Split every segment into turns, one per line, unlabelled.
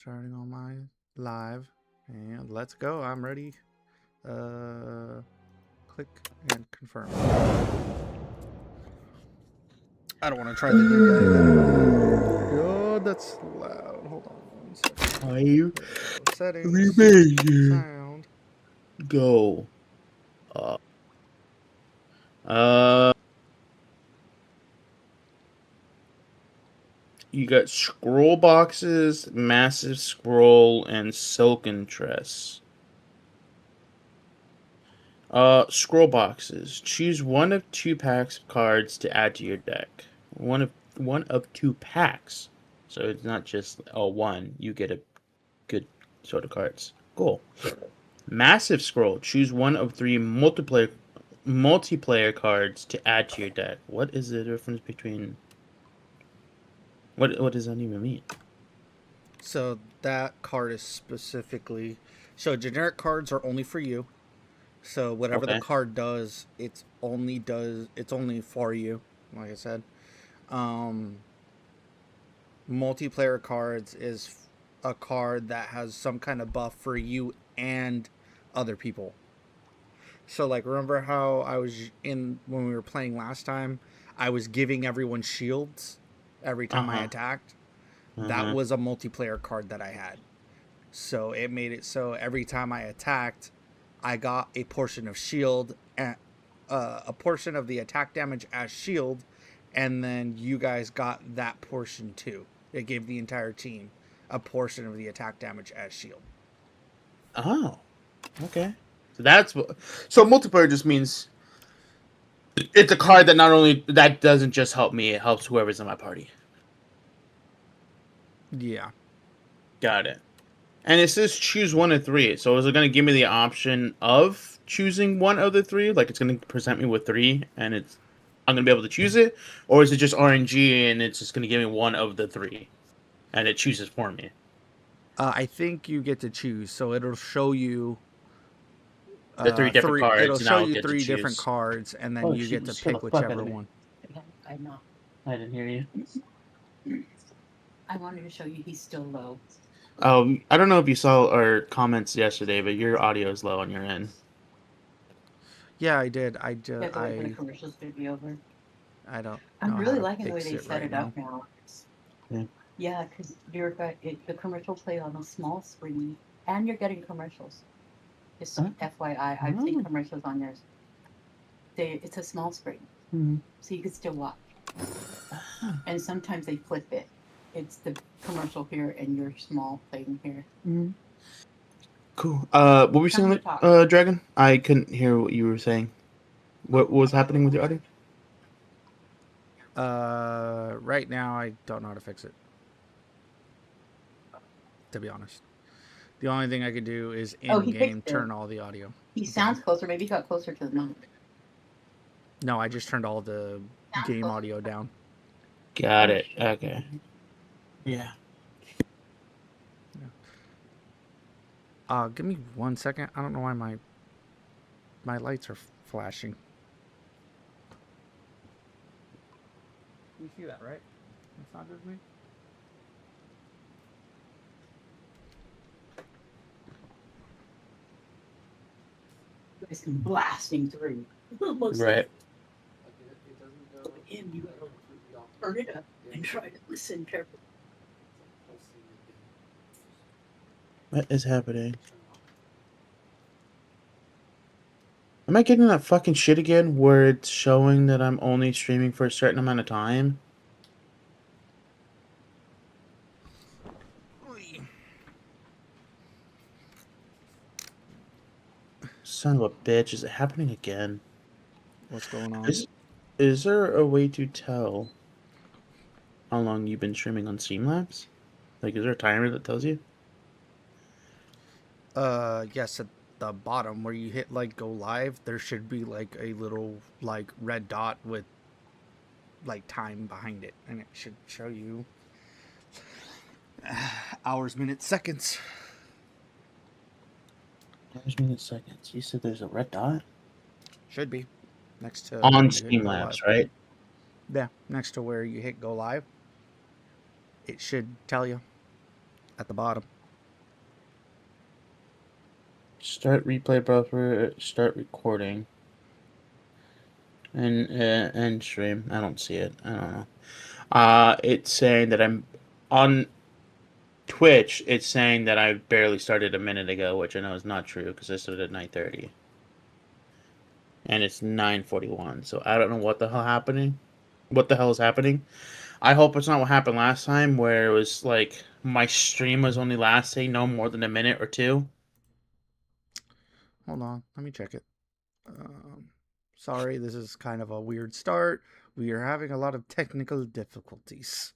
Starting on my live, and let's go. I'm ready. Click and confirm. I don't want to try the new guy again. God, that's loud. Hold on 1 second.
Are you
Settings, sound.
go? Uh, you got scroll boxes, massive scroll, and silken tress. Scroll boxes. Choose one of 2 packs of cards to add to your deck. One of 2 packs. So it's not just a one. You get a good sort of cards. Cool. Massive scroll. Choose one of 3 multiplayer cards to add to your deck. What is the difference between? What does that even mean?
So that card is specifically. So generic cards are only for you. So whatever the
Okay.
card does, it's only for you. Like I said, um, multiplayer cards is a card that has some kind of buff for you and other people. So like remember how I was in when we were playing last time, I was giving everyone shields every time I
Uh-huh.
attacked. That
Uh-huh.
was a multiplayer card that I had. So it made it so every time I attacked, I got a portion of shield and a portion of the attack damage as shield, and then you guys got that portion too. It gave the entire team a portion of the attack damage as shield.
Oh. Okay. So that's what. So multiplayer just means it's a card that not only that doesn't just help me, it helps whoever's in my party.
Yeah.
Got it. And it says choose one of 3. So is it going to give me the option of choosing one of the 3? Like it's going to present me with 3, and I'm going to be able to choose it, or is it just RNG and it's just going to give me one of the 3, and it chooses for me?
I think you get to choose, so it'll show you
The 3 different
three. It'll
cards, and
show
I'll
you
get to
3 different
choose.
cards, and then
Oh
you
shit!
get
You
to
scared the
pick
fuck out
whichever
of me.
one.
I know.
I didn't hear you.
I wanted to show you he's still low.
I don't know if you saw our comments yesterday, but your audio is low on your end.
Yeah, I did.
You have to wait for the commercials to be over.
I don't
I'm
know how
really
to
liking the way
fix
they
it
set
right
it
now.
up now.
Yeah.
Yeah, because the commercial play on a small screen, and you're getting commercials. Just
Oh.
FYI, I've seen commercials on yours. It's a small screen, so you can still watch. And sometimes they flip it. It's the commercial here and your small thing here.
Cool. What were you
Time to
saying,
talk.
Dragon? I couldn't hear what you were saying. What was happening with your audio?
Right now I don't know how to fix it. To be honest, the only thing I could do is
Oh,
in
he fixed
game
it.
turn all the audio.
He
down.
sounds closer. Maybe he got closer to the mic.
No, I just turned all the
Sounds
game
closer.
audio down.
Got
Oh,
it.
shit.
Okay. Yeah.
Give me 1 second. I don't know why my lights are flashing. You see that, right? That's not just me.
It's blasting through.
Right.
But again, you gotta turn it up and try to listen carefully.
What is happening? Am I getting that fucking shit again where it's showing that I'm only streaming for a certain amount of time? Son of a bitch, is it happening again?
What's going on?
Is there a way to tell how long you've been streaming on Streamlabs? Like, is there a timer that tells you?
Yes, at the bottom where you hit like go live, there should be like a little like red dot with like time behind it, and it should show you hours, minutes, seconds.
Hours, minutes, seconds. You said there's a red dot?
Should be next to
On
where you hit go live.
Streamlabs, right?
Yeah, next to where you hit go live, it should tell you. at the bottom.
Start replay buffer. Start recording. And end stream. I don't see it. I don't know. It's saying that I'm on Twitch. It's saying that I barely started a minute ago, which I know is not true because I started at 9:30, and it's 9:41. So I don't know what the hell happening. What the hell is happening? I hope it's not what happened last time, where it was like my stream was only lasting no more than a minute or two.
Hold on, let me check it. Sorry, this is kind of a weird start. We are having a lot of technical difficulties.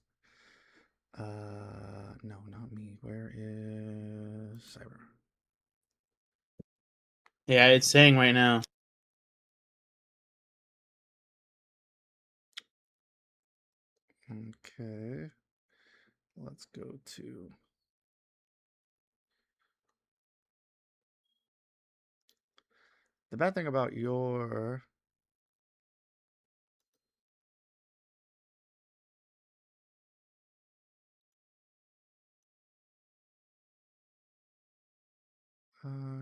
No, not me. Where is Cyber?
Yeah, it's saying right now.
Okay. Let's go to... The bad thing about your...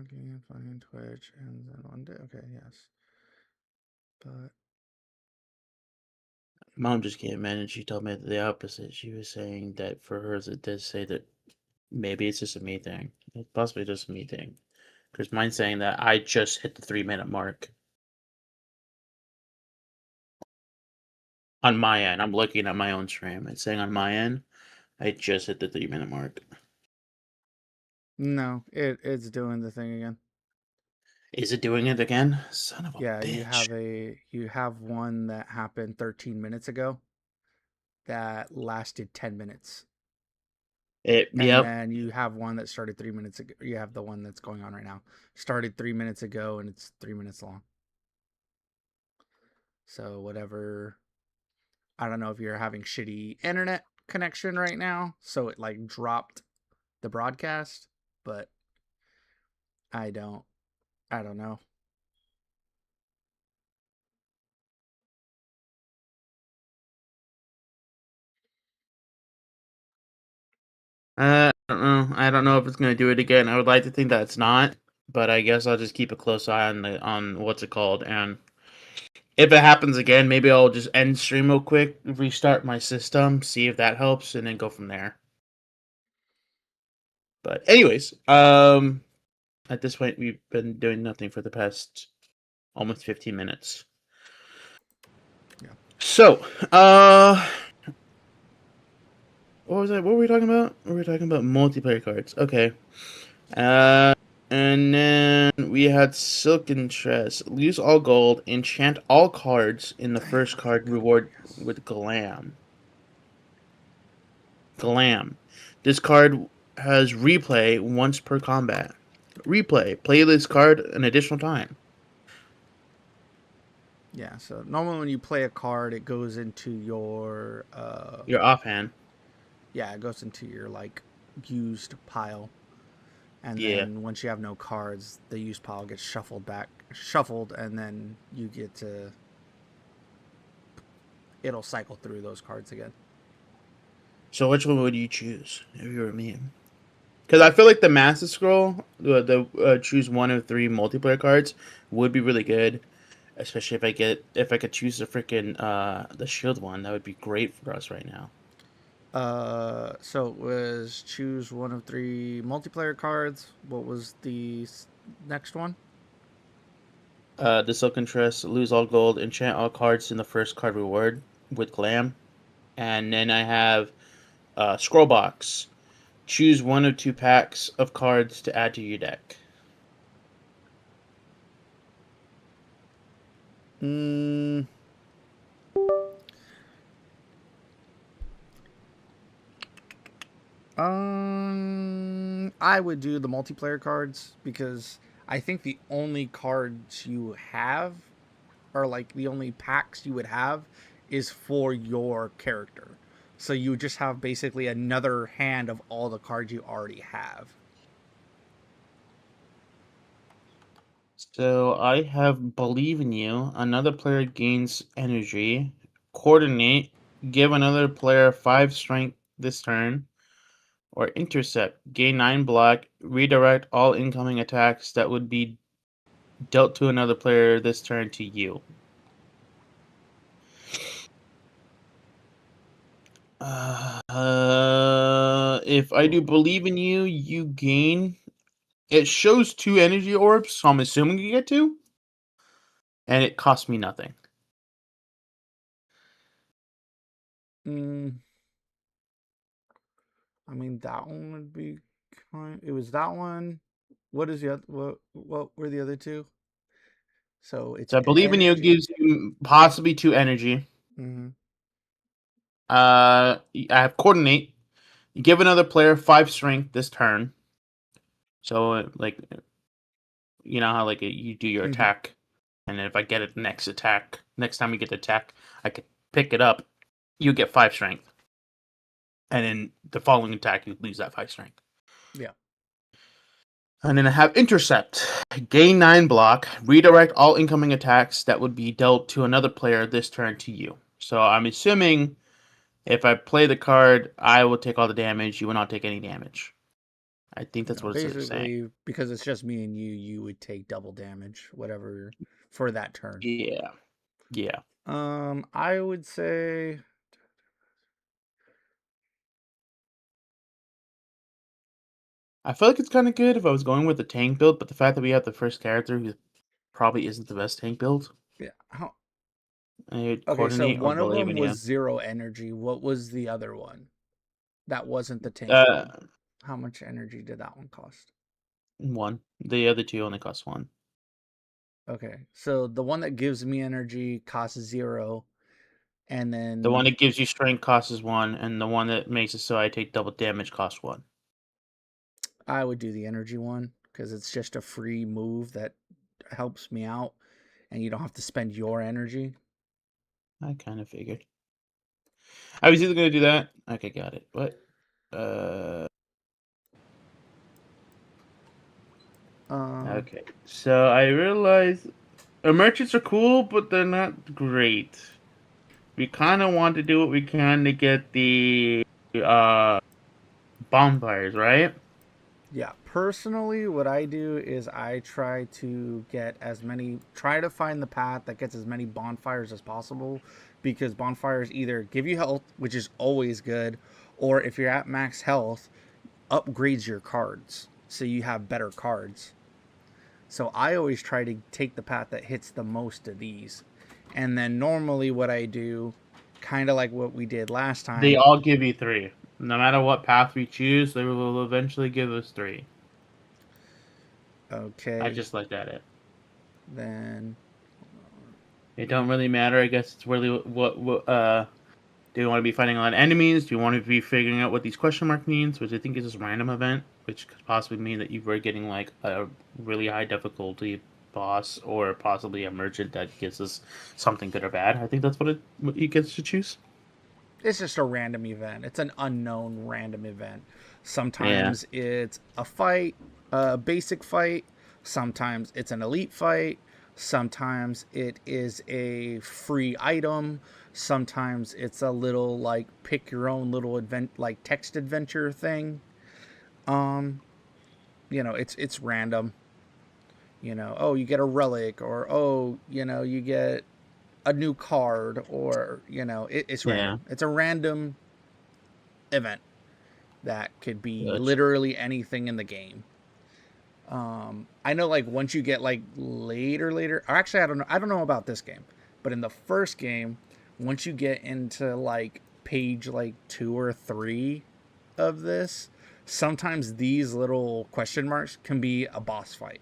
Can find Twitch and then one day. Okay, yes. But
Mom just came in and she told me the opposite. She was saying that for hers it does say that maybe it's just a me thing. It's possibly just a me thing. Because mine's saying that I just hit the 3-minute mark. On my end, I'm looking at my own stream. It's saying on my end, I just hit the 3-minute mark.
no, it's doing the thing again.
Is it doing it again? Son of a
Yeah,
bitch.
you have one that happened 13 minutes ago that lasted 10 minutes. And
Yep.
then you have one that started 3 minutes ago. You have the one that's going on right now. Started 3 minutes ago and it's 3 minutes long. So whatever, I don't know if you're having shitty internet connection right now, so it like dropped the broadcast, but I don't know.
I don't know. I don't know if it's gonna do it again. I would like to think that it's not, but I guess I'll just keep a close eye on what's it called, and if it happens again, maybe I'll just end stream real quick, restart my system, see if that helps, and then go from there. But anyways, at this point we've been doing nothing for the past almost 15 minutes.
Yeah.
So, what was that? What were we talking about? We were talking about multiplayer cards. Okay. And then we had Silken Tress. Lose all gold. Enchant all cards in the first card reward with Glam. Glam. This card has replay once per combat. Replay. Play this card an additional time.
Yeah, so normally when you play a card, it goes into your
Your offhand.
yeah, it goes into your like used pile. And
Yeah.
then once you have no cards, the used pile gets shuffled, and then you get to... It'll cycle through those cards again.
So which one would you choose if you were me? Because I feel like the Master Scroll, the choose one of 3 multiplayer cards, would be really good. Especially if I could choose the freaking the shield one, that would be great for us right now.
So it was choose one of 3 multiplayer cards. What was the next one?
The Silken Tress, lose all gold, enchant all cards in the first card reward with Glam, and then I have Scroll Box. Choose one of 2 packs of cards to add to your deck.
I would do the multiplayer cards because I think the only cards you have, or like the only packs you would have, is for your character. So you just have basically another hand of all the cards you already have.
So I have Believe in You. Another player gains energy. Coordinate. Give another player 5 strength this turn. or intercept. Gain 9 block. Redirect all incoming attacks that would be dealt to another player this turn to you. If I do believe in you, you gain. It shows 2 energy orbs, so I'm assuming you get 2. And it costs me nothing.
I mean, that one would be kind. It was that one. What is the other? What were the other two? So it's
So I believe in you
energy.
gives you possibly 2 energy.
Mm-hmm.
I have coordinate. You give another player 5 strength this turn. So like, you know how like you do your
Mm-hmm.
attack, and then if I get it next time you get the attack, I could pick it up. You get 5 strength, and then the following attack you lose that 5 strength.
Yeah.
And then I have intercept. Gain 9 block. Redirect all incoming attacks that would be dealt to another player this turn to you. So I'm assuming if I play the card, I will take all the damage. You will not take any damage. I think that's what it's saying.
Basically, because it's just me and you would take double damage, whatever, for that turn.
Yeah. Yeah.
I would say.
I feel like it's kind of good if I was going with the tank build, but the fact that we have the first character who probably isn't the best tank build.
Yeah.
Okay,
So
coordinate or
one of
believe
them
in
was
you.
0 energy. What was the other one? That wasn't the tank
Uh,
build. How much energy did that one cost?
1. The other 2 only cost 1.
Okay, so the one that gives me energy costs 0, and then
The one that gives you strength costs 1, and the one that makes it so I take double damage costs 1.
I would do the energy one because it's just a free move that helps me out, and you don't have to spend your energy.
I kind of figured. I was either going to do that. Okay, got it. What? Okay. So I realize merchants are cool, but they're not great. We kind of want to do what we can to get the bonfires, right?
Yeah, personally, what I do is I try to try to find the path that gets as many bonfires as possible, because bonfires either give you health, which is always good, or if you're at max health, upgrades your cards so you have better cards. So I always try to take the path that hits the most of these. And then normally what I do, kind of like what we did last
They
time.
all give you 3. No matter what path we choose, they will eventually give us 3.
Okay.
I just looked at it.
Then
It don't really matter. I guess it's really what do you want to be fighting a lot of enemies? Do you want to be figuring out what these question mark means, which I think is this random event, which could possibly mean that you were getting like a really high difficulty boss or possibly a merchant that gives us something good or bad. I think that's what he gets to choose.
it's just a random event. It's an unknown random event. Sometimes it's a fight, a basic fight. Sometimes it's an elite fight. Sometimes it is a free item. Sometimes it's a little like pick your own little like text adventure thing. Um, it's random. Oh, you get a relic, or oh, you get a new card, or it's
Yeah.
random. It's a random event that could be
Gotcha.
literally anything in the game. I know, like, once you get like later, or actually, I don't know about this game, but in the first game, once you get into like page like 2 or 3 of this, sometimes these little question marks can be a boss fight.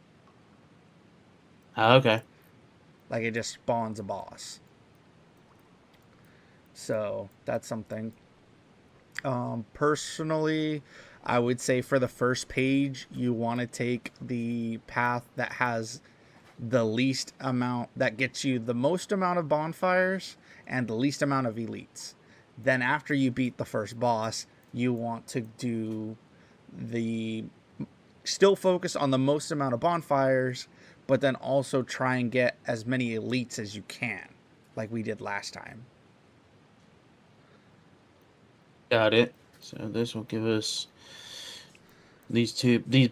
Okay.
Like, it just spawns a boss. So that's something. Personally, I would say for the first page, you want to take the path that has the least amount, that gets you the most amount of bonfires and the least amount of elites. Then, after you beat the first boss, you want to do the still focus on the most amount of bonfires, but then also try and get as many elites as you can, like we did last time.
Got it. So this will give us these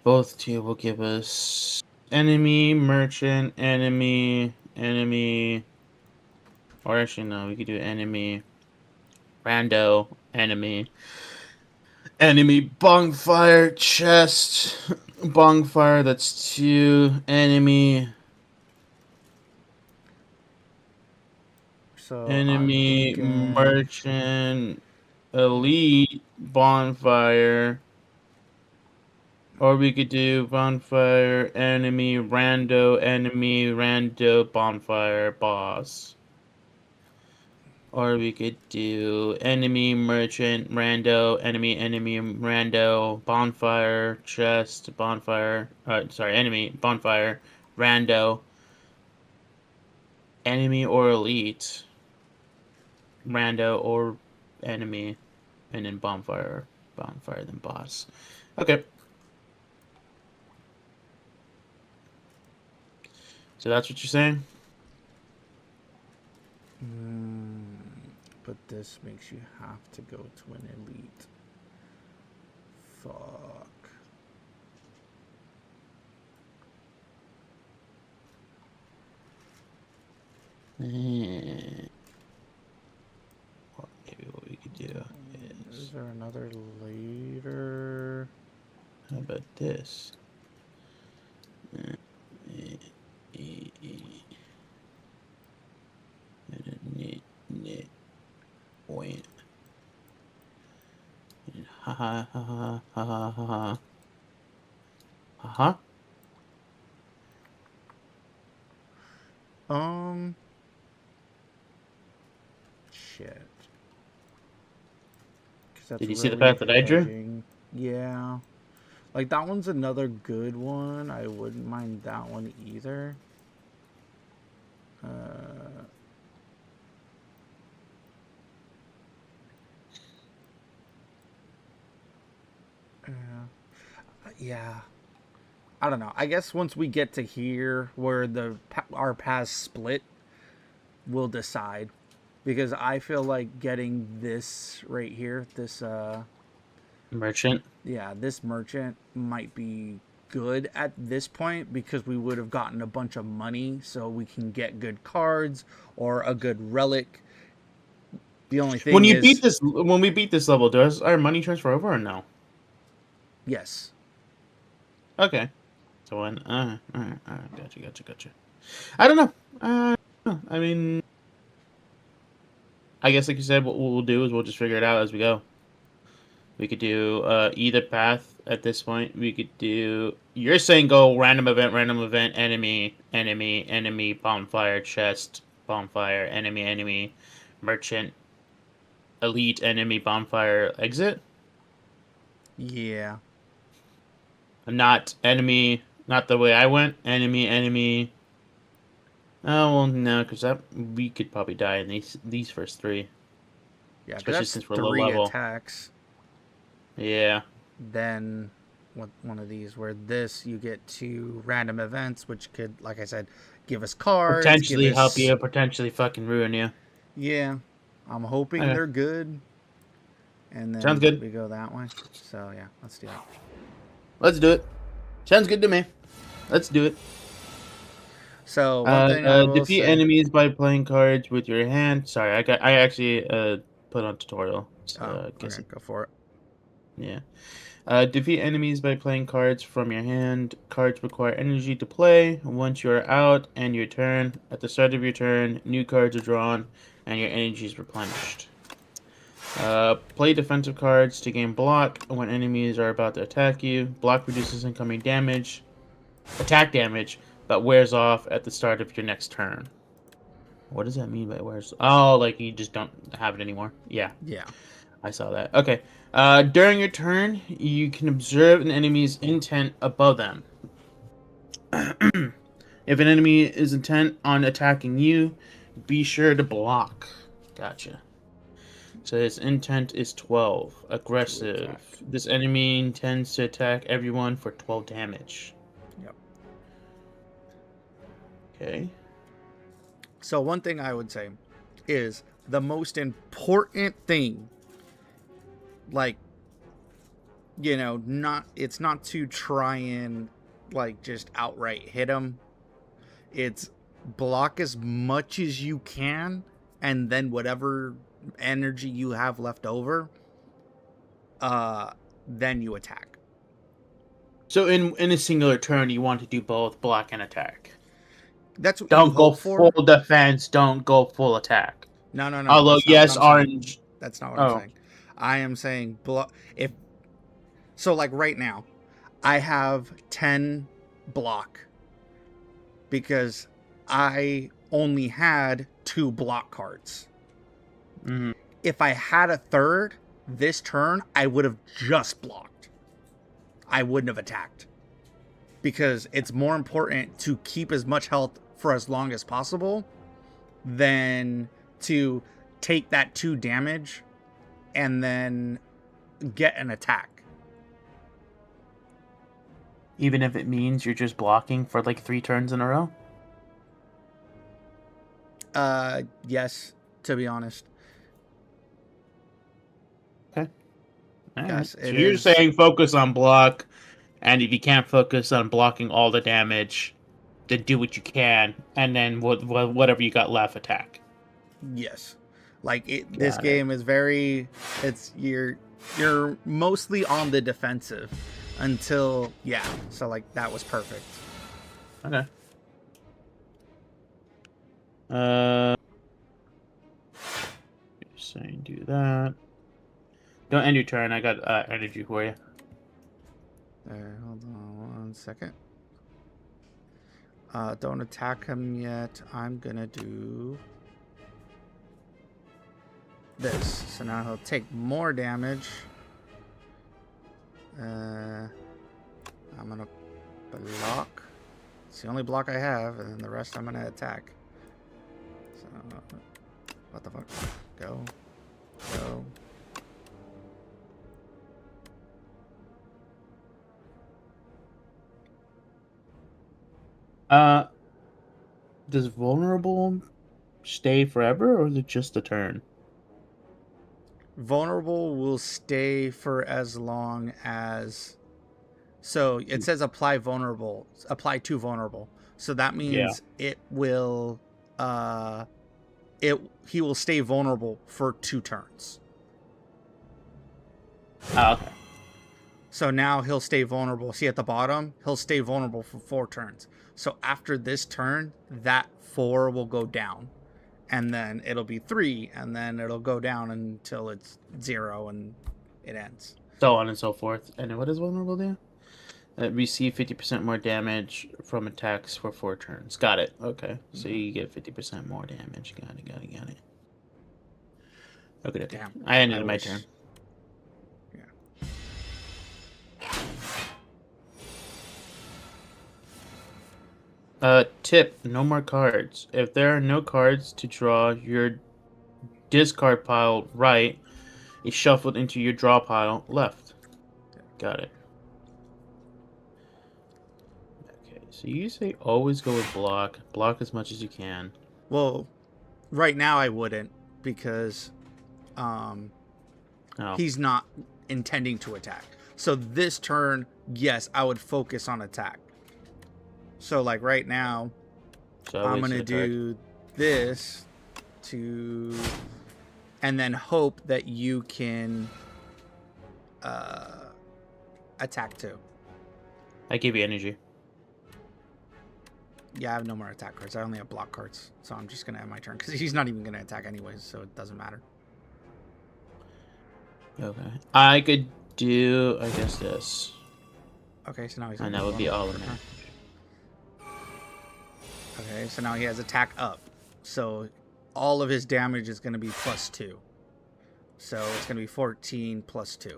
both two will give us enemy, merchant, enemy, or actually no, we could do enemy, rando, enemy, bonfire, chest, bonfire, that's 2, enemy,
So I'm
enemy,
thinking,
merchant, elite, bonfire. Or we could do bonfire, enemy, rando, bonfire, boss. Or we could do enemy, merchant, rando, enemy, rando, bonfire, chest, bonfire. Enemy, bonfire, rando, enemy or elite, rando or enemy, and then bonfire, then boss. Okay. So that's what you're saying?
but this makes you have to go to an elite. Fuck.
Maybe what we could do
Is there another later?
How about this? Wait. Ha ha ha ha ha ha ha ha.
Shit.
Did you see the path that I drew?
Hedging. Yeah. Like, that one's another good one. I wouldn't mind that one either. Yeah. I don't know. I guess once we get to here where our paths split, we'll decide. Because I feel like getting this right here, this
Merchant.
Yeah, this merchant might be good at this point because we would have gotten a bunch of money so we can get good cards or a good relic. The only thing
when we beat this level, does our money transfer over or no?
Yes.
Okay. So when gotcha. I don't know. I mean, I guess like you said, what we'll do is we'll just figure it out as we go. We could do either path at this point. We could do. You're saying go random event, enemy, bonfire, chest, bonfire, enemy, merchant, elite, enemy, bonfire, exit.
Yeah.
Not enemy. Not the way I went. Enemy. Oh well, no, because we could probably die in these first 3.
Yeah,
especially
that's
since we're
3
low level.
attacks.
Yeah.
Then one of these where this you get 2 random events, which could, like I said, give us cards,
Potentially help you, potentially fucking ruin you.
Yeah, I'm hoping they're good. And then
sounds good.
We go that way. So yeah, let's do that.
Let's do it. Sounds good to me. Let's do it.
So one thing I will
defeat
say,
enemies by playing cards with your hand. Sorry, I actually put on tutorial. So
okay, go for it.
Yeah. Defeat enemies by playing cards from your hand. Cards require energy to play. Once you are out and your turn, at the start of your turn, new cards are drawn and your energy is replenished. Play defensive cards to gain block when enemies are about to attack you. Block reduces incoming damage, attack damage, but wears off at the start of your next turn. What does that mean by wears? Oh, like you just don't have it anymore. Yeah.
Yeah.
I saw that. Okay. During your turn, you can observe an enemy's intent above them. If an enemy is intent on attacking you, be sure to block. Gotcha. So his intent is 12. Aggressive. This enemy intends to attack everyone for 12 damage.
Yep.
Okay.
So one thing I would say is the most important thing, like you know, it's not to try and like just outright hit him. It's block as much as you can, and then whatever energy you have left over, then you attack.
So in a singular turn, you want to do both block and attack.
That's what you
Don't go
hope for.
full defense. Don't go full attack.
No.
Although
That's not
yes,
what I'm saying.
orange.
That's not what I'm saying. I am saying if so, like right now, I have 10 block because I only had 2 block cards.
Mm-hmm.
If I had a third this turn, I would have just blocked. I wouldn't have attacked. Because it's more important to keep as much health for as long as possible than to take that 2 damage and then get an attack.
Even if it means you're just blocking for like 3 turns in a row?
Yes, to be honest.
Okay.
Yes,
so you're saying focus on block, and if you can't focus on blocking all the damage, then do what you can, and then whatever you got left, attack.
Yes. Like this game is you're mostly on the defensive until so like that was perfect.
Okay. Saying do that. Don't end your turn. I got energy for you.
There, hold on 1 second. Don't attack him yet. I'm gonna do this. So now he'll take more damage. I'm gonna block. It's the only block I have, and then the rest I'm gonna attack. So, what the fuck? Go.
Does vulnerable stay forever, or is it just a turn?
Vulnerable will stay for as long as. So it says apply to vulnerable. So that means it will. He will stay vulnerable for 2 turns.
Oh, okay.
So now he'll stay vulnerable. See at the bottom, he'll stay vulnerable for 4 turns. So after this turn, that 4 will go down. And then it'll be 3, and then it'll go down until it's 0 and it ends.
So on and so forth. And what does vulnerable do? Receive 50% more damage from attacks for 4 turns. Got it. Okay. So you get 50% more damage. Got it. Okay.
Damn.
I ended my turn. Tip, no more cards. If there are no cards to draw, your discard pile right is shuffled into your draw pile left. Got it. Okay, so you say always go with block. Block as much as you can.
Well, right now I wouldn't because he's not intending to attack. So this turn, yes, I would focus on attack. So like right now, so I'm going to do this and then hope that you can attack too.
I gave you energy.
Yeah, I have no more attack cards. I only have block cards. So I'm just going to end my turn because he's not even going to attack anyways, so it doesn't matter.
Okay. I could do, I guess, this.
Okay, so now he's
and that would be all of it.
Okay, so now he has attack up. So all of his damage is going to be +2. So it's going to be 14 +2.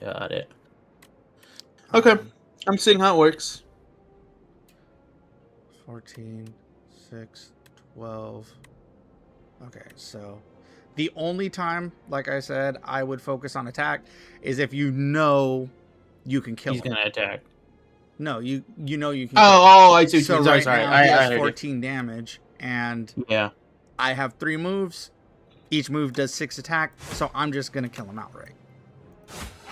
Got it. Okay. I'm seeing how it works.
14, 6, 12. Okay, so the only time, like I said, I would focus on attack is if you know you can kill him.
He's going to attack.
No, you know you can.
I see.
So
sorry.
Now he has 14 damage, and I have 3 moves. Each move does 6 attack, so I'm just gonna kill him outright.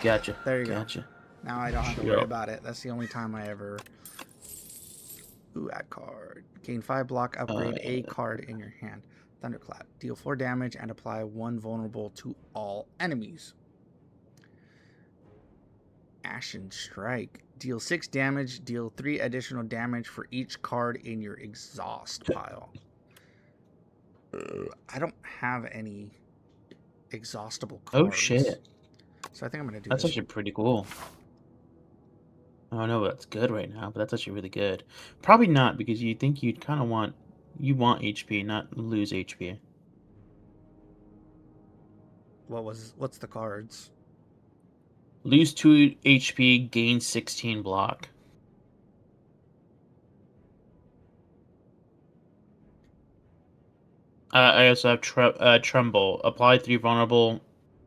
Gotcha.
There you go.
Gotcha.
Now I don't have to
Sure.
worry about it. That's the only time I ever. Ooh, add card. Gain 5 block, upgrade a card in your hand. Thunderclap. Deal 4 damage and apply 1 vulnerable to all enemies. Ashen Strike. Deal 6 damage. Deal 3 additional damage for each card in your exhaust pile. I don't have any exhaustible cards.
Oh shit.
So I think I'm going to do
That's
this.
actually pretty cool. I don't know if that's good right now, but that's actually really good. Probably not, because you think you'd kind of want HP, not lose HP.
What's the cards?
Lose 2 HP, gain 16 block. I also have Tremble. Apply 3 vulnerable,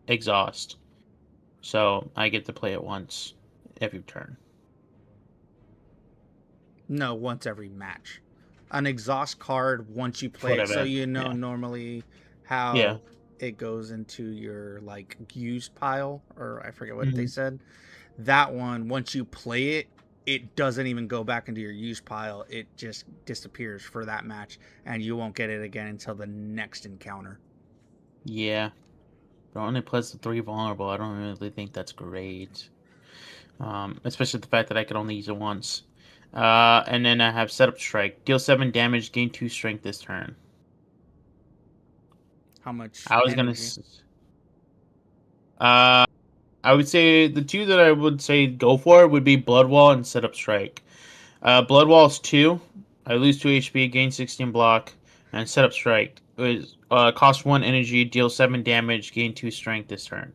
exhaust. So I get to play it once every turn.
No, once every match. An exhaust card once you play it, so
Whatever,
you know
yeah.
normally how
Yeah.
it goes into your like used pile, or I forget what
Mm-hmm.
they said. That one, once you play it, it doesn't even go back into your used pile. It just disappears for that match, and you won't get it again until the next encounter.
Yeah. But only plays the 3 vulnerable. I don't really think that's great. Especially the fact that I can only use it once. And then I have Setup Strike. Deal 7 damage, gain 2 strength this turn.
How much
I was
energy?
I would say the 2 that I would say go for would be Blood Wall and Setup Strike. Blood Wall is 2. I lose 2 HP, gain 16 block, and Setup Strike is cost 1 energy, deal 7 damage, gain 2 strength this turn.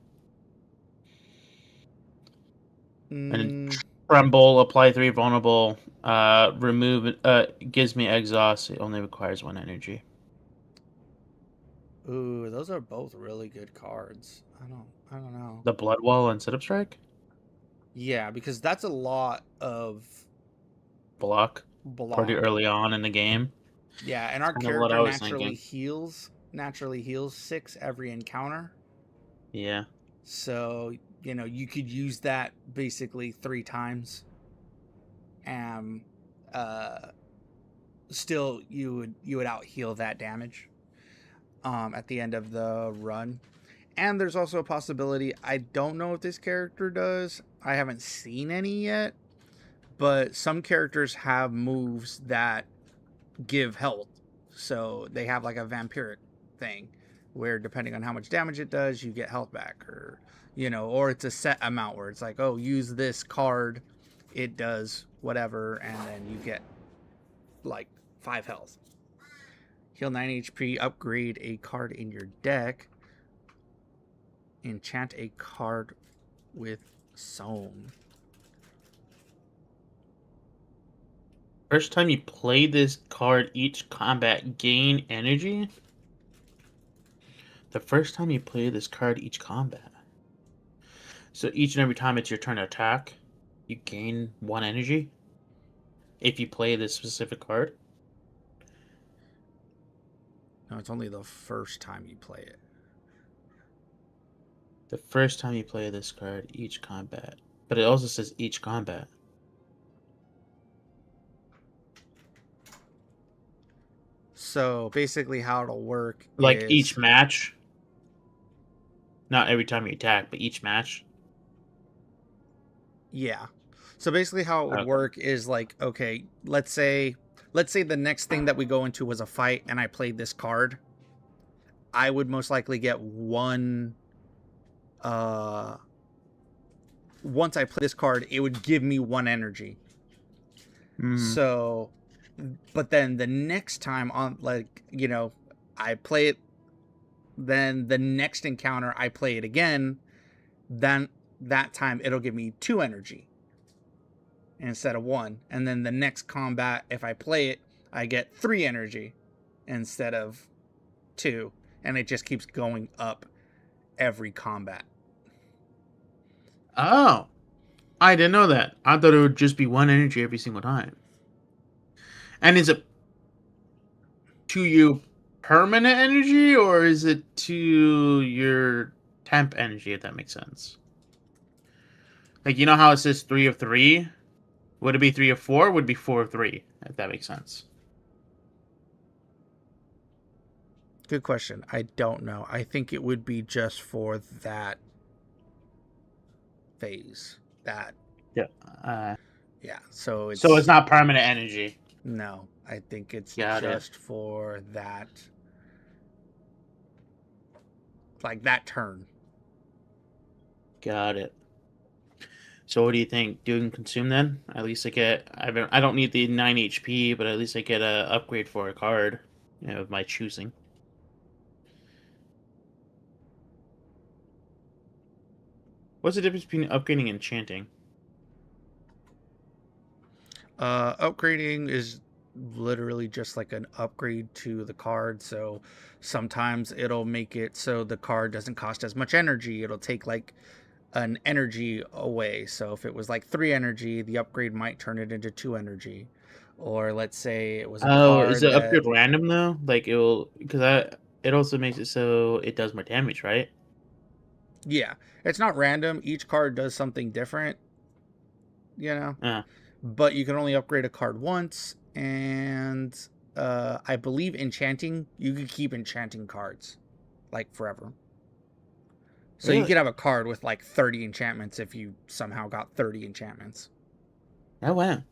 And Tremble, apply 3 vulnerable, remove gives me exhaust. It only requires 1 energy.
Ooh, those are both really good cards. I don't know.
The Blood Wall and Setup Strike?
Yeah, because that's a lot of
Block.
block.
Pretty early on in the game.
Yeah, and our
Kinda what
character
I was
naturally heals 6 every encounter.
Yeah.
So, you could use that basically 3 times. And still you would out heal that damage at the end of the run. And there's also a possibility, I don't know if this character does. I haven't seen any yet, but some characters have moves that give health. So they have like a vampiric thing where depending on how much damage it does, you get health back, or it's a set amount where it's like, oh, use this card, it does whatever, and then you get like 5 health. Heal 9 HP, upgrade a card in your deck, enchant a card with Sown.
First time you play this card, each combat gain energy? The first time you play this card, each combat. So each and every time it's your turn to attack, you gain 1 energy? If you play this specific card?
No, it's only the first time you play it.
The first time you play this card, each combat. But it also says each combat.
So basically how it'll work
Like
is...
each match? Not every time you attack, but each match?
Yeah. So basically how it would work is like, okay, let's say the next thing that we go into was a fight and I played this card. I would most likely get 1... once I play this card, it would give me 1 energy. So, but then the next time I play it, then the next encounter I play it again, then that time it'll give me 2 energy instead of 1. And then the next combat, if I play it, I get 3 energy instead of 2. And it just keeps going up every combat.
Oh, I didn't know that. I thought it would just be 1 energy every single time. And is it to you permanent energy, or is it to your temp energy, if that makes sense? Like, you know how it says 3 of 3? Would it be 3 of 4? Would it be 4 of 3? If that makes sense.
Good question. I don't know. I think it would be just for that phase. That
Yeah.
yeah. So
So it's
it's
not permanent energy.
no. I think it's
Got it.
just for that, like that turn.
Got it. So what do you think? Doing consume then? At least I don't need the 9 HP, but at least I get a upgrade for a card, of my choosing. What's the difference between upgrading and enchanting?
Upgrading is literally just like an upgrade to the card. So sometimes it'll make it so the card doesn't cost as much energy. It'll take like an energy away. So if it was like 3 energy, the upgrade might turn it into 2 energy. Or let's say it was a
Oh, is
card
the
that,
upgrade random though? Like it also makes it so it does more damage, right?
yeah, it's not random. Each card does something different, you know,
Uh,
but you can only upgrade a card once. And I believe enchanting, you can keep enchanting cards like forever. So you could
really?
have a card with like 30 enchantments if you somehow got 30 enchantments.
Oh wow.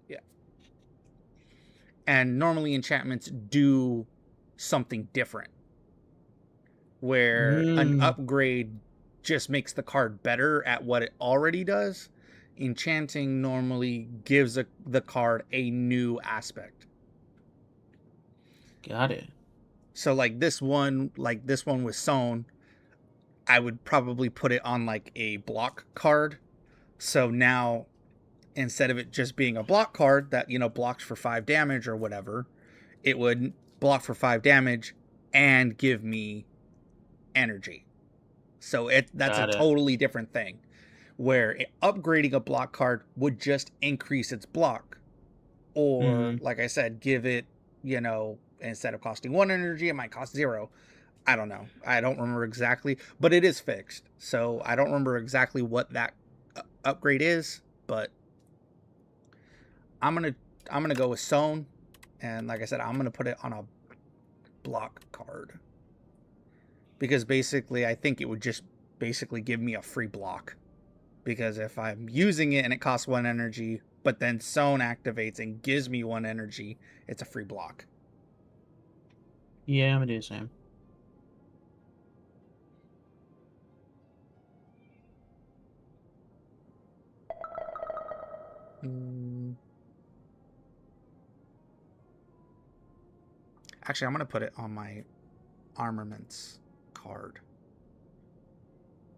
Yeah. And normally enchantments do something different, where an
Mm,
upgrade just makes the card better at what it already does. Enchanting normally gives the card a new aspect.
got it.
So like this one with Sown, I would probably put it on like a block card. So now instead of it just being a block card that, blocks for 5 damage or whatever, it would block for 5 damage and give me energy. So that's a
Got it.
totally different thing. Where upgrading a block card would just increase its block, or
Mm-hmm.
like I said, give it, instead of costing 1 energy, it might cost 0. I don't know. I don't remember exactly, but it is fixed. So I don't remember exactly what that upgrade is, but I'm gonna I'm gonna go with Sown, and like I said, I'm gonna put it on a block card because basically I think it would just basically give me a free block, because if I'm using it and it costs 1 energy, but then Sown activates and gives me 1 energy, it's a free block.
Yeah, I'm gonna do the same.
Mm. Actually, I'm gonna put it on my armaments card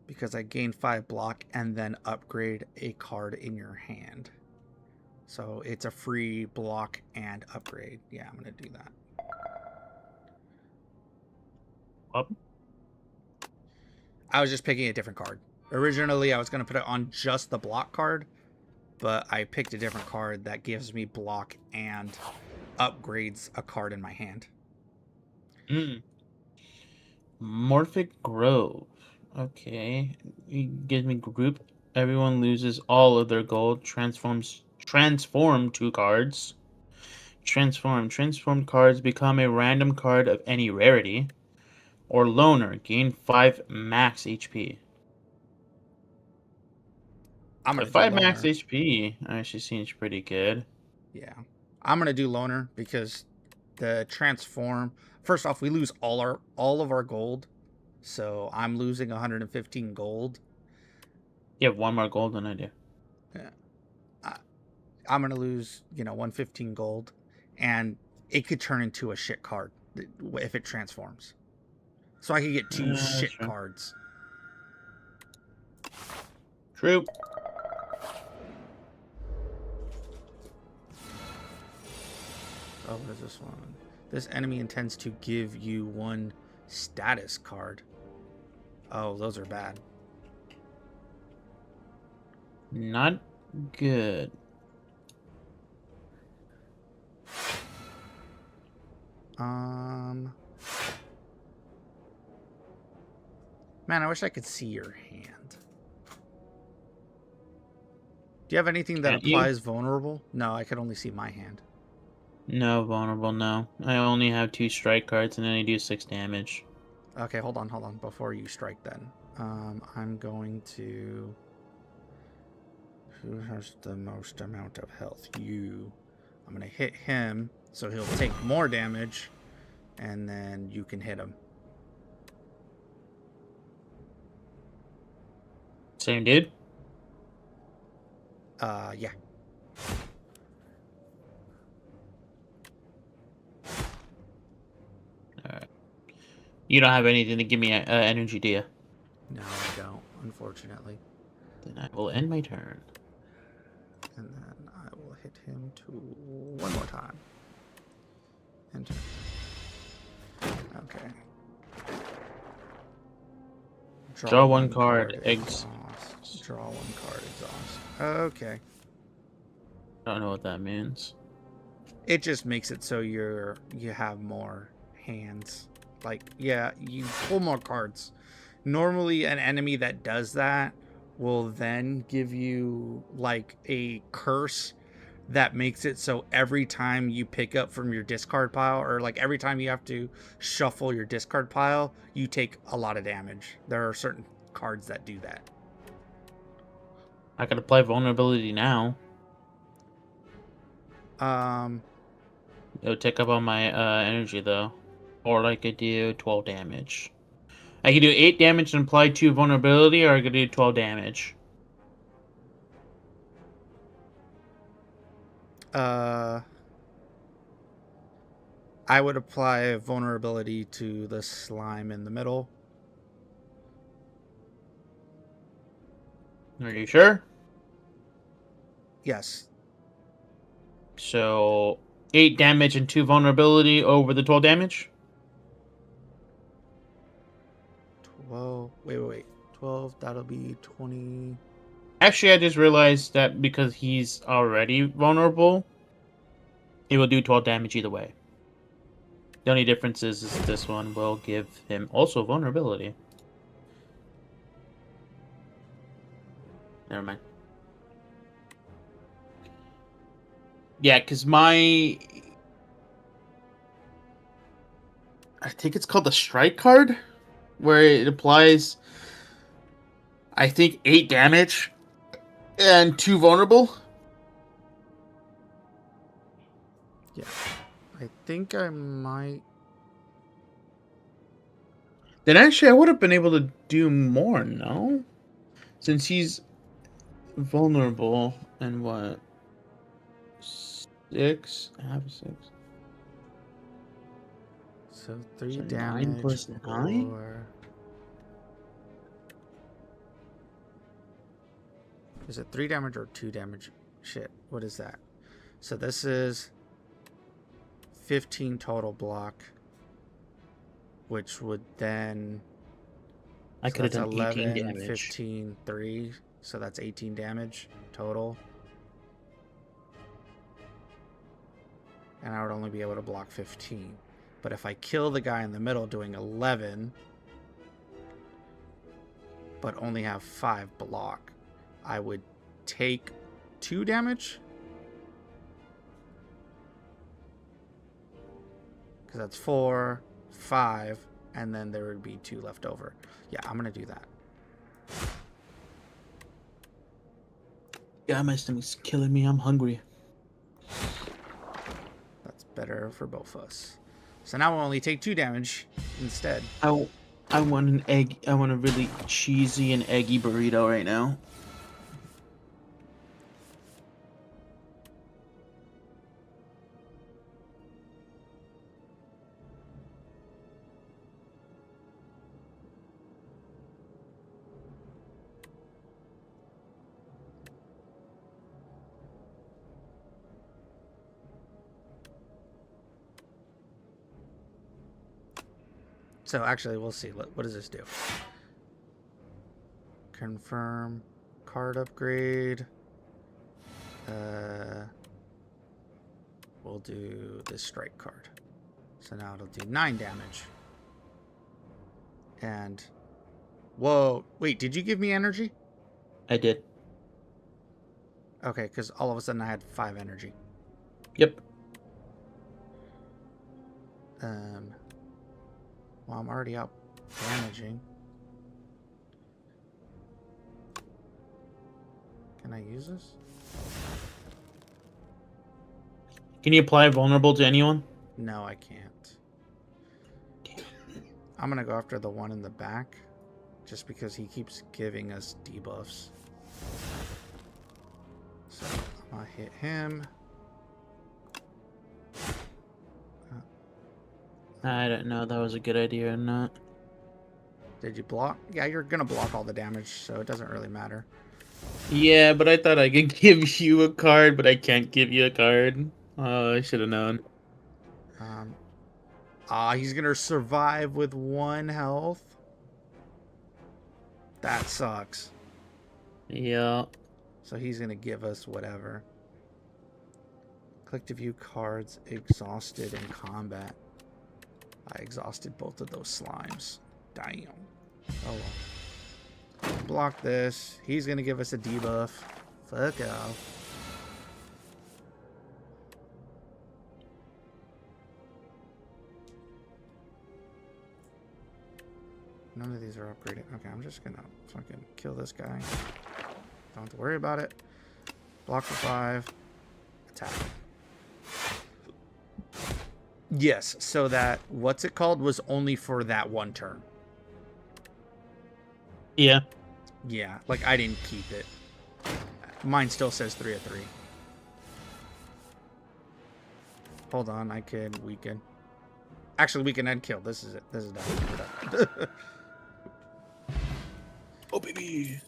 because I gain 5 block and then upgrade a card in your hand. So it's a free block and upgrade. Yeah, I'm gonna do that.
Up.
I was just picking a different card. Originally, I was gonna put it on just the block card, but I picked a different card that gives me block and upgrades a card in my hand.
Mm. Morphic Grove. Okay. It gives me group. Everyone loses all of their gold. Transform 2 cards. Transformed cards become a random card of any rarity. Or loner. Gain 5 max HP.
I'm
At
gonna do
5 max
loner.
HP actually seems pretty good.
Yeah, I'm gonna do loner because the transform. First off, we lose all of our gold, so I'm losing 115 gold.
You have 1 more gold than I do.
Yeah. I'm gonna lose 115 gold, and it could turn into a shit card if it transforms. So I could get 2
That's
shit
true.
cards.
True.
Oh, what is this one? This enemy intends to give you 1 status card. Oh, those are bad.
Not good.
Man, I wish I could see your hand. Do you have anything that
Can't you?
applies vulnerable? No, I could only see my hand.
No, vulnerable, no. I only have 2 strike cards and then I do 6 damage.
Okay, hold on. Before you strike then. I'm going to... Who has the most amount of health? You. I'm going to hit him, so he'll take more damage, and then you can hit him.
Same dude?
Yeah.
Alright. You don't have anything to give me energy, do you?
No, I don't, unfortunately.
Then I will end my turn.
And then I will hit him to one more time. Enter. Okay.
Draw one card,
exhaust. Draw one card, exhaust. Okay.
I don't know what that means.
It just makes it so you have more hands. Like, yeah, you pull more cards. Normally, an enemy that does that will then give you like a curse that makes it so every time you pick up from your discard pile, or like every time you have to shuffle your discard pile, you take a lot of damage. There are certain cards that do that.
I could apply vulnerability now. It'll take up all my energy though. Or I could do 12 damage. I could do 8 damage and apply 2 vulnerability, or I could do 12 damage.
I would apply vulnerability to the slime in the middle.
Are you sure?
Yes.
So 8 damage and 2 vulnerability over the 12 damage?
12. Wait. 12, that'll be 20.
Actually, I just realized that because he's already vulnerable, it will do 12 damage either way. The only difference is this one will give him also vulnerability. Never mind. Yeah, because I think it's called the strike card, where it applies, I think, 8 damage and 2 vulnerable.
Yeah. I think I might...
Then actually I would have been able to do more, no? Since he's vulnerable and what? 6? I have 6.
So 3
So
damage
9 plus 9?
or... Is it 3 damage or 2 damage? Shit, what is that? So this is 15 total block, which would then...
I could have
that's
done 18
11,
damage.
15, 3. So that's 18 damage total. And I would only be able to block 15. But if I kill the guy in the middle doing 11, but only have 5 block, I would take 2 damage. Because that's 4, 5, and then there would be 2 left over. Yeah, I'm going to do that.
Yeah, my stomach's killing me. I'm hungry.
That's better for both of us. So now we'll only take 2 damage instead.
I want an egg. I want a really cheesy and eggy burrito right now.
So actually, we'll see. What does this do? Confirm card upgrade. We'll do this strike card. So now it'll do 9 damage. And whoa, wait, did you give me energy?
I did.
Okay, because all of a sudden I had 5 energy.
Yep.
Well, I'm already out damaging. Can I use this?
Can you apply vulnerable to anyone?
No, I can't. I'm gonna go after the one in the back, just because he keeps giving us debuffs. So I'm gonna hit him.
I don't know if that was a good idea or not.
Did you block? Yeah, you're gonna block all the damage, so it doesn't really matter.
Yeah, but I thought I could give you a card, but I can't give you a card. Oh, I should have known.
He's gonna survive with 1 health. That sucks.
Yeah.
So he's gonna give us whatever. Click to view cards exhausted in combat. I exhausted both of those slimes. Damn. Oh well. Block this. He's gonna give us a debuff. Fuck off. None of these are upgraded. Okay, I'm just gonna fucking kill this guy. Don't have to worry about it. Block for 5. Attack. Yes, so that, what's it called, was only for that 1 turn.
Yeah.
Yeah, like I didn't keep it. Mine still says 3 of 3. Hold on, I can weaken. Actually, weaken and kill. This is it. This is done. We're done.
Oh, baby.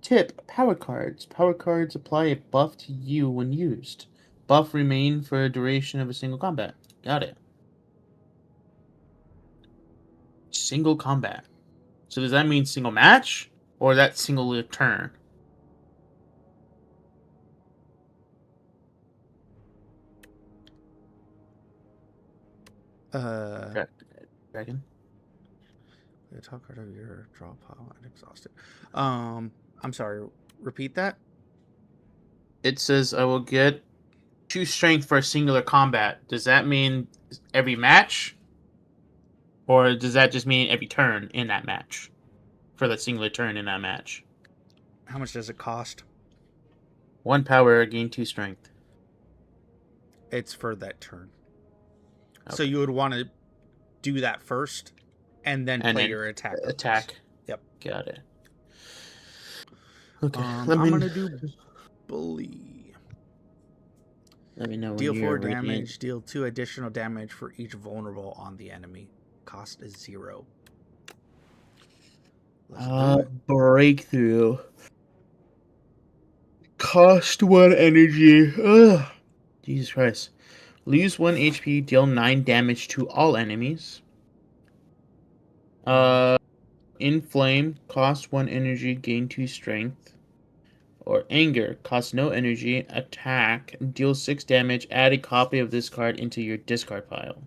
Tip. Power cards. Power cards apply a buff to you when used. Buff remain for a duration of a single combat. Got it. Single combat. So does that mean single match? Or that single turn? Dragon?
The top card of your draw pile and exhausted. I'm sorry. Repeat that.
It says I will get 2 strength for a singular combat. Does that mean every match? Or does that just mean every turn in that match? For that singular turn in that match.
How much does it cost?
1 power, gain 2 strength.
It's for that turn.
Okay.
So you would want to do that first, and then play your attack.
Attack.
Yep.
Got it. Okay.
I'm gonna do bully.
Let me know when
Deal
you're
4
ready.
damage. Deal 2 additional damage for each vulnerable on the enemy. Cost is 0. Let's do it.
Breakthrough. Cost 1 energy. Ugh. Jesus Christ. Lose 1 HP, deal 9 damage to all enemies. Inflame, cost 1 energy, gain 2 strength. Or Anger, cost no energy, attack, deal 6 damage, add a copy of this card into your discard pile.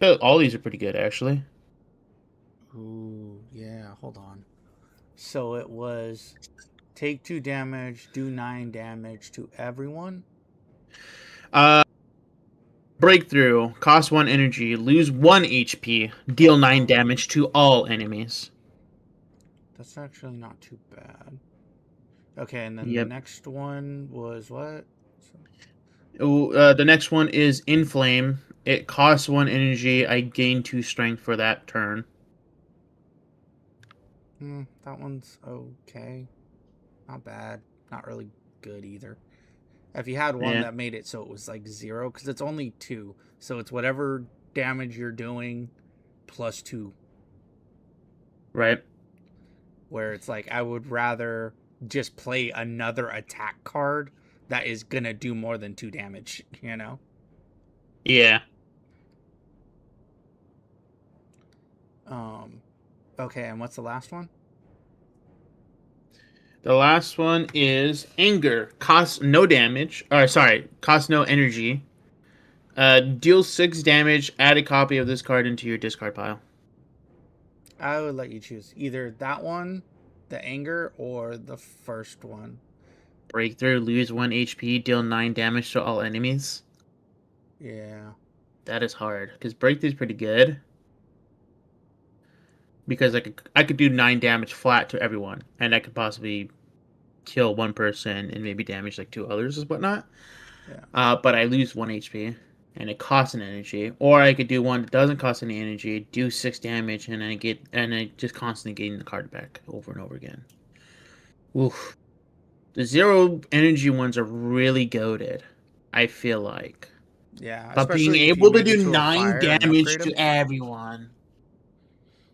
Oh, all these are pretty good, actually.
Ooh, yeah, hold on. So it was take 2 damage, do 9 damage to everyone?
Breakthrough, cost 1 energy, lose 1 HP, deal 9 damage to all enemies.
That's actually not too bad. Okay, and then
Yep.
the next one was what?
The next one is Inflame. It costs 1 energy. I gain 2 strength for that turn.
That one's okay. Not bad. Not really good either. If you had one that made it so it was like 0, because it's only 2. So it's whatever damage you're doing plus 2.
Right.
Where it's like, I would rather just play another attack card that is going to do more than 2 damage, you know?
Yeah.
Okay, and what's the last one?
The last one is Anger. Costs no damage. Costs no energy. Deal 6 damage. Add a copy of this card into your discard pile.
I would let you choose either that one, the anger, or the first one.
Breakthrough, lose 1 HP, deal 9 damage to all enemies.
Yeah.
That is hard, because Breakthrough's pretty good. Because I could do 9 damage flat to everyone, and I could possibly kill one person and maybe damage like 2 others or whatnot.
Yeah.
But I lose 1 HP, and it costs an energy. Or I could do one that doesn't cost any energy, do 6 damage, and I just constantly gain the card back over and over again. Oof. The 0 energy ones are really goated, I feel like.
Yeah.
But being
Especially if you
able to
made it
do
to a
9
fire and
damage
upgrade
to
them.
everyone.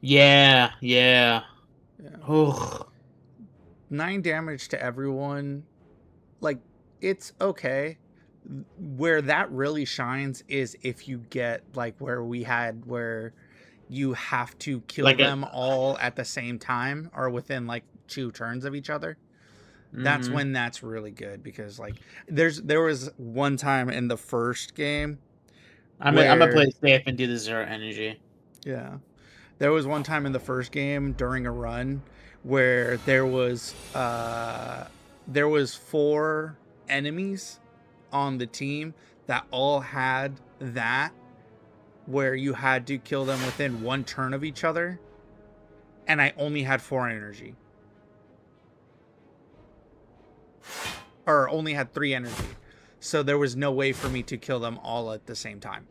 Yeah.
Yeah.
Ugh.
9 damage to everyone. Like, it's okay. Where that really shines is if you get like where you have to kill
Like
them all at the same time or within like 2 turns of each other. That's when that's really good because like there was one time in the first game
I'm gonna play
where
it safe and do the 0 energy.
yeah, there was one time in the first game during a run where there was 4 enemies on the team that all had that where you had to kill them within 1 turn of each other, and I only had 4 energy. Or only had 3 energy. So there was no way for me to kill them all at the same time.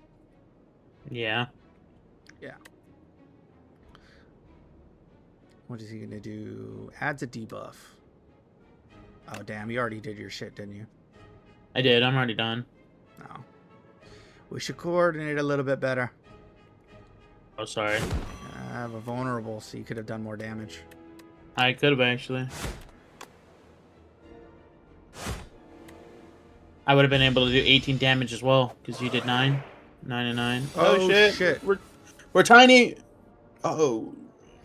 Yeah.
Yeah. What is he going to do? Adds a debuff. Oh, damn. You already did your shit, didn't you?
I did. I'm already done.
No. We should coordinate a little bit better.
Oh, sorry.
I have a vulnerable, so you could have done more damage.
I could have actually. I would have been able to do 18 damage as well, because you did 9. 9 and 9.
Oh, shit.
We're tiny. Oh,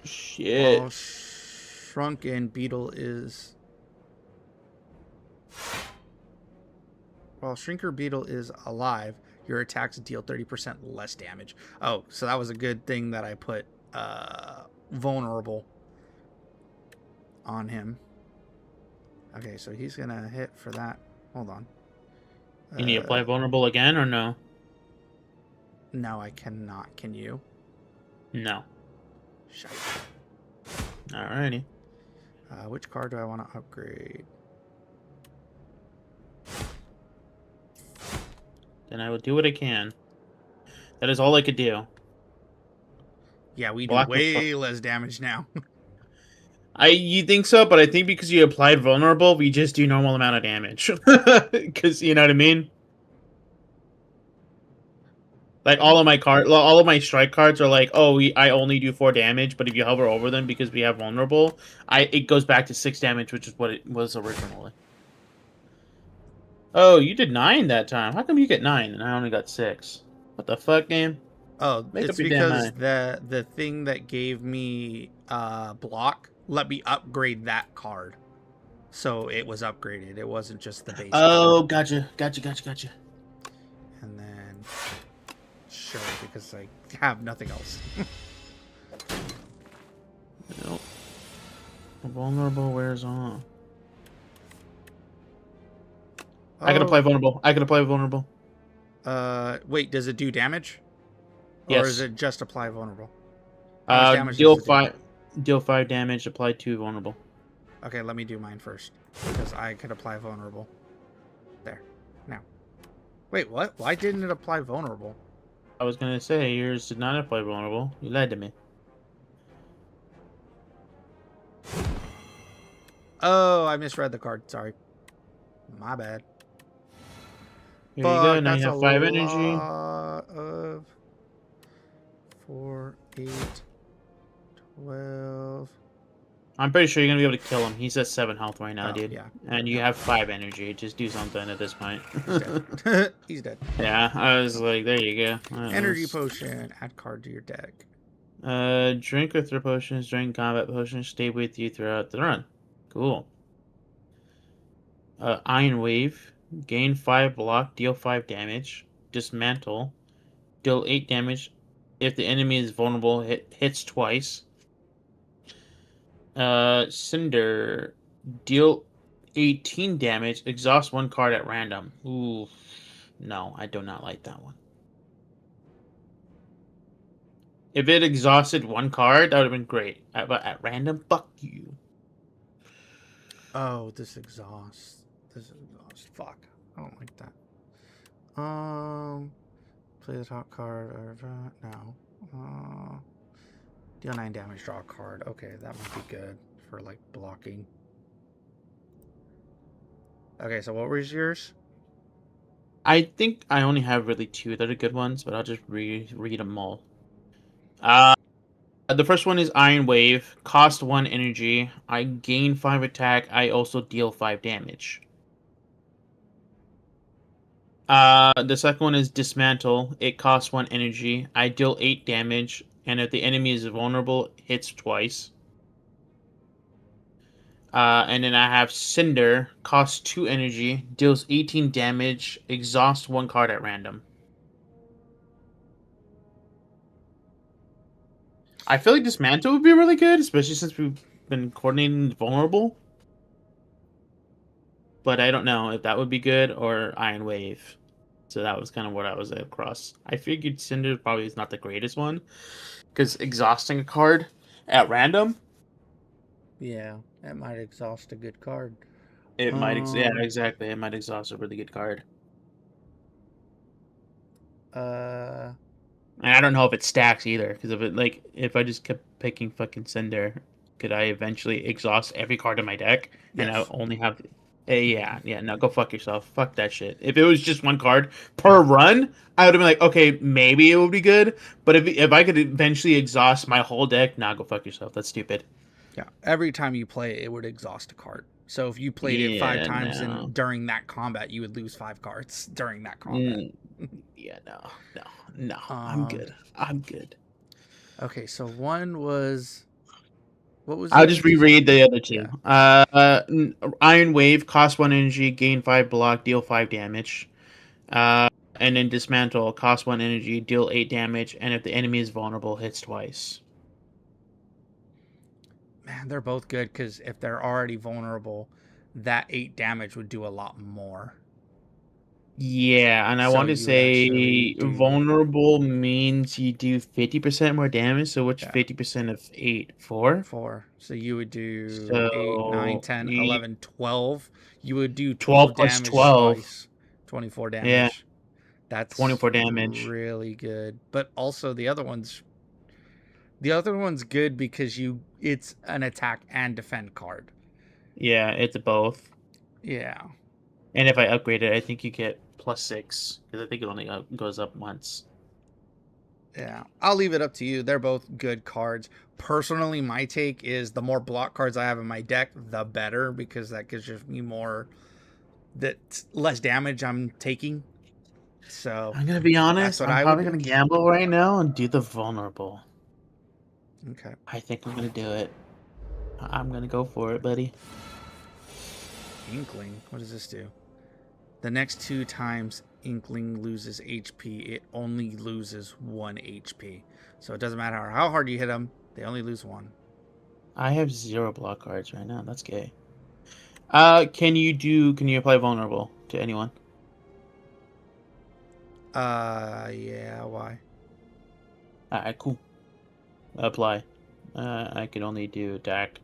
shit.
Well, Shrunken Beetle is... While Shrinker Beetle is alive, your attacks deal 30% less damage. Oh, so that was a good thing that I put vulnerable on him. Okay, so he's going to hit for that. Hold on.
You need to apply vulnerable again or no?
No, I cannot. Can you?
No.
Shite.
Alrighty.
Which card do I want to upgrade?
Then I will do what I can. That is all I could do.
Yeah, we do way less damage now.
You think so, but I think because you applied vulnerable, we just do normal amount of damage. Because you know what I mean. Like all of my strike cards are like, oh, I only do 4 damage, but if you hover over them because we have vulnerable, it goes back to 6 damage, which is what it was originally. Oh, you did 9 that time. How come you get 9 and I only got 6? What the fuck, game?
Oh,
Make
it's
up your damn
because
mind.
the thing that gave me block let me upgrade that card. So it was upgraded. It wasn't just the base
Oh,
card.
gotcha.
And then sure, because I have nothing else.
Nope. Vulnerable wears off. I can apply vulnerable.
Wait, does it do damage?
Yes.
Or is it just apply vulnerable? How much damage
Deal
does it do?
Deal 5 damage. Apply 2 vulnerable.
Okay, let me do mine first because I could apply vulnerable. There. Now. Wait, what? Why didn't it apply vulnerable?
I was gonna say yours did not apply vulnerable. You lied to me.
Oh, I misread the card. Sorry. My bad.
Here you go. Now
That's
you have
a
5 energy.
lot of 4, 8, 12.
I'm pretty sure you're gonna be able to kill him. He's at 7 health right now,
Oh,
dude.
yeah.
And you have 5 energy. Just do something at this point.
He's dead. He's dead.
Yeah, I was like, there you go.
Energy potion. Add card to your deck.
Drink or throw potions during combat potions stay with you throughout the run. Cool. Iron Wave. Gain 5 block, deal 5 damage. Dismantle. Deal 8 damage if the enemy is vulnerable, hits twice. Cinder, deal 18 damage, exhaust one card at random. Ooh, no, I do not like that one. If it exhausted one card, that would have been great. But at random, fuck you.
Oh, this exhaust. Fuck. I don't like that. Play the top card. No. Deal 9 damage, draw a card. Okay, that might be good for like blocking. Okay, so what was yours?
I think I only have really two that are good ones, but I'll just read them all. The first one is Iron Wave. Cost 1 energy. I gain 5 attack. I also deal 5 damage. The second one is Dismantle. It costs 1 energy. I deal 8 damage, and if the enemy is vulnerable, hits twice. And then I have Cinder. Costs 2 energy. Deals 18 damage. Exhaust 1 card at random. I feel like Dismantle would be really good, especially since we've been coordinating vulnerable. But I don't know if that would be good or Iron Wave. So that was kind of what I was across. I figured Cinder probably is not the greatest one, because exhausting a card at random.
Yeah, that might exhaust a good card.
It might, yeah, exactly. It might exhaust a really good card. And I don't know if it stacks either, because if I just kept picking fucking Cinder, could I eventually exhaust every card in my deck and I
Yes.
only have? Yeah. No, go fuck yourself. Fuck that shit. If it was just one card per run, I would have been like, okay, maybe it would be good. But if I could eventually exhaust my whole deck, nah, go fuck yourself. That's stupid.
Yeah, every time you play it, it would exhaust a card. So if you played it 5 times
No.
during that combat, you would lose 5 cards during that combat.
Yeah, no. I'm good.
Okay, so one was what was?
I'll just reread the other two.
Yeah.
Iron Wave, cost 1 energy, gain 5 block, deal 5 damage. And then Dismantle, cost 1 energy, deal 8 damage, and if the enemy is vulnerable, hits twice.
Man, they're both good because if they're already vulnerable, that 8 damage would do a lot more.
Yeah, and I
So
want to
you would actually
say
do-
vulnerable means you do 50% more damage, so what's
Yeah.
50% of 8? 4?
4. So you would do
So
8, 9, 10, 11, 12. You would do
12
12
plus
damage
12.
twice. 24 damage.
Yeah,
That's
24 damage.
really good. But also the other one's good because it's an attack and defend card.
Yeah, it's both.
Yeah.
And if I upgrade it, I think you get +6, because I think it only goes up once.
Yeah. I'll leave it up to you. They're both good cards. Personally, my take is the more block cards I have in my deck, the better, because that gives me less damage I'm taking. So
I'm gonna be honest.
what
I'm
I would
probably
do.
gonna gamble right now and do the vulnerable.
Okay.
I think I'm gonna do it. I'm gonna go for it, buddy.
Inkling. What does this do? The next 2 times Inkling loses HP, it only loses 1 HP. So it doesn't matter how hard you hit them, they only lose 1.
I have 0 block cards right now. That's gay. Can you apply vulnerable to anyone?
Yeah, why?
Alright, cool. Apply. I can only do attack.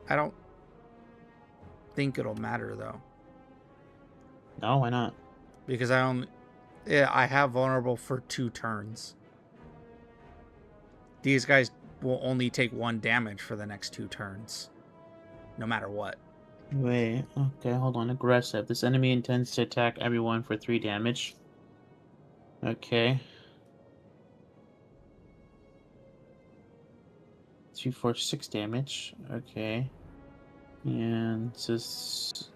I don't think it'll matter though.
No, why not?
Because I have vulnerable for 2 turns. These guys will only take 1 damage for the next 2 turns. No matter what.
Wait, okay, hold on. Aggressive. This enemy intends to attack everyone for 3 damage. Okay. 2, 4, 6 damage. Okay. And this is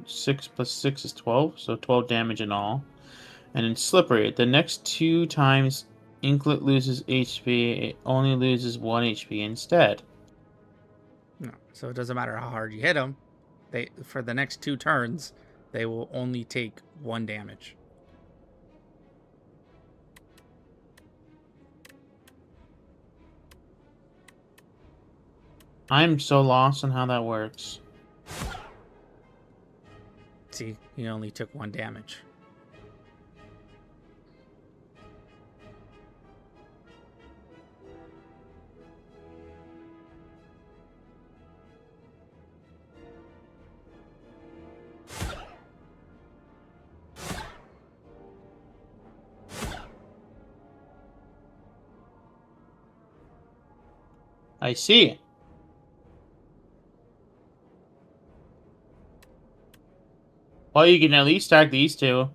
6 plus 6 is 12, so 12 damage in all. And then Slippery. The next 2 times Inklet loses HP, it only loses 1 HP instead.
No, so it doesn't matter how hard you hit them. For the next 2 turns, they will only take 1 damage.
I'm so lost on how that works.
See, he only took 1 damage.
I see. Well, you can at least stack these two.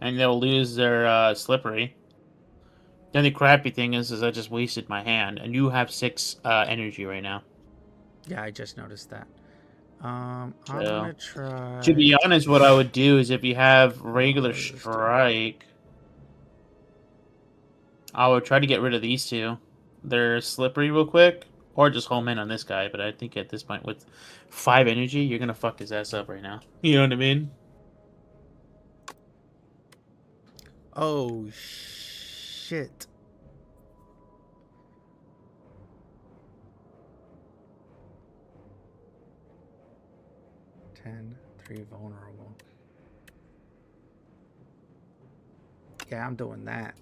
And they'll lose their slippery. The only crappy thing is I just wasted my hand. And you have 6 energy right now.
Yeah, I just noticed that. I'm
So,
gonna try.
to be honest, what I would do is if you have regular
What does this do?
strike, I would try to get rid of these two. They're slippery real quick. Or just home in on this guy. But I think at this point with 5 energy, you're going to fuck his ass up right now. You know what I mean?
Oh, shit. Ten, 3 vulnerable. Yeah, I'm doing that.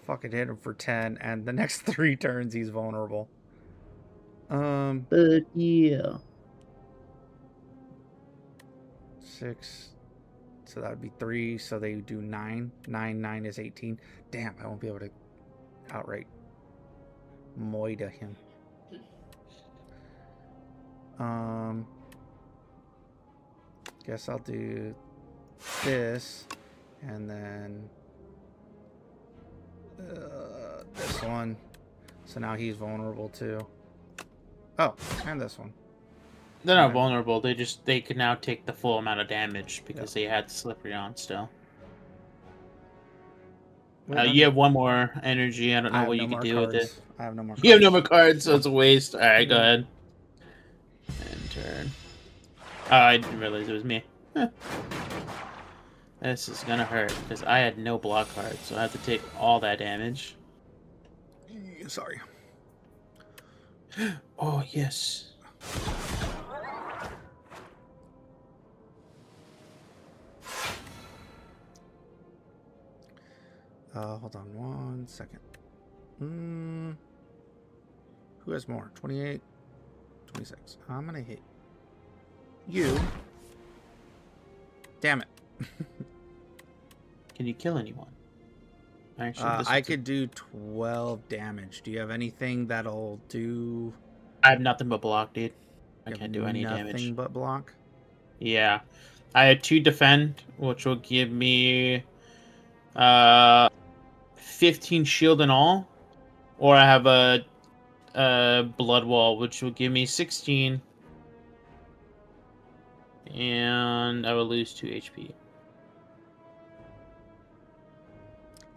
Fucking hit him for 10, and the next 3 turns he's vulnerable.
But yeah.
6. So that would be 3. So they do 9. 9 is 18. Damn, I won't be able to outright moida him. Guess I'll do this, and then this one. So now he's vulnerable too. Oh, and this one.
They're not
Right.
vulnerable. They could now take the full amount of damage because they had the slippery on still.
Wait,
You have 1 more energy. I don't know
I have
what
no
you
more
can do with it.
cards. I have no more cards.
You have no more cards, so it's a waste. Alright, go ahead. And turn. Oh, I didn't realize it was me. Huh. This is gonna hurt, because I had no block cards, so I have to take all that damage.
Sorry.
Oh, yes.
Hold on 1 second. Who has more? 28, 26. I'm gonna hit you. Damn it.
Can you kill anyone? Actually,
I could do 12 damage. Do you have anything that'll do?
I have nothing but block, dude. I
You have
can't do any
nothing
damage.
but block.
Yeah. I had 2 defend, which will give me 15 shield in all. Or I have a blood wall, which will give me 16. And I will lose 2 HP.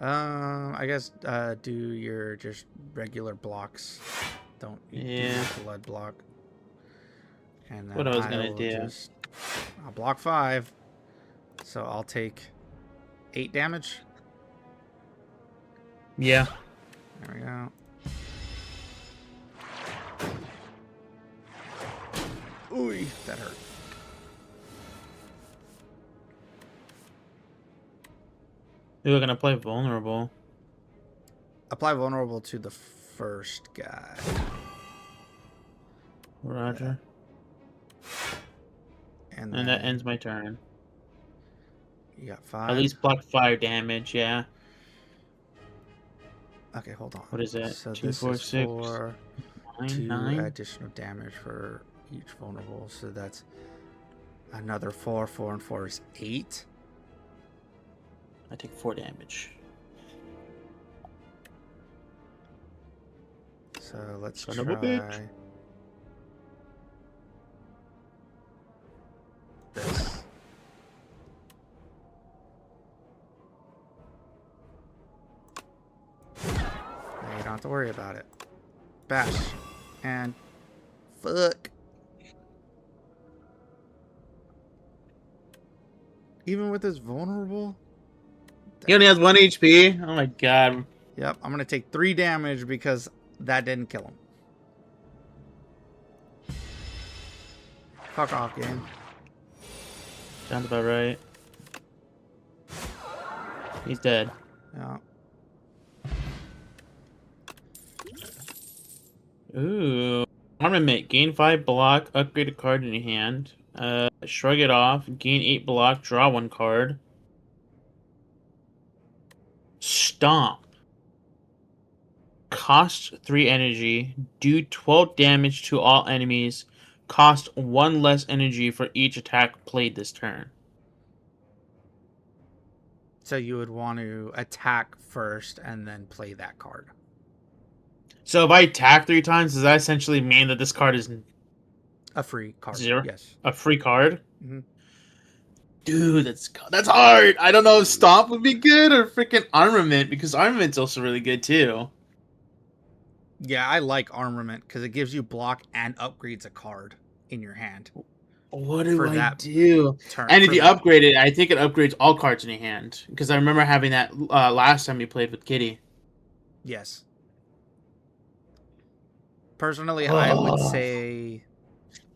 I guess do your just regular blocks. Don't do your blood block. And then
What I was gonna
will
do.
I'll block 5. So I'll take 8 damage.
Yeah.
There we go. Ooh, that hurt.
We were gonna play vulnerable.
Apply vulnerable to the first guy.
Roger.
And
that ends my turn.
You got 5.
At least block fire damage, yeah.
Okay, hold on.
What is that?
So
2,
this
4,
is
6,
for 2
9.
additional damage for each vulnerable. So that's another 4. 4 and 4 is 8.
I take 4 damage.
So let's
Son
try.
of a bitch.
This. Now you don't have to worry about it. Bash. And fuck. Even with this vulnerable?
He only has 1 HP? Oh my god.
Yep, I'm gonna take 3 damage because that didn't kill him. Fuck off, game.
Sounds about right. He's dead.
Yeah.
Ooh. Armament. Gain 5 block. Upgrade a card in your hand. Shrug it off. Gain 8 block. Draw 1 card. Stomp. Cost 3 energy. Do 12 damage to all enemies. Cost 1 less energy for each attack played this turn.
So you would want to attack first and then play that card.
So if I attack 3 times, does that essentially mean that this card is
A free card.
0?
Yes.
A free card?
Mm-hmm.
Dude, that's hard. I don't know if Stomp would be good or freaking Armament, because Armament's also really good too.
Yeah, I like Armament because it gives you block and upgrades a card in your hand.
What do
For
I
that
do?
Turn.
And if
for
you
that-
upgrade it, I think it upgrades all cards in your hand. Because I remember having that last time you played with Kitty.
Yes. Personally, I would
Oh.
say...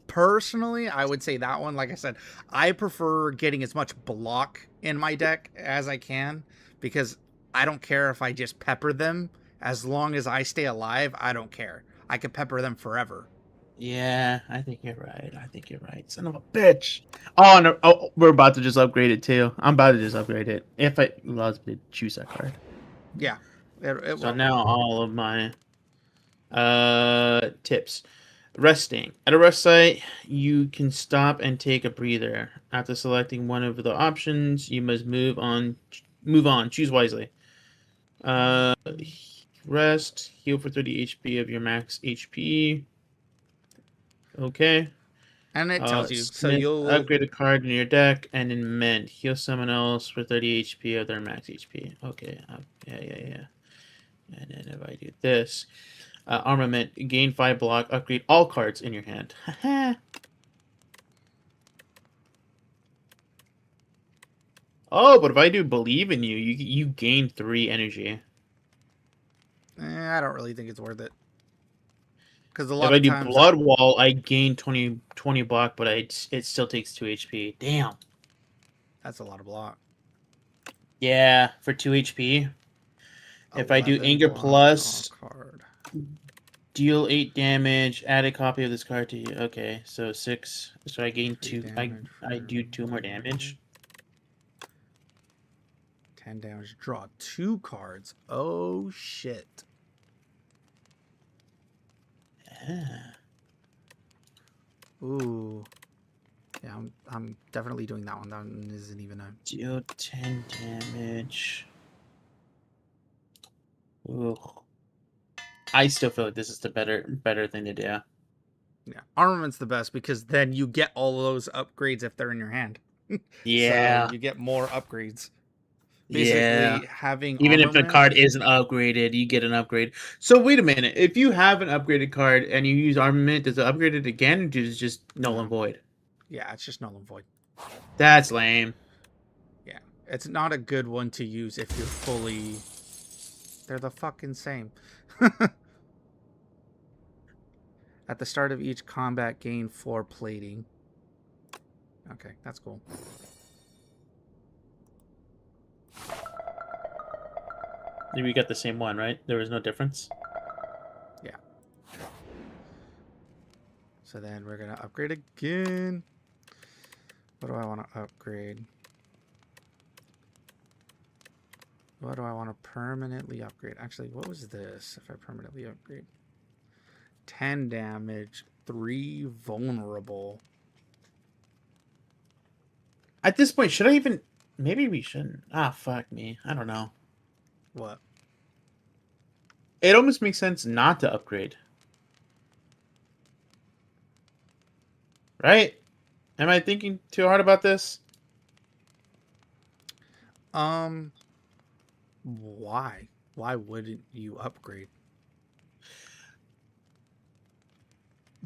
Personally, I would say that one. Like I said, I prefer getting as much block in my deck as I can. Because I don't care if I just pepper them. As long as I stay alive, I don't care. I could pepper them forever.
Yeah, I think you're right. I think you're right. Son of a bitch. Oh, no. Oh, we're about to just upgrade it too. I'm about to just upgrade it. If it allows me to choose that card.
Yeah. It
So
will.
now all of my tips. Resting. At a rest site, you can stop and take a breather. After selecting one of the options, you must move on. Choose wisely. Rest. Heal for 30 HP of your max HP. Okay.
And it tells you. So
Smith,
you'll...
upgrade a card in your deck, and in Mend, heal someone else for 30 HP of their max HP. Okay. Yeah. And then if I do this, Armament, gain 5 block, upgrade all cards in your hand. Oh, but if I do Believe in You, you gain 3 energy.
I don't really think it's worth it. Because a
If
lot
I
of
do
times...
Blood Wall, I gain 20 block, but it still takes 2 HP. Damn.
That's a lot of block.
Yeah, for 2 HP. If I do
11
Anger
block
Plus,
card.
deal 8 damage, add a copy of this card to you. Okay, so 6. So I gain
3
2.
damage
I
for
do 2 more damage.
10 damage. Draw 2 cards. Oh, shit.
Yeah.
Ooh. Yeah, I'm definitely doing that one. That one isn't even a...
Deal 10 damage. Ooh. I still feel like this is the better thing to do.
Yeah. Armament's the best because then you get all of those upgrades if they're in your hand.
Yeah.
So you get more upgrades. Basically,
Yeah.
having
Even if the
Armament-
card isn't upgraded, you get an upgrade. So wait a minute. If you have an upgraded card and you use Armament, does it upgrade it again, or does it just null and void?
Yeah, it's just null and void.
That's lame.
Yeah. It's not a good one to use if you're fully... They're the fucking same. At the start of each combat, gain 4 plating. Okay, that's cool.
We got the same one, right? There was no difference.
Yeah. So then we're gonna upgrade again. What do I want to upgrade? What do I want to permanently upgrade? Actually, what was this if I permanently upgrade? 10 damage, 3 vulnerable.
At this point, should I even... Maybe we shouldn't. Ah, fuck me. I don't know.
What?
It almost makes sense not to upgrade. Right? Am I thinking too hard about this?
Why? Why wouldn't you upgrade?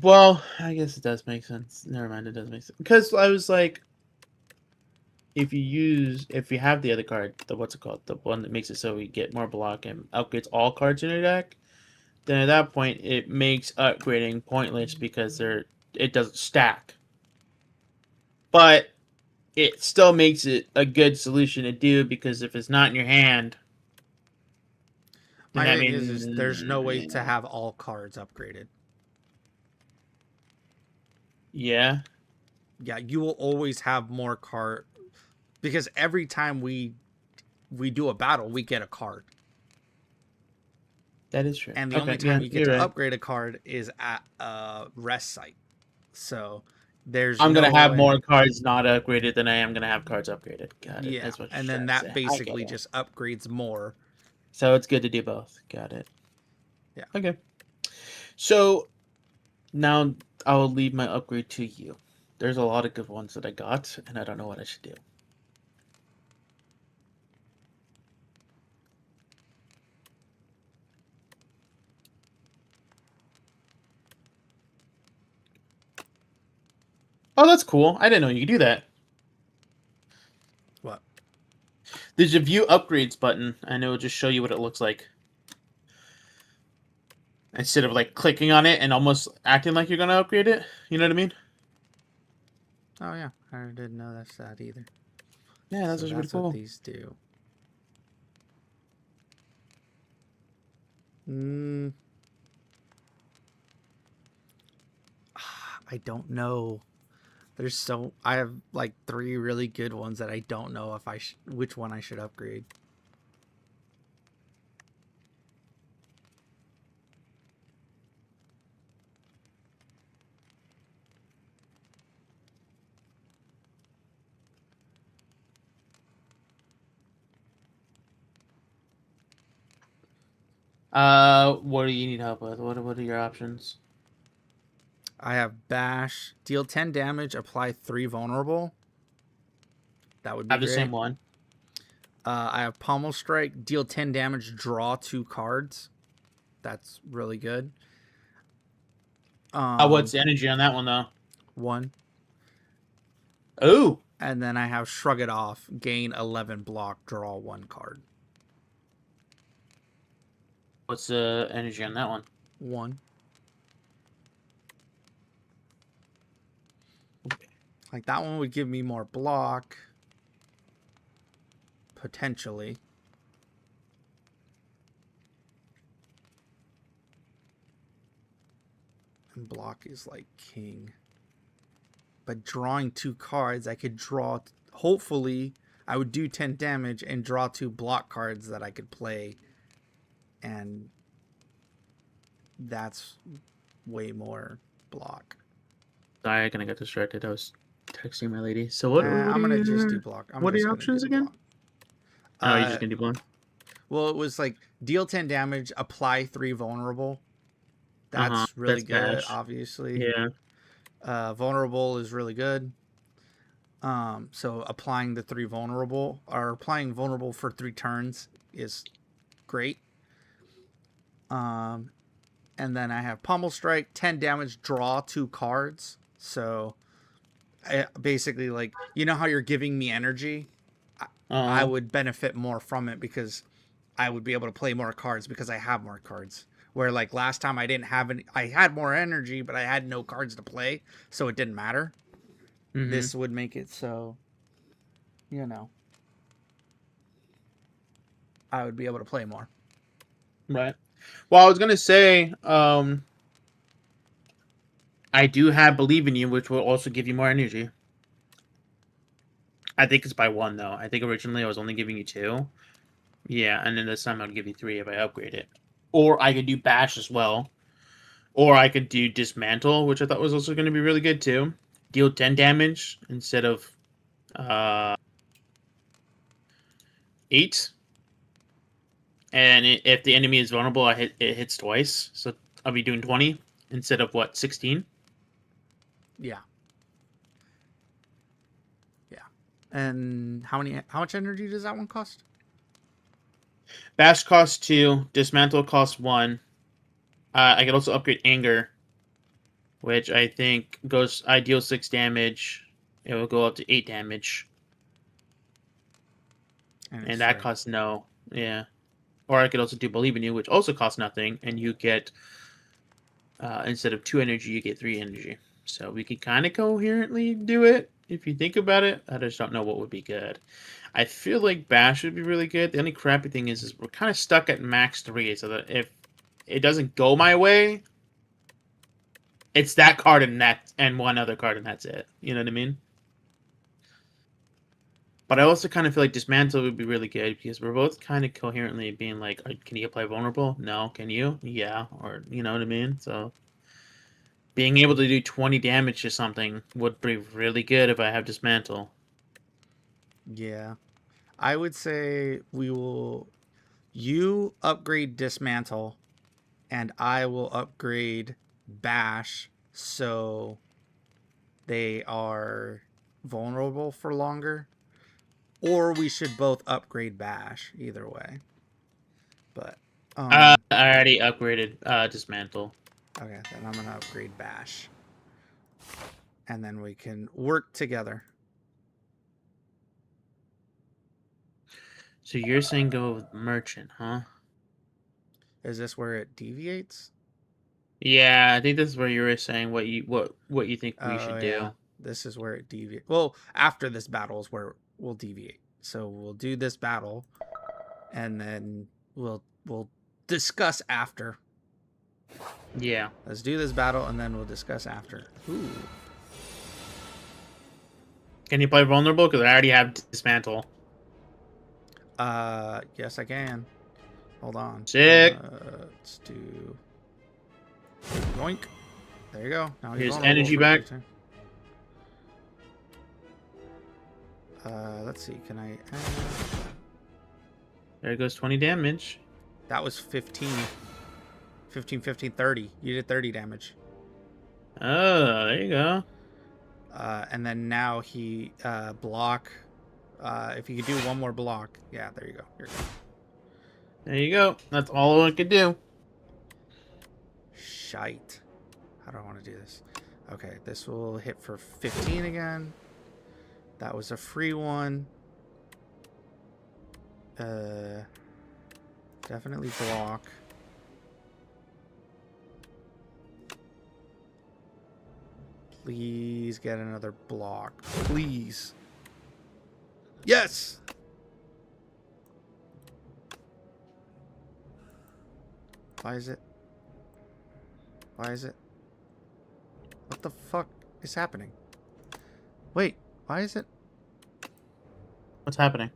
Well, I guess it does make sense. Never mind, it does make sense. Because I was like... if you have the other card, the what's it called, the one that makes it so you get more block and upgrades all cards in your deck, then at that point it makes upgrading pointless because it doesn't stack. But it still makes it a good solution to do because if it's not in your hand, then
My
that
thing
means
is there's no way to have all cards upgraded.
yeah.
Yeah, you will always have more card because every time we do a battle, we get a card.
That is true.
And the
Okay,
only
yeah,
time you get
you're
to
right.
upgrade a card is at a rest site. So there's
I'm
no
gonna have
way.
more cards not upgraded than I am gonna have cards upgraded. Got it.
Yeah,
That's what you're
and then
trying to
that
say. I
basically
get it.
just upgrades more.
So it's good to do both. Got it.
Yeah.
Okay. So now I will leave my upgrade to you. There's a lot of good ones that I got, and I don't know what I should do. Oh, that's cool. I didn't know you could do that.
What?
There's a view upgrades button, and it will just show you what it looks like. Instead of like clicking on it and almost acting like you're gonna upgrade it. You know what I mean?
Oh yeah, I didn't know that's that either.
Yeah, that's
So
actually pretty
that's
cool.
what these do. I don't know. I have like 3 really good ones that I don't know if which one I should upgrade.
What do you need help with? What are your options?
I have Bash, deal 10 damage, apply 3 vulnerable. That would be
I have the
great.
same one.
I have Pommel Strike, deal 10 damage, draw 2 cards. That's really good.
What's the energy on that one though?
1.
Oh.
And then I have Shrug It Off, gain 11 block, draw 1 card.
What's the energy on that one?
1. Like that one would give me more block. Potentially. And block is like king. But drawing 2 cards, I could draw... Hopefully, I would do 10 damage and draw 2 block cards that I could play. And that's way more block.
Sorry, I kind of got distracted. I was texting my lady. So what
I'm going to just do block.
What are your options again? Oh, you're just going to do block?
Well, it was like deal 10 damage, apply 3 vulnerable. That's really good,
Bash.
obviously.
Yeah.
Vulnerable is really good. So applying the 3 vulnerable, or applying vulnerable for 3 turns is great. And then I have Pommel Strike, 10 damage, draw 2 cards. So basically, like, you know how you're giving me energy? I would benefit more from it because I would be able to play more cards because I have more cards. Where like last time I didn't have any, I had more energy, but I had no cards to play, so it didn't matter. Mm-hmm. This would make it so, you know, I would be able to play more.
Right. Well, I was gonna say, I do have Believe in You, which will also give you more energy. I think it's by 1 though. I think originally I was only giving you 2. Yeah, and then this time I'll give you 3 if I upgrade it. Or I could do Bash as well. Or I could do Dismantle, which I thought was also going to be really good too. Deal 10 damage instead of 8. And if the enemy is vulnerable, it hits twice. So I'll be doing 20 instead of 16?
Yeah. Yeah. And how much energy does that one cost?
Bash costs 2. Dismantle costs 1. I could also upgrade Anger, which I think I deal 6 damage. It will go up to 8 damage.
it's
and that
free.
costs no. Yeah. Or I could also do Believe in You, which also costs nothing, and you get instead of 2 energy, you get 3 energy. So we could kind of coherently do it if you think about it. I just don't know what would be good. I feel like Bash would be really good. The only crappy thing is we're kind of stuck at max 3, so that if it doesn't go my way, it's that card and one other card, and that's it. You know what I mean? But I also kind of feel like Dismantle would be really good because we're both kind of coherently being like, can you apply Vulnerable? No. Can you? Yeah. Or, you know what I mean? So being able to do 20 damage to something would be really good if I have Dismantle.
Yeah. I would say you upgrade Dismantle and I will upgrade Bash so they are vulnerable for longer. Or we should both upgrade Bash, either way. But
I already upgraded Dismantle.
okay, then I'm gonna upgrade Bash. And then we can work together.
So you're saying go with Merchant, huh?
Is this where it deviates?
Yeah, I think this is where you were saying what you think we
Oh
should
yeah.
do.
This is where it deviates. Well, after this battle is where we'll deviate. So we'll do this battle and then we'll discuss after.
Yeah.
Let's do this battle and then we'll discuss after. Ooh.
Can you play Vulnerable? Because I already have Dismantle.
Yes I can. Hold on.
Sick.
Let's do yoink. There you go. Now he's
Here's
vulnerable
energy
for
back.
2 let's see. Can I
There goes 20 damage.
that was 15. 15, 15, 30. You did 30 damage.
Oh, there you go.
And then now he block. If you could do one more block, yeah, there you go. Here you go.
There you go. That's all I could do.
Shite. How do I want to do this? Okay, this will hit for 15 again. That was a free one. Definitely block. Please get another block. Please. Yes! Why is it? Why is it? What the fuck is happening? Wait, why is it?
What's happening?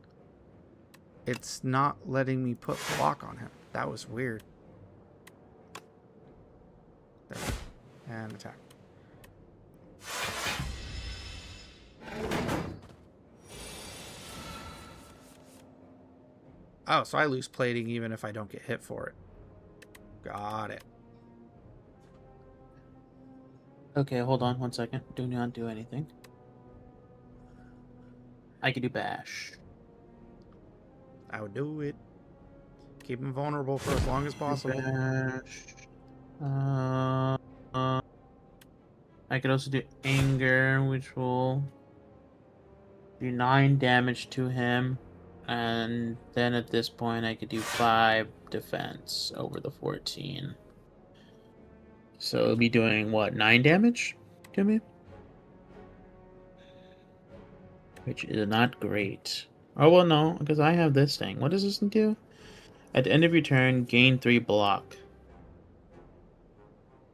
It's not letting me put block on him. That was weird. There. And attack. Oh, so I lose plating even if I don't get hit for it. Got it.
Okay, hold on 1 second. Do not do anything. I can do Bash.
I would do it. Keep him vulnerable for as long as possible.
Bash. I could also do Anger, which will do 9 damage to him. And then at this point, I could do 5 defense over the 14. So it'll be doing, what, 9 damage to me? Which is not great. Oh, well, no, because I have this thing. What does this do? At the end of your turn, gain 3 block.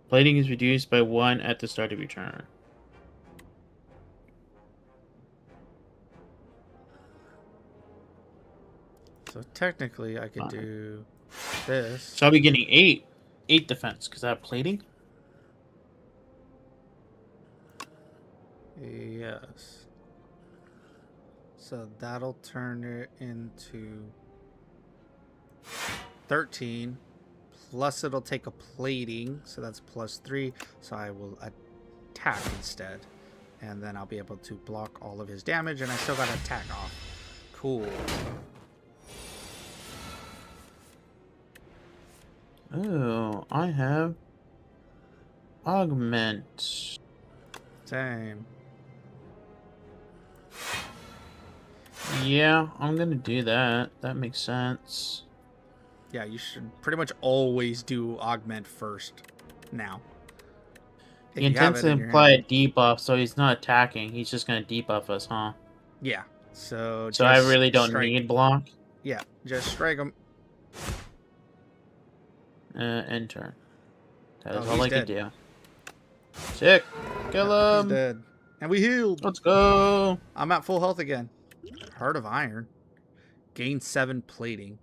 Plating is reduced by 1 at the start of your turn.
So technically, I could do this.
So I'll be getting 8 defense because I have plating.
Yes. So that'll turn it into 13. Plus it'll take a plating, so that's +3. So I will attack instead. And then I'll be able to block all of his damage, and I still got to attack off. Cool.
Oh, I have Augment.
Same.
Yeah, I'm gonna do that. That makes sense.
Yeah, you should pretty much always do augment first now.
He
If you have
intends
it
to
in your
apply a
hand.
debuff, so he's not attacking. He's just gonna debuff us, huh?
Yeah. So
So I
just
really don't
strike.
need block.
Yeah, just strike him.
End turn. That is
Oh,
all
he's
I could
dead.
do. Sick. Kill
Yep, he's
him.
dead. And we healed.
Let's go.
I'm at full health again. Heart of Iron. Gain 7 plating.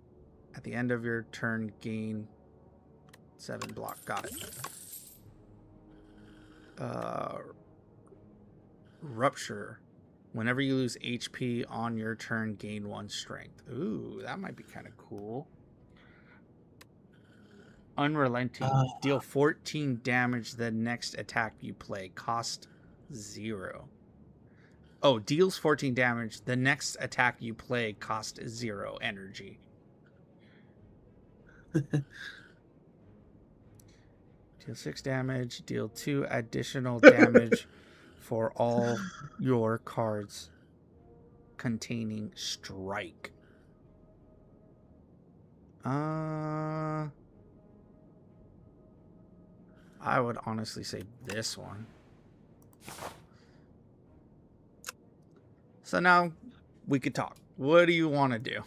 At the end of your turn, gain 7 block. Got it. Rupture. Whenever you lose HP on your turn, gain 1 strength. Ooh, that might be kind of cool. Unrelenting. Deal 14 damage the next attack you play. Cost 0. Oh, deals 14 damage. The next attack you play cost 0 energy. Deal 6 damage. Deal 2 additional damage for all your cards containing strike. I would honestly say this one. So now we could talk. What do you want to do?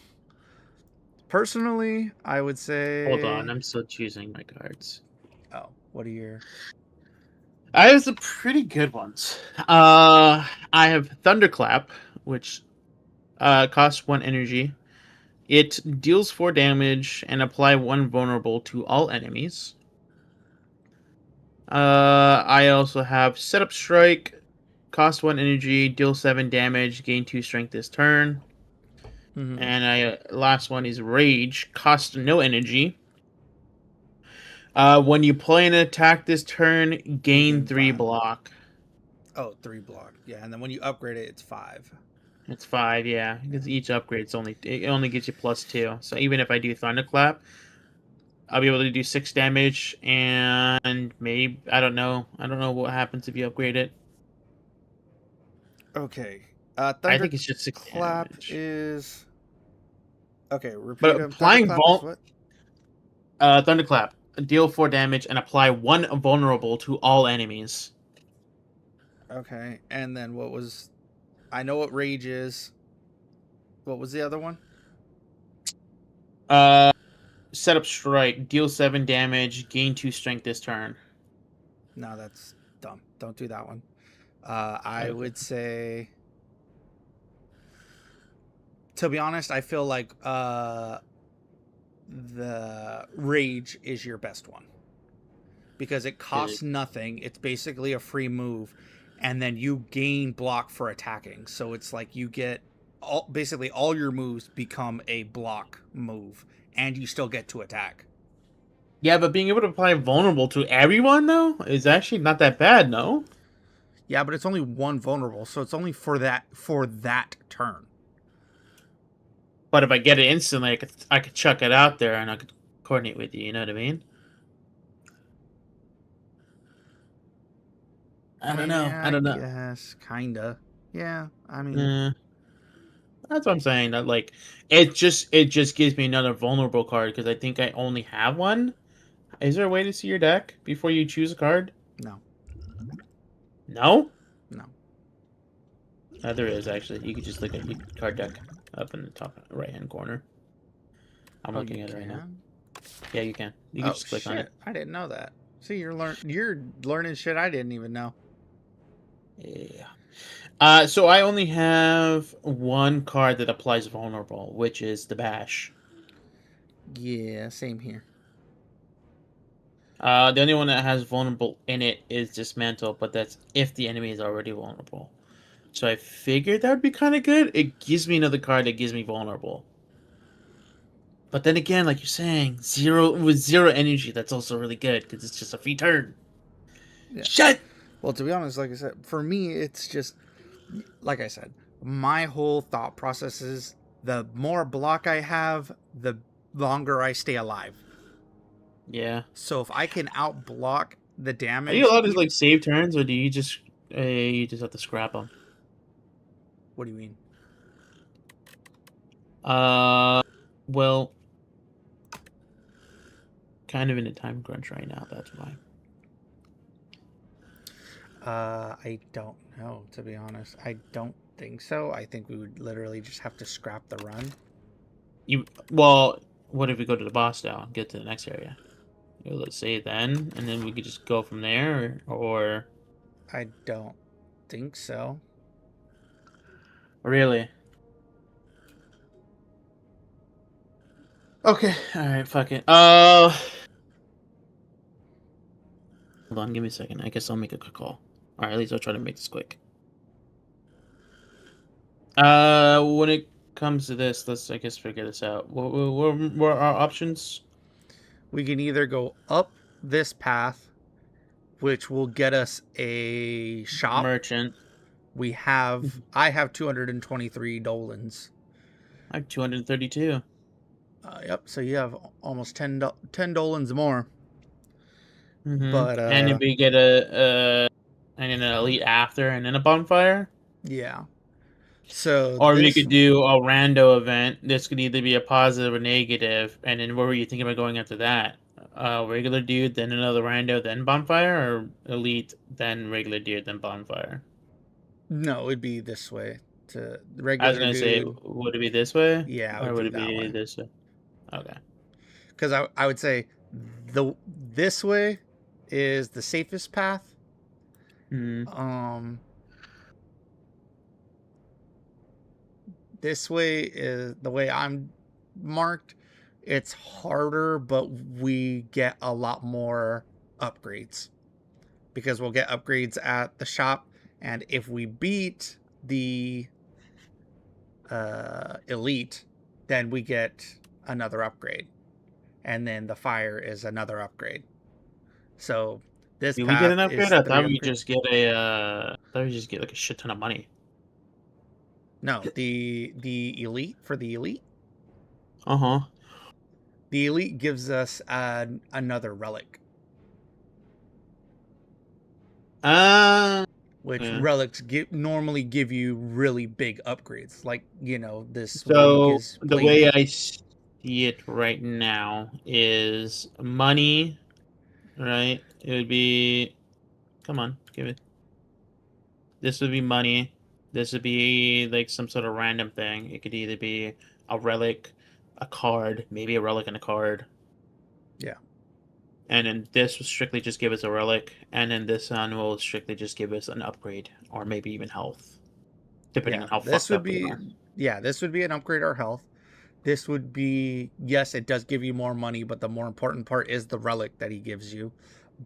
Personally, I would say...
Hold on, I'm still choosing my cards.
Oh, what are your...
I have some pretty good ones. I have Thunderclap, which costs 1 energy. It deals 4 damage and apply 1 vulnerable to all enemies. I also have Setup Strike, cost 1 energy, deal 7 damage, gain 2 strength this turn.
Mm-hmm.
And last one is Rage, cost no energy. When you play an attack this turn, gain 3
5.
block.
Oh, 3 block. Yeah, and then when you upgrade it, it's 5.
It's 5, yeah, because each upgrade's only gives you +2. So even if I do Thunderclap, I'll be able to do 6 damage, and maybe I don't know what happens if you upgrade it.
Okay.
I think it's just 6
Clap
damage.
is... Okay, repeat
But
them.
applying
Thunderclap is
Thunderclap, deal 4 damage and apply 1 vulnerable to all enemies.
what? Okay, and then what was... I know what Rage is. What was the other one?
Setup Strike, deal 7 damage, gain 2 strength this turn.
No, that's dumb. Don't do that one. I would say... To be honest, I feel like the Rage is your best one. Because it costs nothing. It's basically a free move. And then you gain block for attacking. So it's like you get... basically all your moves become a block move. And you still get to attack.
Yeah, but being able to apply vulnerable to everyone, though, is actually not that bad, no?
Yeah, but it's only 1 vulnerable. So it's only for that turn.
But if I get it instantly, I could chuck it out there and I could coordinate with you. You know what I mean? I don't know.
Yeah,
I don't know.
Yes, kinda. Yeah, I mean...
That's what I'm saying. That like, it just gives me another vulnerable card because I think I only have one. Is there a way to see your deck before you choose a card?
No.
No.
No.
There is actually. You could just look at your card deck up in the top right hand corner. I'm looking at it right now. Yeah, you can. You can just click on it.
I didn't know that. See, you're learning shit I didn't even know.
Yeah. So I only have 1 card that applies vulnerable, which is the Bash.
Yeah, same here.
The only one that has vulnerable in it is Dismantle, but that's if the enemy is already vulnerable. So I figured that would be kind of good. It gives me another card that gives me vulnerable. But then again, like you're saying, with 0 energy, that's also really good because it's just a free turn.
Yeah.
Shit!
Well, to be honest, like I said, for me, it's just, like I said, my whole thought process is the more block I have, the longer I stay alive.
Yeah.
So if I can outblock the damage...
Are you allowed to like save turns, or do you just have to scrap them?
What do you mean?
Well, kind of in a time crunch right now. That's why.
I don't know, to be honest. I don't think so. I think we would literally just have to scrap the run.
Well, what if we go to the boss now and get to the next area? Let's say then, and then we could just go from there, or
I don't think so.
really? Okay, all right, fuck it. Hold on, give me a second. I guess I'll make a quick call. All right, at least I'll try to make this quick. When it comes to this, let's I guess figure this out. What are our options?
We can either go up this path, which will get us a shop.
Merchant.
I have 223 dolans.
I have 232.
Yep, so you have almost 10 dolans more.
Mm-hmm.
But
and if we get and an elite after, and then a bonfire.
Yeah. So
Or we could do a rando event. This could either be a positive or negative. And then what were you thinking about going after that? Regular dude, then another rando, then bonfire, or elite, then regular dude, then bonfire?
No, it'd be this way. To the
I
regular
was gonna
dude.
say, would it be this way?
Yeah,
Or would it
that
be
way.
this way? Okay.
Because I would say this way is the safest path.
Mm-hmm.
This way is the way I'm marked. It's harder, but we get a lot more upgrades because we'll get upgrades at the shop, and if we beat the elite, then we get another upgrade, and then the fire is another upgrade. So this
Do we get
path
an upgrade?
is
I
3
thought we
upgrades.
just get I thought we just get like a shit ton of money.
No, the elite for the elite.
Uh-huh.
The elite gives us another relic. Which
Yeah.
relics normally give you really big upgrades, like this.
So
is
the way I see it right now is money, right? It would be, come on, give it. This would be money. This would be like some sort of random thing. It could either be a relic, a card, maybe a relic and a card.
Yeah.
And then this will strictly just give us a relic, and then this one will strictly just give us an upgrade, or maybe even health, depending on how fucked up we are.
Yeah, this would be an upgrade our health. This would be, yes, it does give you more money, but the more important part is the relic that he gives you.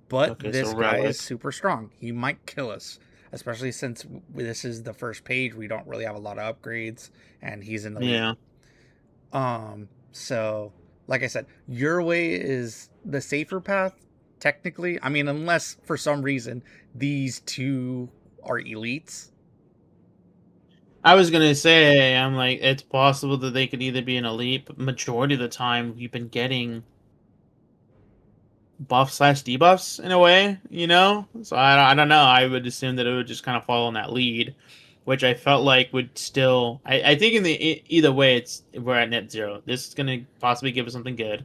But
Okay,
this
so
guy
relic.
is super strong. He might kill us, especially since this is the first page. We don't really have a lot of upgrades, and he's in the lead.
Yeah.
So, like I said, your way is the safer path, technically. I mean, unless for some reason these two are elites.
I was gonna say, I'm like, it's possible that they could either be an elite, but majority of the time we've been getting buff/debuffs in a way, you know? So I don't know. I would assume that it would just kind of follow in that lead, which I felt like would still. I think in the either way, we're at net zero. This is gonna possibly give us something good.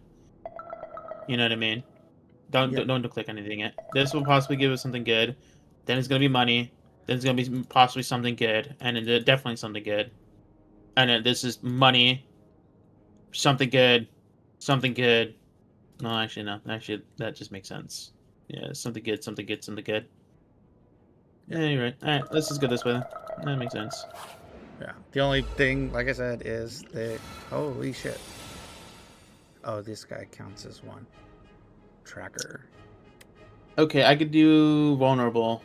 You know what I mean? Don't click anything yet. This will possibly give us something good. Then it's gonna be money. Then it's gonna be possibly something good, and then definitely something good. And then this is money. Something good. Something good. No, actually, no. Actually, that just makes sense. Yeah, something good, something good, something good. Yeah, you're right. Alright, let's just go this way. That makes sense.
Yeah. The only thing, like I said, is that... Holy shit. Oh, this guy counts as one. Tracker.
Okay, I could do vulnerable.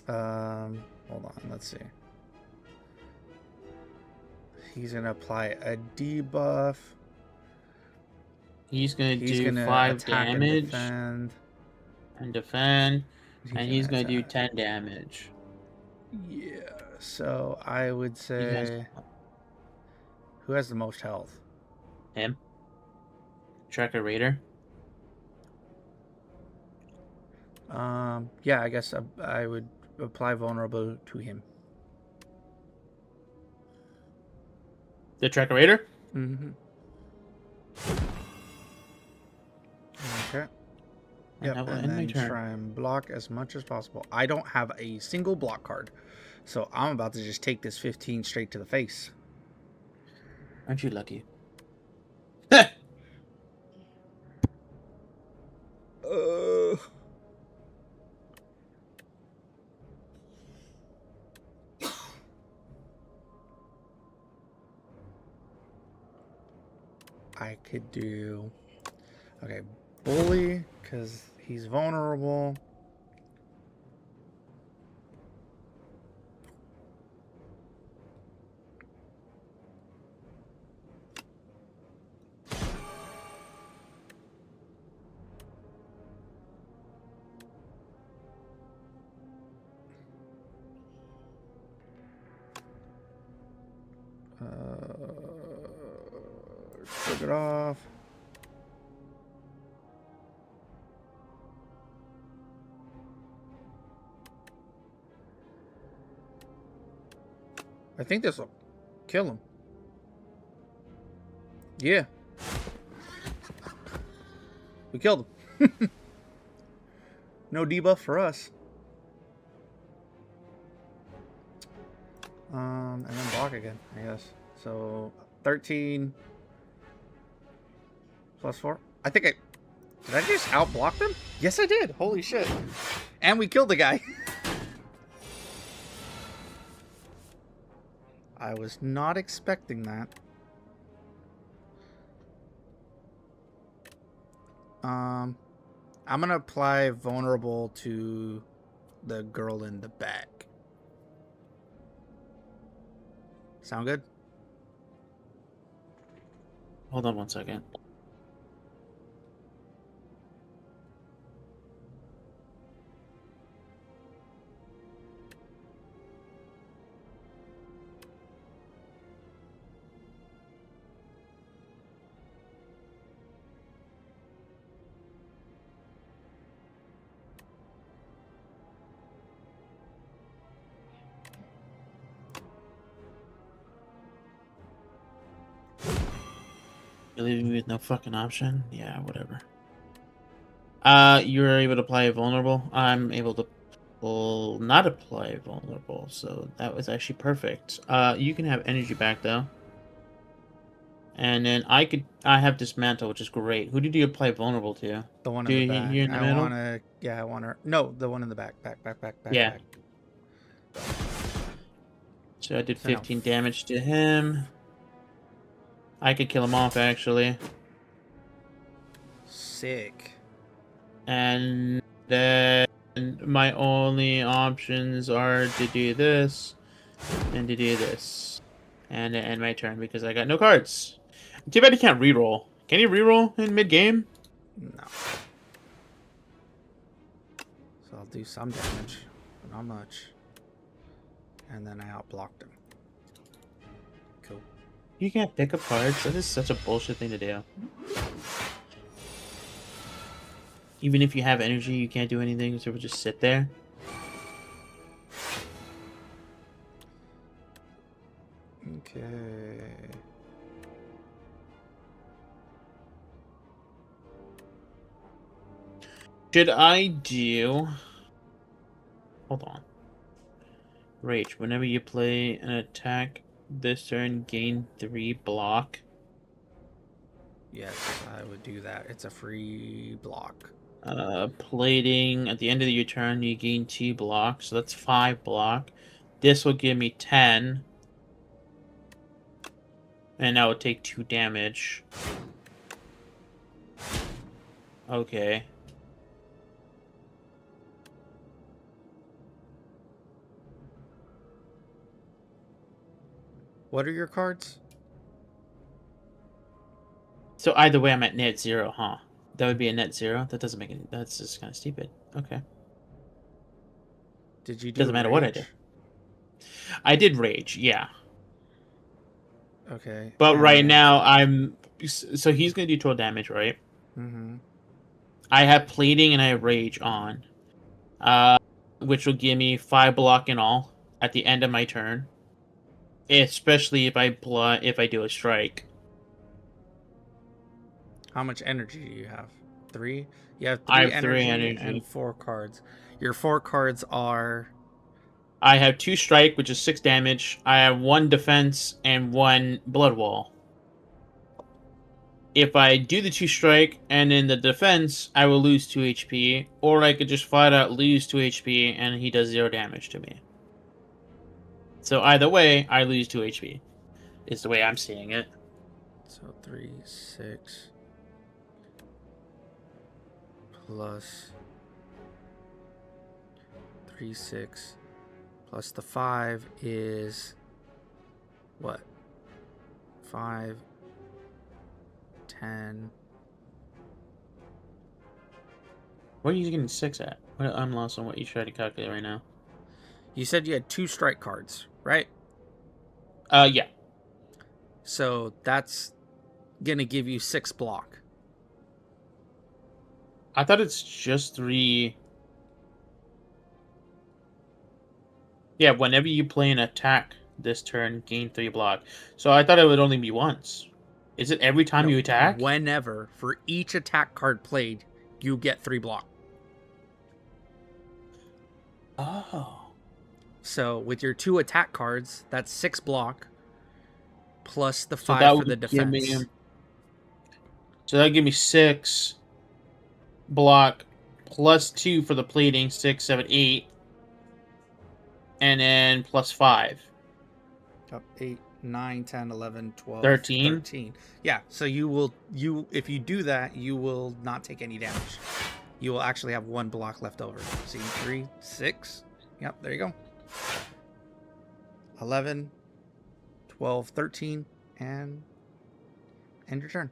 Hold on. Let's see. He's going to apply a debuff.
He's gonna do 5 damage. And defend. And he's gonna do 10 damage.
Yeah, so I would say... Who has the most health?
Him. Tracker Raider.
Yeah, I guess I would apply vulnerable to him.
The Tracker Raider?
Mm-hmm. Okay.
And
Yep,
that will
and
end my
then
turn.
try and block as much as possible. I don't have a single block card, so I'm about to just take this 15 straight to the face.
Aren't you lucky?
I could do... Okay, Bully, because he's vulnerable. Took it off. I think this will kill him. Yeah. We killed him. No debuff for us. And then block again, I guess. So 13 plus 4. I think did I just outblock them? Yes, I did. Holy shit. And we killed the guy. I was not expecting that. I'm gonna apply vulnerable to the girl in the back. Sound good?
Hold on one second. You're leaving me with no fucking option? Yeah, whatever. You're able to apply a vulnerable. I'm able to not apply vulnerable, so that was actually perfect. You can have energy back though. And then I have dismantle, which is great. Who did you apply vulnerable to?
The one
Do
in the
you
back.
here in the
I
middle?
wanna I want her. No, the one in the back. Back.
Yeah. So I did
So now-
15 damage to him. I could kill him off actually.
Sick.
And then my only options are to do this and to do this. And to end my turn because I got no cards. Too bad he can't reroll. Can he reroll in mid-game?
No. So I'll do some damage, but not much. And then I outblocked him. Cool.
You can't pick up cards? That is such a bullshit thing to do. Even if you have energy, you can't do anything, so we'll just sit there.
Okay.
Should I do... Hold on. Rage. Whenever you play an attack this turn, gain 3 block.
Yes, I would do that. It's a free block.
Plating. At the end of your turn, you gain 2 blocks, so that's 5 block. This will give me 10. And I would take 2 damage. Okay.
What are your cards?
So either way, I'm at net 0, huh? That would be a net 0? That doesn't make any... That's just kind of stupid. Okay.
Did you do
Doesn't matter what I do. I did rage, yeah.
Okay.
But right now, I'm... So he's going to do 12 damage, right?
Mm-hmm.
I have plating and I have rage on. Which will give me 5 block in all at the end of my turn. especially if I do a strike.
How much energy do you have? 3? You have
I
3
have 3
energy
energy.
and 4 cards. Your 4 cards are...
I have 2 strike, which is 6 damage. I have 1 defense and 1 blood wall. If I do the 2 strike and in the defense, I will lose 2 HP, or I could just flat out lose 2 HP and he does 0 damage to me. So either way, I lose 2 HP. Is the way I'm seeing it.
So 3, 6... plus 3, 6... plus the 5 is... what? 5... 10...
What are you getting 6 at? I'm lost on what you try to calculate right now.
You said you had 2 strike cards, right?
Yeah.
So that's gonna give you 6 block.
I thought it's just 3. Yeah, whenever you play an attack this turn, gain 3 block. So I thought it would only be once. Is it every time
No,
you attack?
whenever, for each attack card played, you get 3 block.
Oh.
So with your 2 attack cards, that's 6 block plus the
So
5
that
for the
would give me.
defense.
So that would give me 6 block plus 2 for the plating, 6, 7, 8. And then plus 5.
Up 8, 9, 10, 11, 12,
13.
13. Yeah, so if you do that, you will not take any damage. You will actually have 1 block left over. See, 3, 6. Yep, there you go. 11, 12, 13, and end your turn.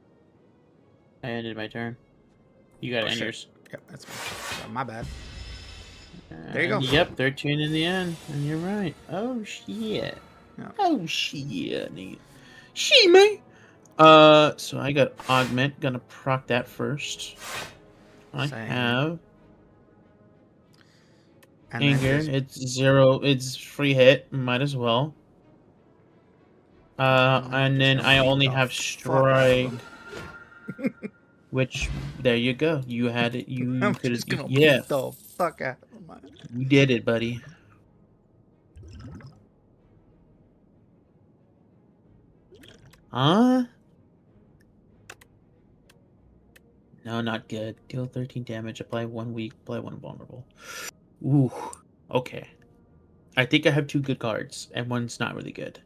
I ended my turn. You got to end
shit.
yours.
Yep, that's my bad. There you go.
Yep, 13 in the end. And you're right. Oh, shit.
Yeah.
Oh, shit. She, me. So I got Augment. Gonna proc that first. I
Same.
have
And then
Anger.
just-
It's 0. It's free hit. Might as well. And
just
then
gonna
I
beat
only
the
have
fuck out of
Strike.
them.
Which, there you go. You had it. You
I'm
could
just gonna
have. Yeah,
beat the fuck out of them.
you did it, buddy. Huh? No, not good. Deal 13 damage. Apply 1 weak. Apply 1 vulnerable. Ooh. Okay. I think I have 2 good cards, and one's not really good.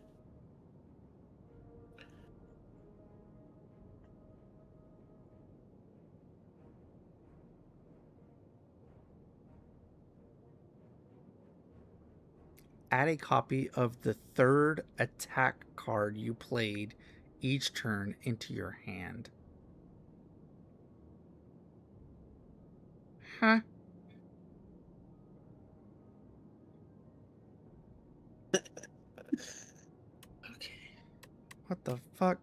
Add a copy of the 3rd attack card you played each turn into your hand. Huh?
Okay.
What the fuck?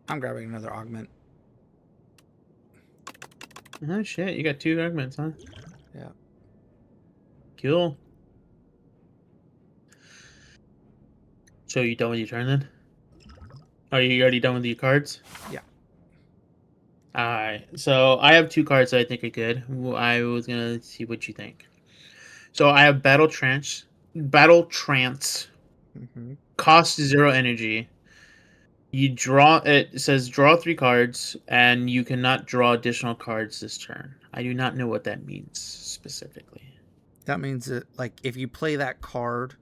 I'm grabbing another augment.
Oh, shit. You got 2 augments, huh?
Yeah.
Cool. So you done with your turn then? Are you already done with your cards?
Yeah.
Alright. So I have 2 cards that I think are good. I was gonna see what you think. So I have Battle Trance. Battle Trance.
Mm-hmm.
Cost 0 energy. You draw. It says draw 3 cards, and you cannot draw additional cards this turn. I do not know what that means specifically.
That means that, like, if you play that card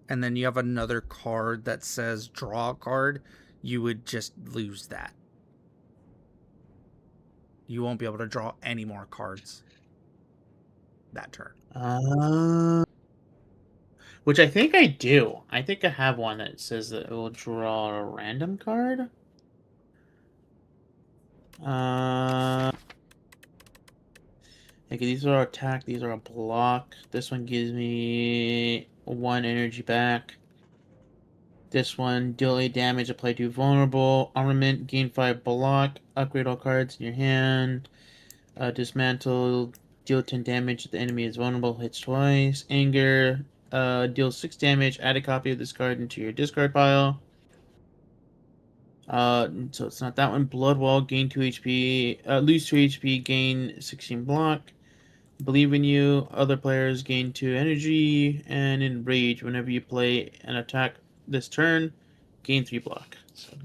and then you have another card that says draw a card, you would just lose that. You won't be able to draw any more cards that turn.
Which I think I do. I think I have one that says that it will draw a random card. Okay, these are attack, these are a block. This one gives me 1 energy back. This one, deal 8 damage, apply 2 vulnerable. Armament, gain 5 block. Upgrade all cards in your hand. Dismantle, Deal 10 damage if the enemy is vulnerable, hits twice. Anger, deal 6 damage, add a copy of this card into your discard pile. So it's not that one. Blood Wall, gain 2 HP, lose 2 HP, gain 16 block. Believe in you, other players gain 2 energy, and in Rage, whenever you play an attack this turn, gain 3 block.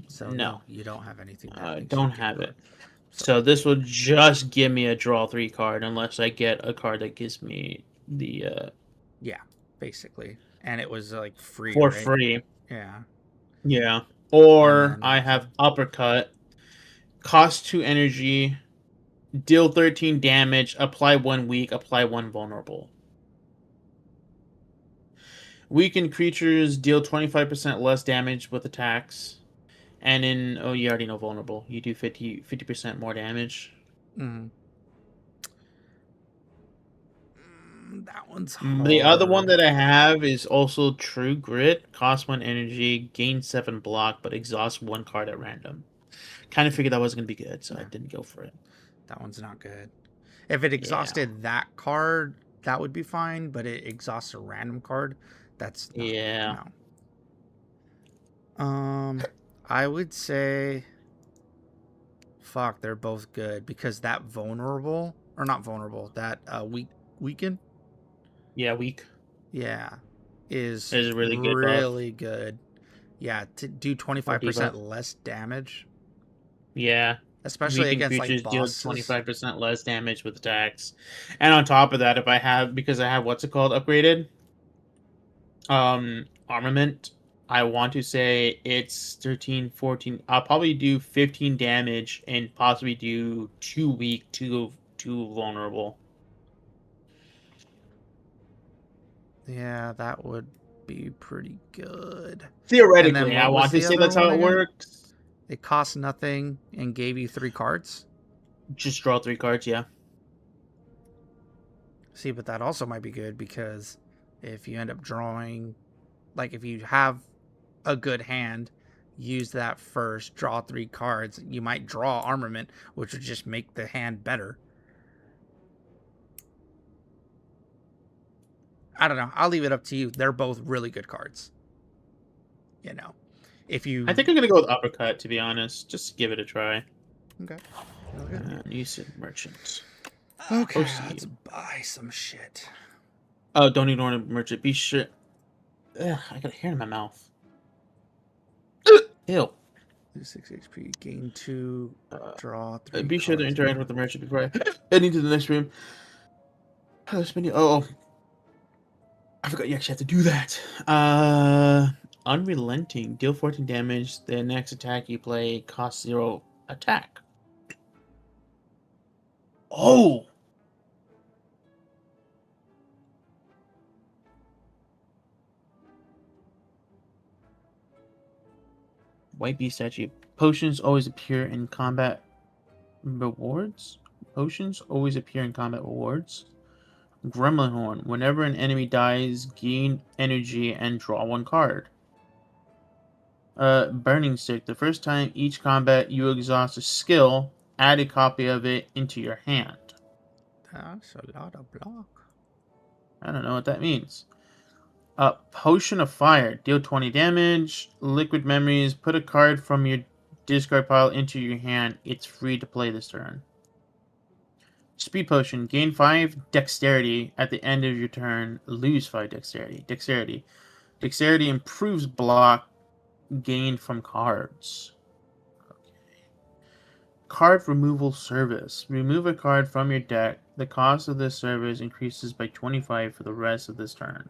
So
No,
you don't have anything that makes
don't
you get
have
blood.
it. So this will just give me a draw 3 card unless I get a card that gives me the
Yeah, basically. And it was like free,
for
right?
free.
Yeah.
Yeah. Or
then
I have Uppercut, cost 2 energy, deal 13 damage, apply 1 weak, apply 1 vulnerable. Weakened creatures deal 25% less damage with attacks. And in you already know vulnerable. You do 50% more damage.
Mm. That one's hard.
The other one that I have is also True Grit. Cost 1 energy, gain 7 block, but exhaust 1 card at random. Kind of figured that wasn't going to be good, so I didn't go for it.
That one's not good. If it exhausted that card, that would be fine, but it exhausts a random card. That's not, no. I would say fuck, they're both good because that vulnerable or not vulnerable, that weaken.
Yeah, weak.
Yeah. Is
really good.
Really good. Yeah, to do 25% less damage.
Yeah.
Especially
Weakened
against
creatures
like
deal
bosses.
25% less damage with attacks. And on top of that, because I have what's it called upgraded? Armament. I want to say it's 13, 14. I'll probably do 15 damage and possibly do 2 weak, 2 vulnerable.
Yeah, that would be pretty good.
Theoretically, I want to say that's how it works.
It cost nothing and gave you 3 cards?
Just draw 3 cards, yeah.
See, but that also might be good because if you end up drawing, like if you have a good hand, use that first, draw 3 cards, you might draw armament, which would just make the hand better. I don't know. I'll leave it up to you. They're both really good cards. You know, if you...
I think I'm going to go with Uppercut, to be honest. Just give it a try.
Okay.
You said merchant.
Okay, let's buy some shit.
Oh, don't ignore the merchant. Be sure... Ugh, I got a hair in my mouth. Ew.
Lose 6 HP, gain 2, draw 3
Be sure to interact with the merchant before I head into the next room. Oh, I forgot you actually have to do that. Unrelenting. Deal 14 damage. The next attack you play costs 0 attack. Oh! White Beast statue. Potions always appear in combat rewards. Potions always appear in combat rewards. Gremlin Horn. Whenever an enemy dies, gain energy and draw 1 card. Burning Stick. The first time each combat you exhaust a skill, add a copy of it into your hand.
That's a lot of block.
I don't know what that means. Potion of Fire. Deal 20 damage. Liquid Memories. Put a card from your discard pile into your hand. It's free to play this turn. Speed Potion. Gain 5 Dexterity at the end of your turn. Lose 5 Dexterity. Dexterity improves block gained from cards. Okay. Card Removal Service. Remove a card from your deck. The cost of this service increases by 25 for the rest of this turn.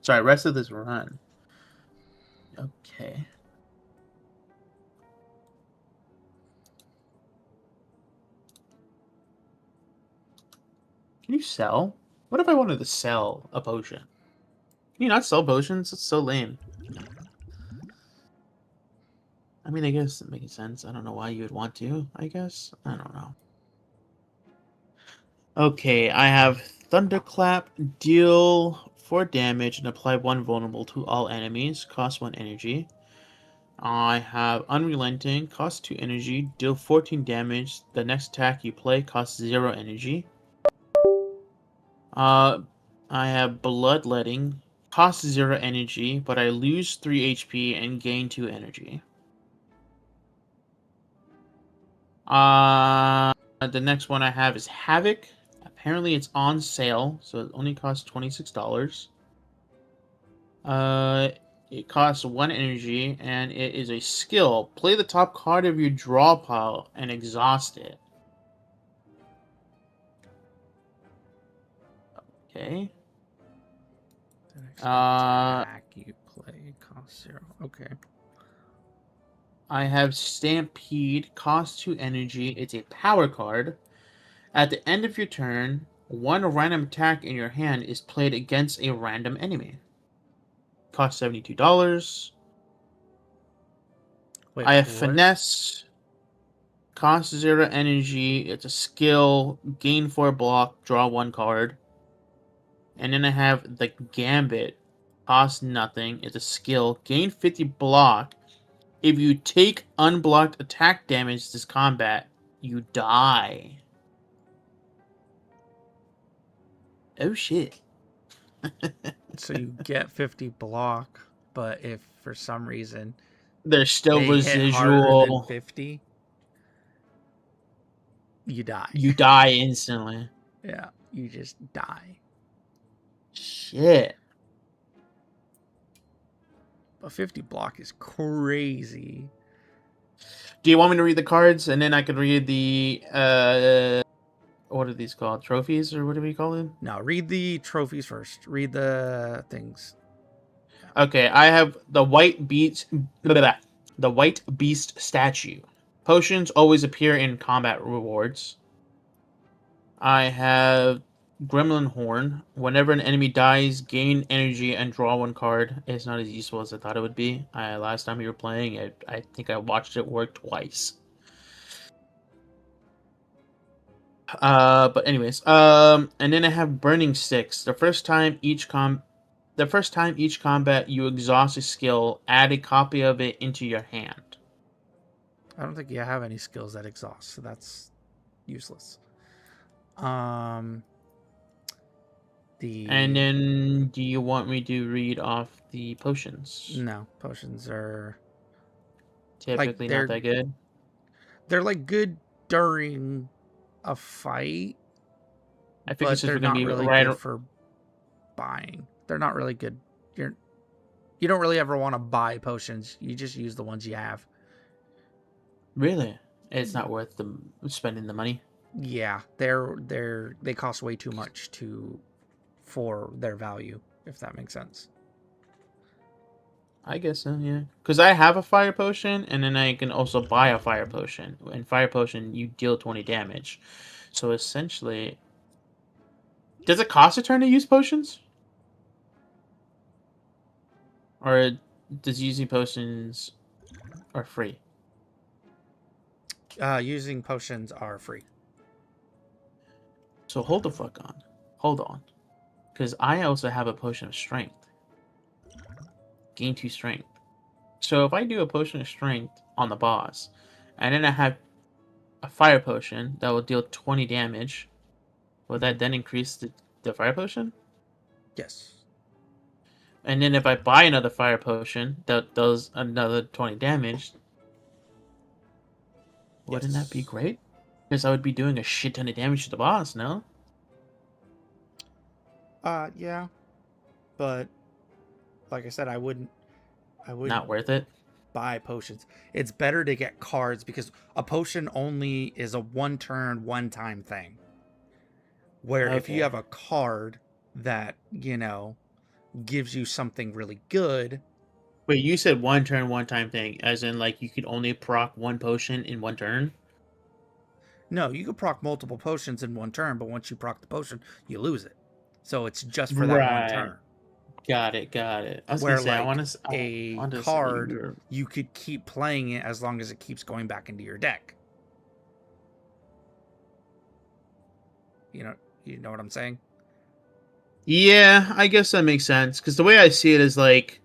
Sorry, rest of this run. Okay. Can you sell? What if I wanted to sell a potion? Can you not sell potions? It's so lame. I mean, I guess it makes sense. I don't know why you would want to, I guess. I don't know. Okay, I have Thunderclap. Deal 4 damage and apply 1 vulnerable to all enemies. Cost 1 energy. I have Unrelenting. Cost 2 energy. Deal 14 damage. The next attack you play costs 0 energy. I have Bloodletting. Costs 0 energy, but I lose 3 HP and gain 2 energy. The next one I have is Havoc. Apparently it's on sale, so it only costs $26. It costs 1 energy, and it is a skill. Play the top card of your draw pile and exhaust it. Okay.
The next
Uh,
attack you play costs 0. Okay.
I have Stampede, costs 2 energy. It's a power card. At the end of your turn, one random attack in your hand is played against a random enemy. Costs $72.
Wait,
I have
what?
Finesse. Costs 0 energy. It's a skill. Gain 4 block. Draw 1 card. And then I have the Gambit. Costs nothing. It's a skill. Gain 50 block. If you take unblocked attack damage this combat, you die. Oh shit.
So you get 50 block, but if for some reason
There's still
they hit harder than
residual.
50, you die.
You die instantly.
Yeah, you just die.
Shit.
But 50 block is crazy.
Do you want me to read the cards and then I could read the what are these called? Trophies or what do we call them?
Now read the trophies first. Read the things.
Okay, I have the white beast the white beast statue. Potions always appear in combat rewards. I have Gremlin Horn. Whenever an enemy dies, gain energy and draw 1 card. It's not as useful as I thought it would be. Last time we were playing it, I think I watched it work twice. But anyways, and then I have Burning Sticks. The first time each combat you exhaust a skill, add a copy of it into your hand.
I don't think you have any skills that exhaust, so that's useless.
And then, do you want me to read off the potions?
No, potions are
Typically not that good.
They're like good during a fight,
I think
but
it's just
they're
gonna
not
be
really
right.
good for buying. They're not really good. You don't really ever want to buy potions. You just use the ones you have.
Really, it's not worth spending the money.
Yeah, they cost way too much for their value, if that makes sense.
I guess so, yeah. Because I have a fire potion, and then I can also buy a fire potion. And fire potion, you deal 20 damage. So essentially, does it cost a turn to use potions? Or does using potions are free?
Using potions are free.
So hold the fuck on. Hold on. Because I also have a potion of strength. Gain 2 strength. So if I do a potion of strength on the boss, and then I have a fire potion that will deal 20 damage, will that then increase the fire potion?
Yes.
And then if I buy another fire potion that does another 20 damage, wouldn't that be great? Because I would be doing a shit ton of damage to the boss, no?
Yeah. But like I said, I wouldn't
Not worth it.
buy potions. It's better to get cards because a potion only is a one-turn, one-time thing. Where if you have a card that, gives you something really good.
Wait, you said one turn, one time thing, as in like you could only proc 1 potion in 1 turn?
No, you could proc multiple potions in 1 turn, but once you proc the potion, you lose it. So it's just for that 1 turn.
Got it. I was
Where
gonna say,
like
I want to
card, you could keep playing it as long as it keeps going back into your deck. You know what I'm saying?
Yeah, I guess that makes sense. Because the way I see it is like,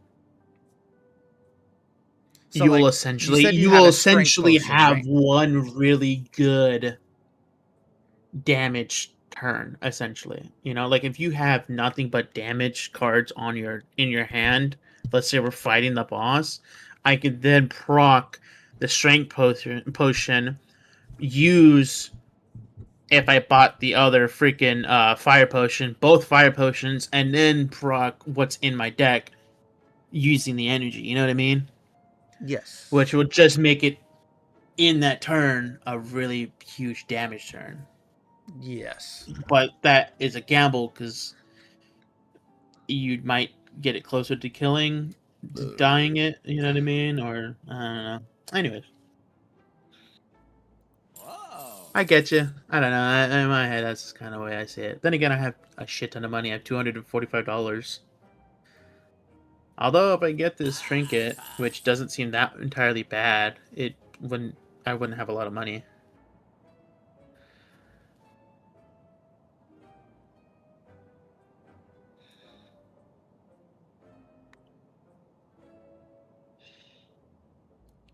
So,
you will
like,
essentially
potion,
have
right?
one really good damage turn, essentially. You know, like if you have nothing but damage cards on in your hand, let's say we're fighting the boss, I could then proc the strength potion, use if I bought the other freaking fire potion, both fire potions, and then proc what's in my deck using the energy. You know what I mean? Which
Yes.
would just make it in that turn a really huge damage turn.
Yes.
But that is a gamble because you might get it closer to killing, to dying it. You know what I mean? Or I don't know. Anyways, I get you. I don't know. In my head, that's kind of the way I see it. Then again, I have a shit ton of money. I have $245. Although if I get this trinket, which doesn't seem that entirely bad, it wouldn't. I wouldn't have a lot of money.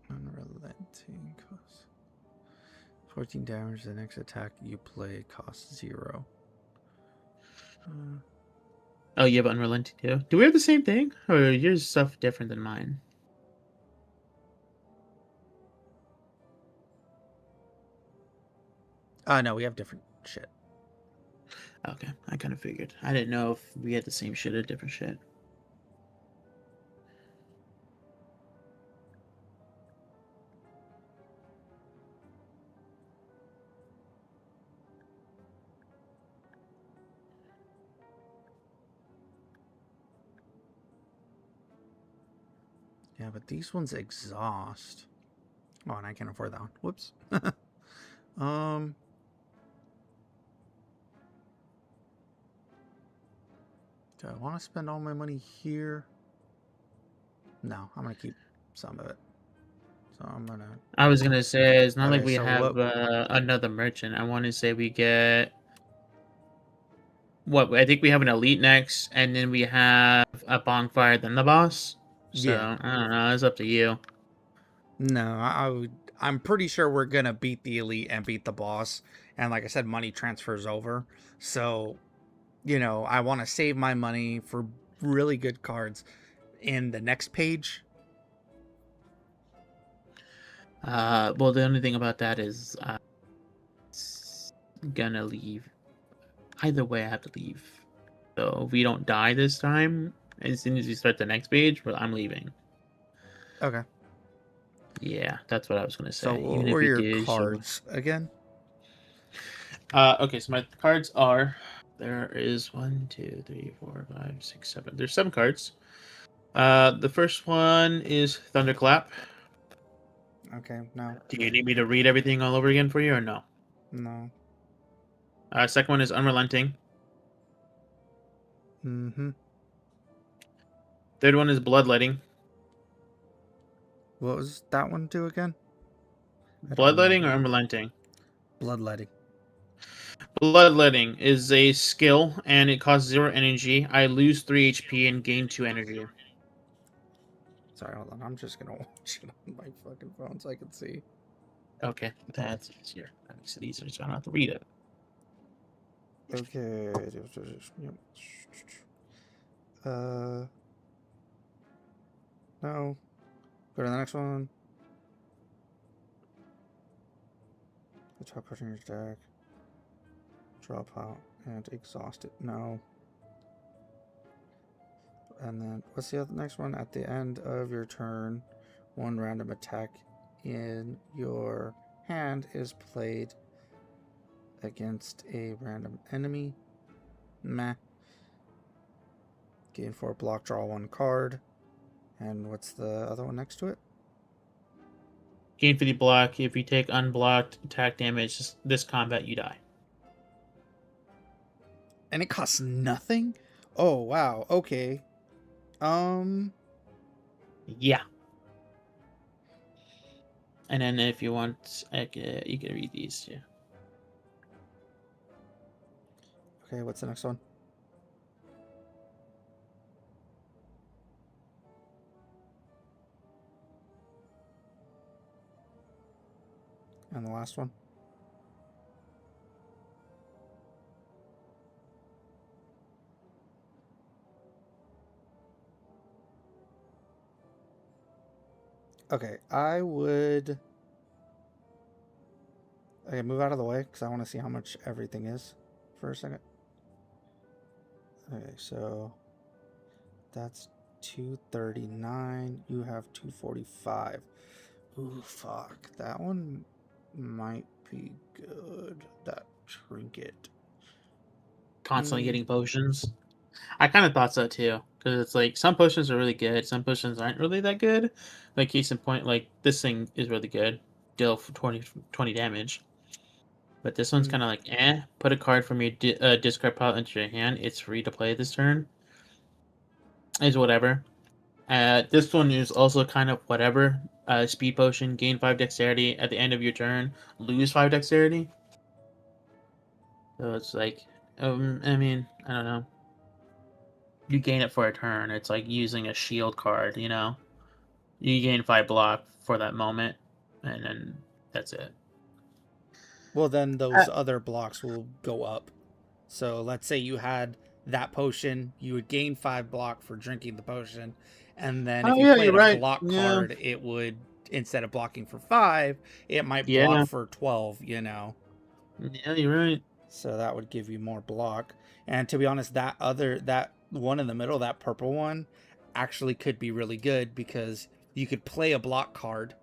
Unrelenting cost 14 damage. The next attack you play costs 0.
Oh, you have unrelenting too. Do we have the same thing, or is yours stuff different than mine?
No, we have different shit.
Okay, I kind of figured. I didn't know if we had the same shit or different shit.
Yeah, but these ones exhaust. Oh, and I can't afford that one. Whoops. Do I want to spend all my money here? No, I'm gonna keep some of it. So I'm gonna.
I was gonna say it's not like
Okay,
we
so
have
what?
another merchant. I want to say we get what? I think we have an elite next, and then we have a bonfire, then the boss. So
Yeah.
I don't know. It's up to you.
No, I would. I'm pretty sure we're gonna beat the elite and beat the boss. And like I said, money transfers over. So, I want to save my money for really good cards in the next page.
Well, the only thing about that is it's gonna leave. Either way, I have to leave. So if we don't die this time, as soon as we start the next page, well, I'm leaving.
Okay.
Yeah, that's what I was gonna
So
say.
what
Even if
were
we
your
do,
cards again?
Okay, so my cards are there is 1, 2, 3, 4, 5, 6, 7. There's 7 cards. The first one is Thunderclap.
Okay, no,
Do you need me to read everything all over again for you or no?
no.
Second one is Unrelenting.
Mm-hmm.
Third one is Bloodletting.
What was that one do again? I don't
Bloodletting or
remember.
Unrelenting?
Bloodletting.
Bloodletting is a skill and it costs 0 energy. I lose 3 HP and gain 2 energy.
Sorry, hold on. I'm just gonna watch it on my fucking phone so I can see.
Okay, that's easier. That makes it easier, so I don't have to read it.
Okay. No. Go to the next one. The top card in your deck. Drop out and exhaust it. No. And then what's the next one? At the end of your turn, one random attack in your hand is played against a random enemy. Meh. Gain 4 block, draw 1 card. And what's the other one next to it?
Gain 50 block. If you take unblocked attack damage this combat, you die.
And it costs nothing? Oh, wow. Okay.
Yeah. And then if you want, you can read these too.
Okay, what's the next one? And the last one? Okay, I would. Okay, move out of the way because I want to see how much everything is for a second. Okay, so that's 239. You have 245. Ooh, fuck. That one might be good. That trinket.
Constantly
Mm,
getting potions. I kind of thought so too, because it's like some potions are really good, some potions aren't really that good. Like case in point, like this thing is really good, deal for 20 damage. But this one's
mm.
kind of like, put a card from your discard pile into your hand. It's free to play this turn. Is whatever. This one is also kind of whatever. Speed potion, gain 5 dexterity at the end of your turn, lose 5 dexterity. So it's like, I mean, I don't know. You gain it for a turn. It's like using a shield card, you know? You gain 5 block for that moment, and then that's it.
Well, then
Uh,
those other blocks will go up. So let's say you had that potion, you would gain 5 block for drinking the potion, and then if
oh
you
yeah, you're
played a
right.
block
Yeah,
card, it would, instead of blocking for 5, it might block
yeah,
for 12, you know.
yeah, you're right.
So that would give you more block. And to be honest, that one in the middle, that purple one, actually could be really good because you could play a block card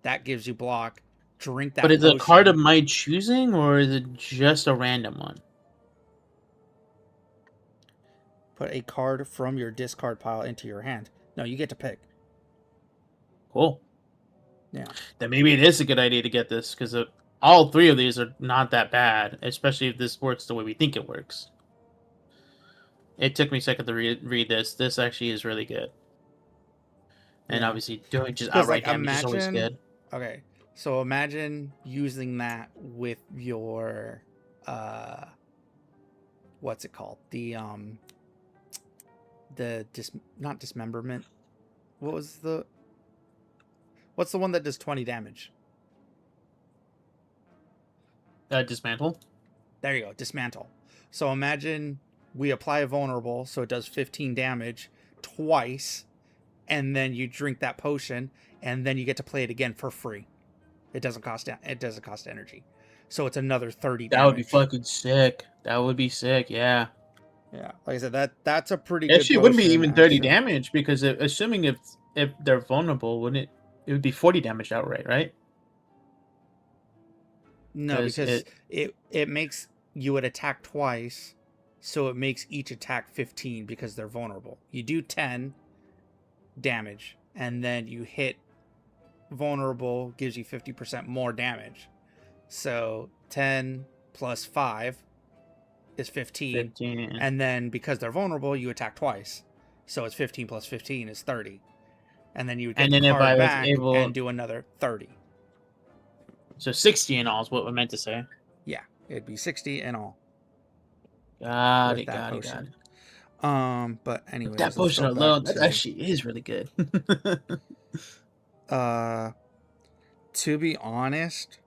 that gives you block, drink
But
that
is it a card of
potion,
my choosing, or is it just a random one?
put a card from your discard pile into your hand. No, you get to pick.
Cool.
Yeah.
Then maybe it is a good idea to get this, because all 3 of these are not that bad, especially if this works the way we think it works. It took me a second to read this. This actually is really good. And
Yeah.
obviously, doing just
Because,
outright
like,
damage is always
imagine.
good.
Okay. So imagine using that with your. What's it called? Not dismemberment. What's the one that does 20 damage?
Dismantle.
There you go, dismantle. So imagine we apply a vulnerable, so it does 15 damage twice, and then you drink that potion, and then you get to play it again for free. It doesn't cost energy, so it's another 30
That would be
damage.
fucking sick. That would be sick, yeah.
Yeah, like I said, that's a pretty good
Actually, it wouldn't be
potion.
even 30
Actually,
damage, because assuming if they're vulnerable, wouldn't it would be 40 damage outright, right?
no,
Because
because
it
it makes you would attack twice, so it makes each attack 15 because they're vulnerable. You do 10 damage, and then you hit vulnerable gives you 50% more damage. So 10 plus 5 is 15.
15.
And then because they're vulnerable, you attack twice. So it's 15 plus 15 is 30. And then you would get
And
the
then if I
card
was
back and
able,
do another 30.
so 60 in all is what I meant to say.
Yeah, it'd be 60 in all
Got
with
it,
that
got it, got
potion.
it.
But
With that
anyways, let's
potion
go back
alone, that
to
actually is really good.
uh to be honest,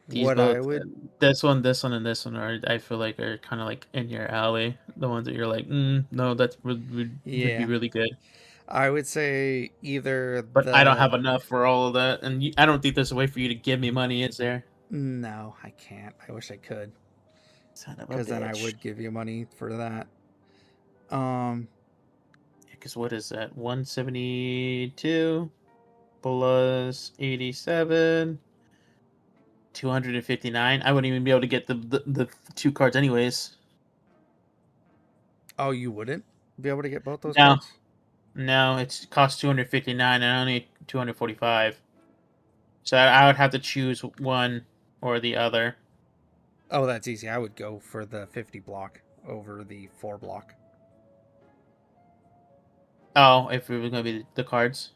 These
what I
both,
would
this one, and this one are, I feel like, are kind of like in your alley. The ones that you're like, no, that would be
yeah,
really good.
I would say either
But I don't have
the
enough for all of that, and I don't think there's a way for you to give me money, is there?
no, I can't. I wish I could.
Son of a
Because then I
bitch.
would give you money for that. Um,
Because what is that? 172 plus 87, 259. I wouldn't even be able to get the 2 cards anyways.
oh, you wouldn't be able to get both those
No,
cards?
no, it costs 259 and only 245. So I would have to choose one or the other.
Oh, that's easy. I would go for the 50 block over the 4 block.
Oh, if it was going to be the cards.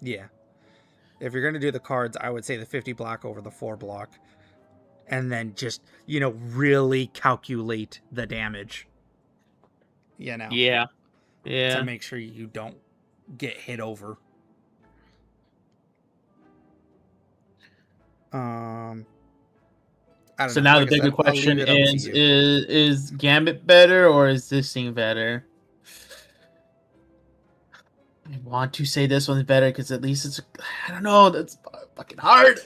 Yeah. If you're going to do the cards, I would say the 50 block over the 4 block. And then just, really calculate the damage.
Yeah,
To
yeah.
make sure you don't get hit over. I don't
So
know.
now
Like
the
I said,
bigger
I'll leave
question
it up to
is
you.
is Gambit better or is this thing better? I want to say this one's better because at least it's. I don't know. That's fucking hard.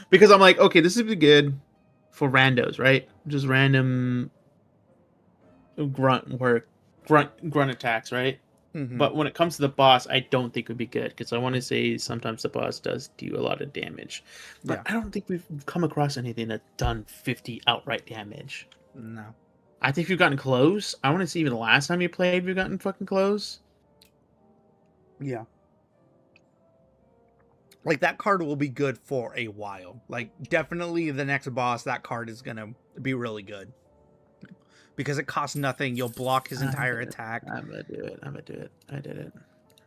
Because I'm like, okay, this would be good for randos, right? Just random grunt work, grunt attacks, right?
Mm-hmm.
But when it comes to the boss, I don't think it would be good because I want to say sometimes the boss does do a lot of damage, but
Yeah.
I don't think we've come across anything that's done 50 outright damage.
No.
I think we've gotten close. I want to see even the last time you played, we've gotten fucking close.
Yeah. Like, that card will be good for a while. Like, definitely the next boss, that card is gonna be really good. Because it costs nothing. You'll block his entire attack.
I'm gonna do it. I'm gonna do it. I did it.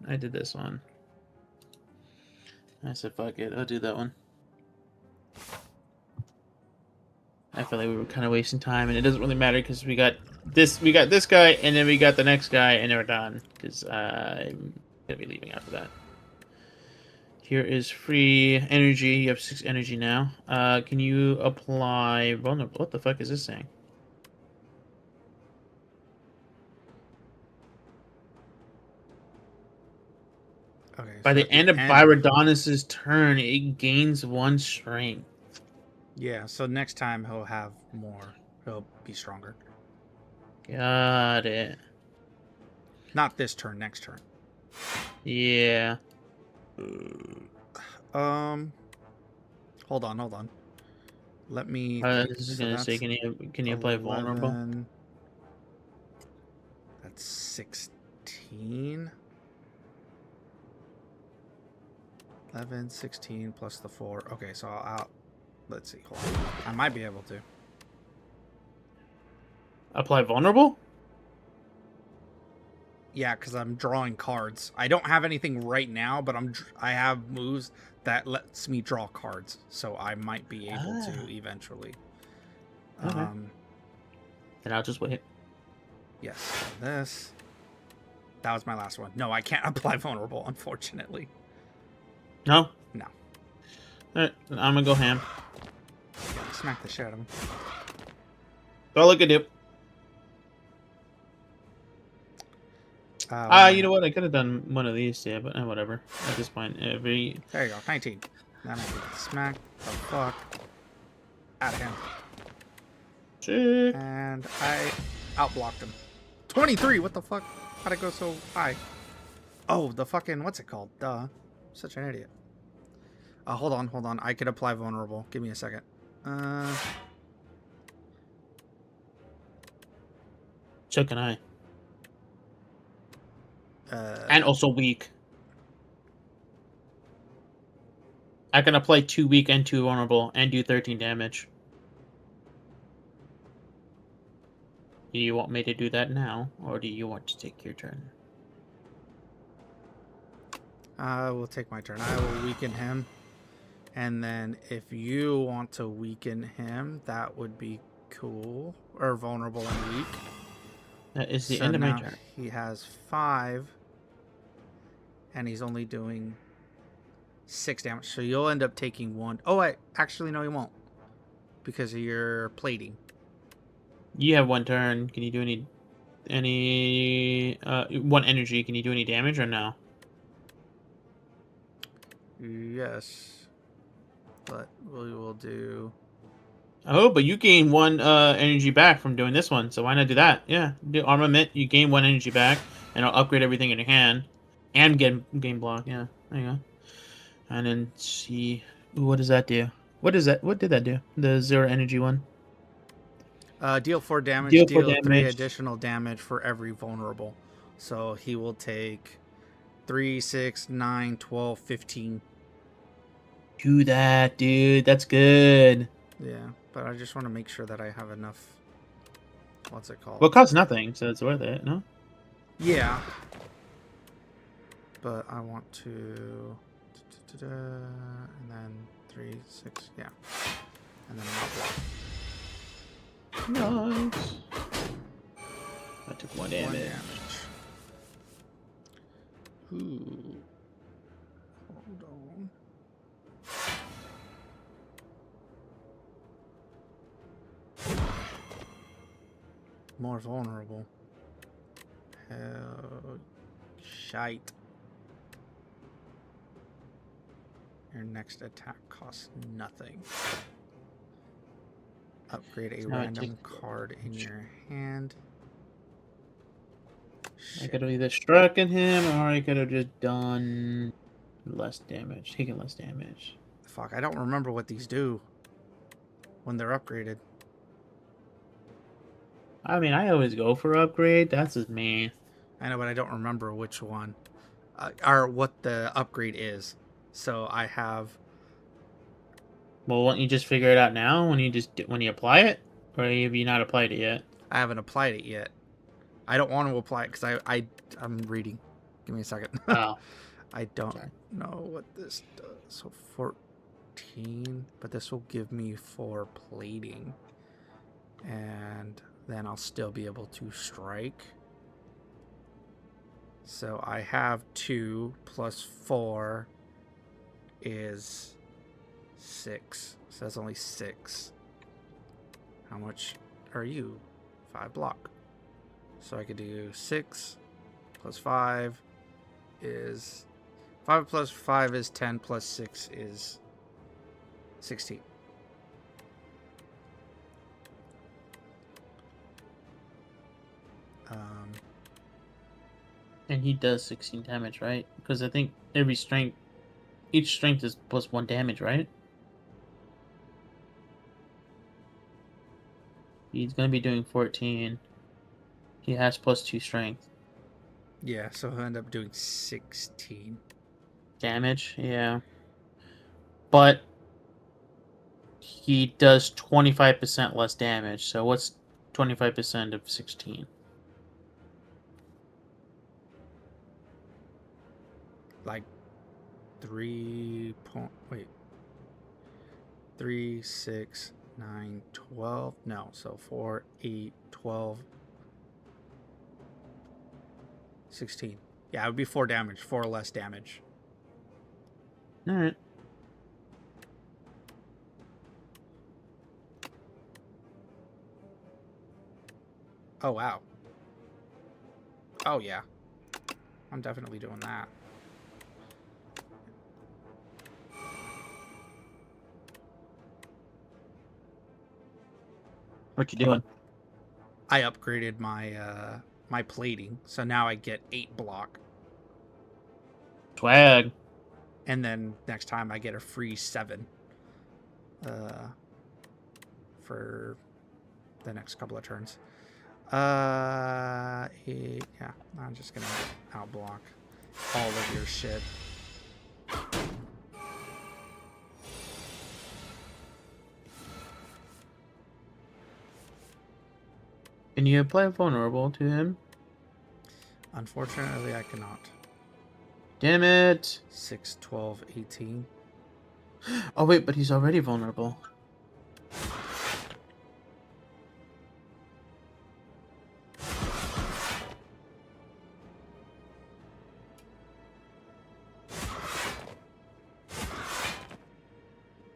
I did this one. I said, fuck it. I'll do that one. I feel like we were kind of wasting time, and it doesn't really matter because we got this guy, and then we got the next guy, and then we're done. Because I'm gonna be leaving after that. Here is free energy. You have 6 energy now. Can you apply vulnerable? What the fuck is this saying?
Okay.
By
so
the
at
end of Byrodonis' turn, it gains 1 strength.
Yeah, so next time he'll have more. He'll be stronger.
Got it.
Not this turn, next turn.
Yeah.
Hold on. Let me
This is gonna say, can you apply vulnerable?
11. That's 16. 11, 16 plus the 4. Okay, so I'll let's see. Hold on. I might be able to.
Apply vulnerable?
Yeah, because I'm drawing cards. I don't have anything right now, but I have moves that lets me draw cards, so I might be able to eventually.
Okay. Then I'll just wait.
Yes, so this. That was my last one. No, I can't apply vulnerable, unfortunately.
No?
No.
Alright, I'm gonna go ham.
Yeah, smack the shit out of him.
Go look at it. You know what? I could have done one of these, yeah, but whatever. At this point,
There you go, 19. Then I can smack the fuck out of him.
Sick.
And I outblocked him. 23, what the fuck? How'd it go so high? Oh, the fucking, what's it called? Duh. Such an idiot. Hold on. I could apply vulnerable. Give me a second.
So can I. And also weak. I can apply 2 weak and 2 vulnerable and do 13 damage. Do you want me to do that now, or do you want to take your turn?
I will take my turn. I will weaken him. And then if you want to weaken him, that would be cool. Or vulnerable and weak.
That is the
So
end of my
now
turn.
he has 5. And he's only doing 6 damage. So you'll end up taking 1. Oh, actually, no, he won't. Because of your plating.
You have 1 turn. Can you do any 1 energy? Can you do any damage or no?
Yes. But we will do...
Oh, but you gain 1 energy back from doing this one, so why not do that? Yeah, do armament. You gain 1 energy back, and I'll upgrade everything in your hand, and get game block. Yeah, there you go. And then see, ooh, what does that do? What is that? What did that do? The 0 energy one.
Deal 4 damage.
Deal
Deal
4
3
damage.
additional damage for every vulnerable. So he will take 3, 6, 9, 12, 15.
Do that, dude. That's good.
Yeah, but I just want to make sure that I have enough. What's it called?
Well, it costs nothing, so it's worth it, no?
Yeah. But I want to. And then 3, 6. Yeah. And then not block.
Nice. I took 1 damage.
Ooh. Hold on. More vulnerable. Hell. Shite. Your next attack costs nothing. Upgrade a
Now it
random
takes
card in your hand.
I
Shit.
could have either struck at him, or I could have just done less damage, taken less damage.
Fuck, I don't remember what these do when they're upgraded.
I mean, I always go for upgrade. That's just me.
I know, but I don't remember which one. Or what the upgrade is. So I have...
Well, why don't you just figure it out now when you apply it, or have you not applied it yet?
I haven't applied it yet. I don't want to apply it because I'm reading. Give me a second.
Oh,
I don't
sorry.
know what this does. So 14, but this will give me 4 plating. And then I'll still be able to strike. So I have 2 plus 4 is 6. So that's only 6. How much are you? 5 block. So I could do 6 plus 5 is 5 plus 5 is 10 plus 6 is 16.
And he does 16 damage, right? Because I think each strength is plus 1 damage, right? He's gonna be doing 14. He has plus 2 strength.
Yeah, so he'll end up doing 16.
Damage, yeah. But he does 25% less damage, so what's 25% of 16?
Like 3 point... Wait. 3, 6, 9, 12. No, so 4, 8, 12, 16. Yeah, it would be 4 damage. 4 less damage.
Alright.
Oh, wow. Oh, yeah. I'm definitely doing that.
What you doing?
I upgraded my my plating, so now I get 8 block.
Swag.
And then next time I get a free 7. For the next couple of turns. 8, yeah, I'm just gonna outblock all of your shit.
Can you apply vulnerable to him?
Unfortunately, I cannot.
Damn it!
6, 12, 18.
Oh wait, but he's already vulnerable.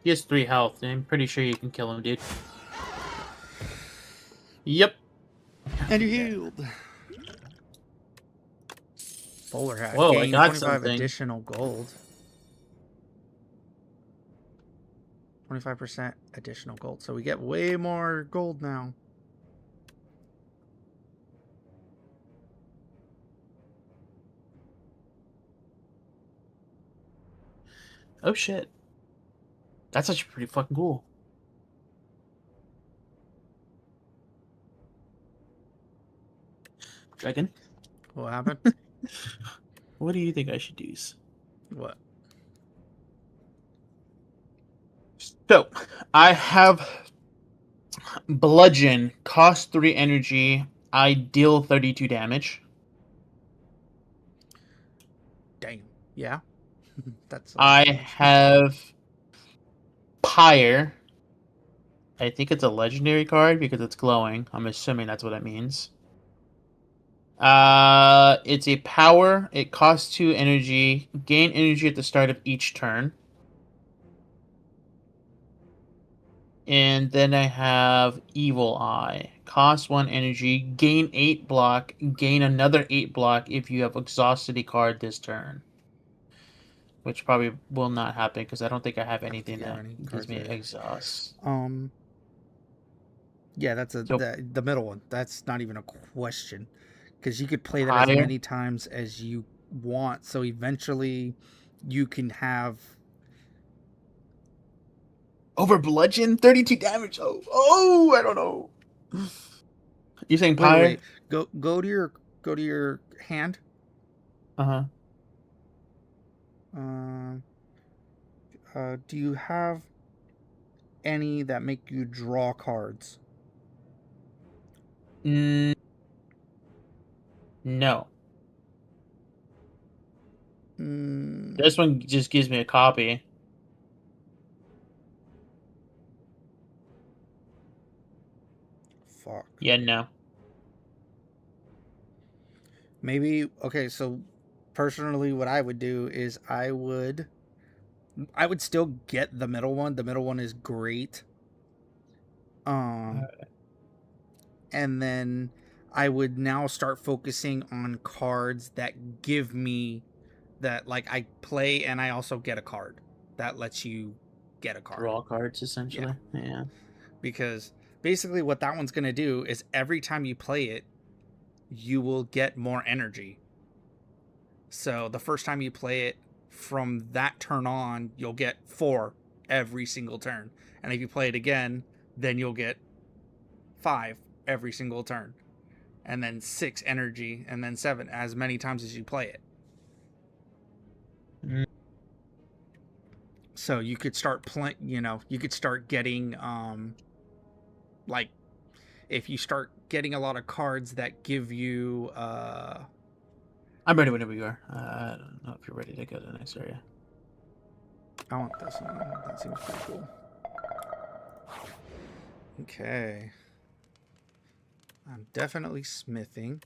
He has 3 health, and I'm pretty sure you can kill him, dude. Yep.
And you're healed. Bowler hat.
Whoa, I
Gain
got
25
something.
additional gold. 25% additional gold. So we get way more gold now.
Oh shit. That's actually pretty fucking cool. Dragon,
What happened?
what do you think I should use?
What?
So, I have Bludgeon, cost 3 energy, I deal 32 damage.
Damn. Yeah. That's.
I have Pyre. I think it's a legendary card because it's glowing. I'm assuming that's what it means. It's a power. It costs 2 energy. Gain energy at the start of each turn. And then I have Evil Eye. Cost 1 energy. Gain 8 block. Gain another 8 block if you have exhausted a card this turn. which probably will not happen because I don't think I have anything
Do you have
that
any
gives
cards
me
there?
exhaust.
Yeah, that's
So
the middle one. That's not even a question, because you could play that as
Pyre,
many times as you want. So eventually, you can have.
over bludgeon, 32 damage. Oh, I don't know. You saying
Wait,
Pyre?
wait. Go to your hand.
Uh huh.
Uh, do you have any that make you draw cards?
Mm, no.
Mm,
This one just gives me a copy.
fuck.
Yeah, no.
Maybe okay. So personally, what I would do is I would still get the middle one. The middle one is great. Um, and then I would now start focusing on cards that give me that, like, I play and I also get a card that lets you get a card.
Draw cards,
Yeah,
essentially. Yeah.
because basically what that one's going to do is every time you play it, you will get more energy. So the first time you play it, from that turn on, you'll get 4 every single turn. And if you play it again, then you'll get 5 every single turn. And then 6 energy, and then 7 as many times as you play it.
Mm.
So you could start playing, you could start getting like, if you start getting a lot of cards that give you
I'm ready whenever you are. I don't know if you're ready to go to the next area.
I want this one. That seems pretty cool. Okay. I'm definitely smithing.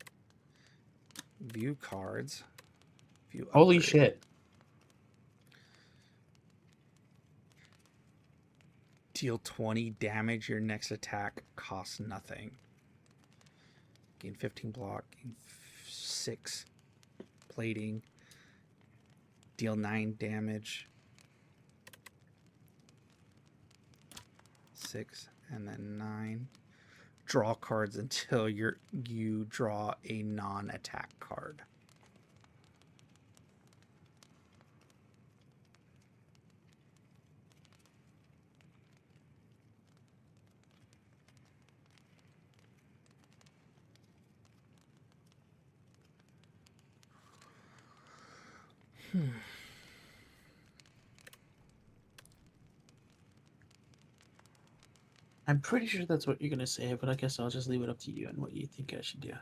View cards. View
Holy
upgrade.
shit.
Deal 20 damage. Your next attack costs nothing. Gain 15 block. Gain 6 plating. Deal 9 damage. 6 and then 9. Draw cards until you draw a non-attack card.
I'm pretty sure that's what you're gonna say, but I guess I'll just leave it up to you and what you think I should do.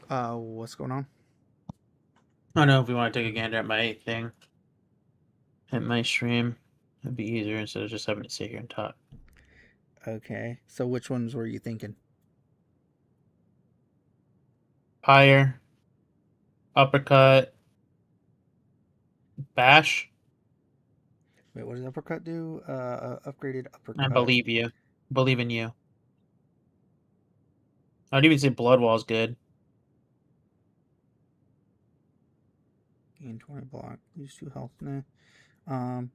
What's going on?
I don't know if we want to take a gander at my thing, at my stream. It'd be easier instead of just having to sit here and talk.
Okay. So which ones were you thinking?
Pyre, uppercut, bash.
Wait, what does uppercut do? Upgraded
I
uppercut.
believe you. Believe in you. I'd even say blood wall's good.
Gain 20 block. Lose 2 health. Nah. Um,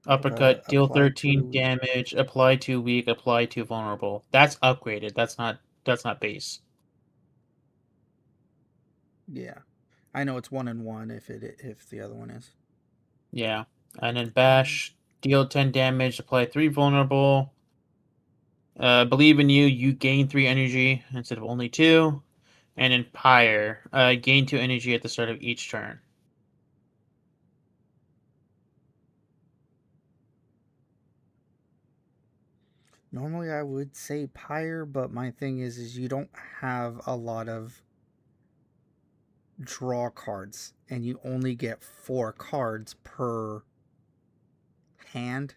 Uppercut, deal
apply
13
2.
damage, apply 2 weak, apply 2 vulnerable. That's upgraded. That's not base.
Yeah, I know it's 1 and 1 if the other one is.
Yeah. And then bash, deal 10 damage, apply 3 vulnerable. Believe in you, you gain 3 energy instead of only 2. And in Pyre, gain 2 energy at the start of each turn.
Normally I would say Pyre, but my thing is you don't have a lot of draw cards, and you only get 4 cards per hand.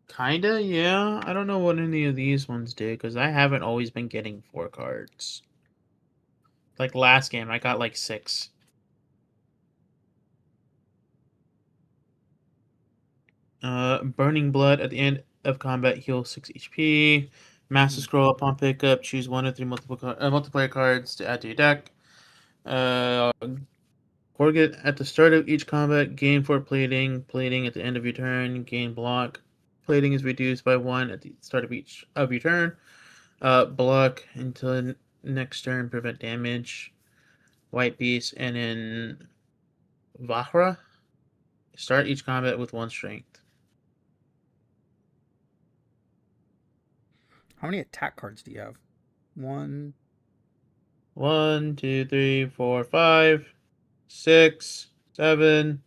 Kinda, yeah. I don't know what any of these ones do, because I haven't always been getting 4 cards. Like last game, I got like 6. Burning Blood at the end of combat heals 6 HP. Master scroll upon pickup. Choose one of three multiplayer cards to add to your deck. Target at the start of each combat. Gain 4 plating. Plating at the end of your turn. Gain block. Plating is reduced by 1 at the start of each of your turn. Block until next turn. Prevent damage. White beast, and then Vahra. Start each combat with 1 strength.
How many attack cards do you have? 1.
1, 2, 3, 4, 5, 6, 7,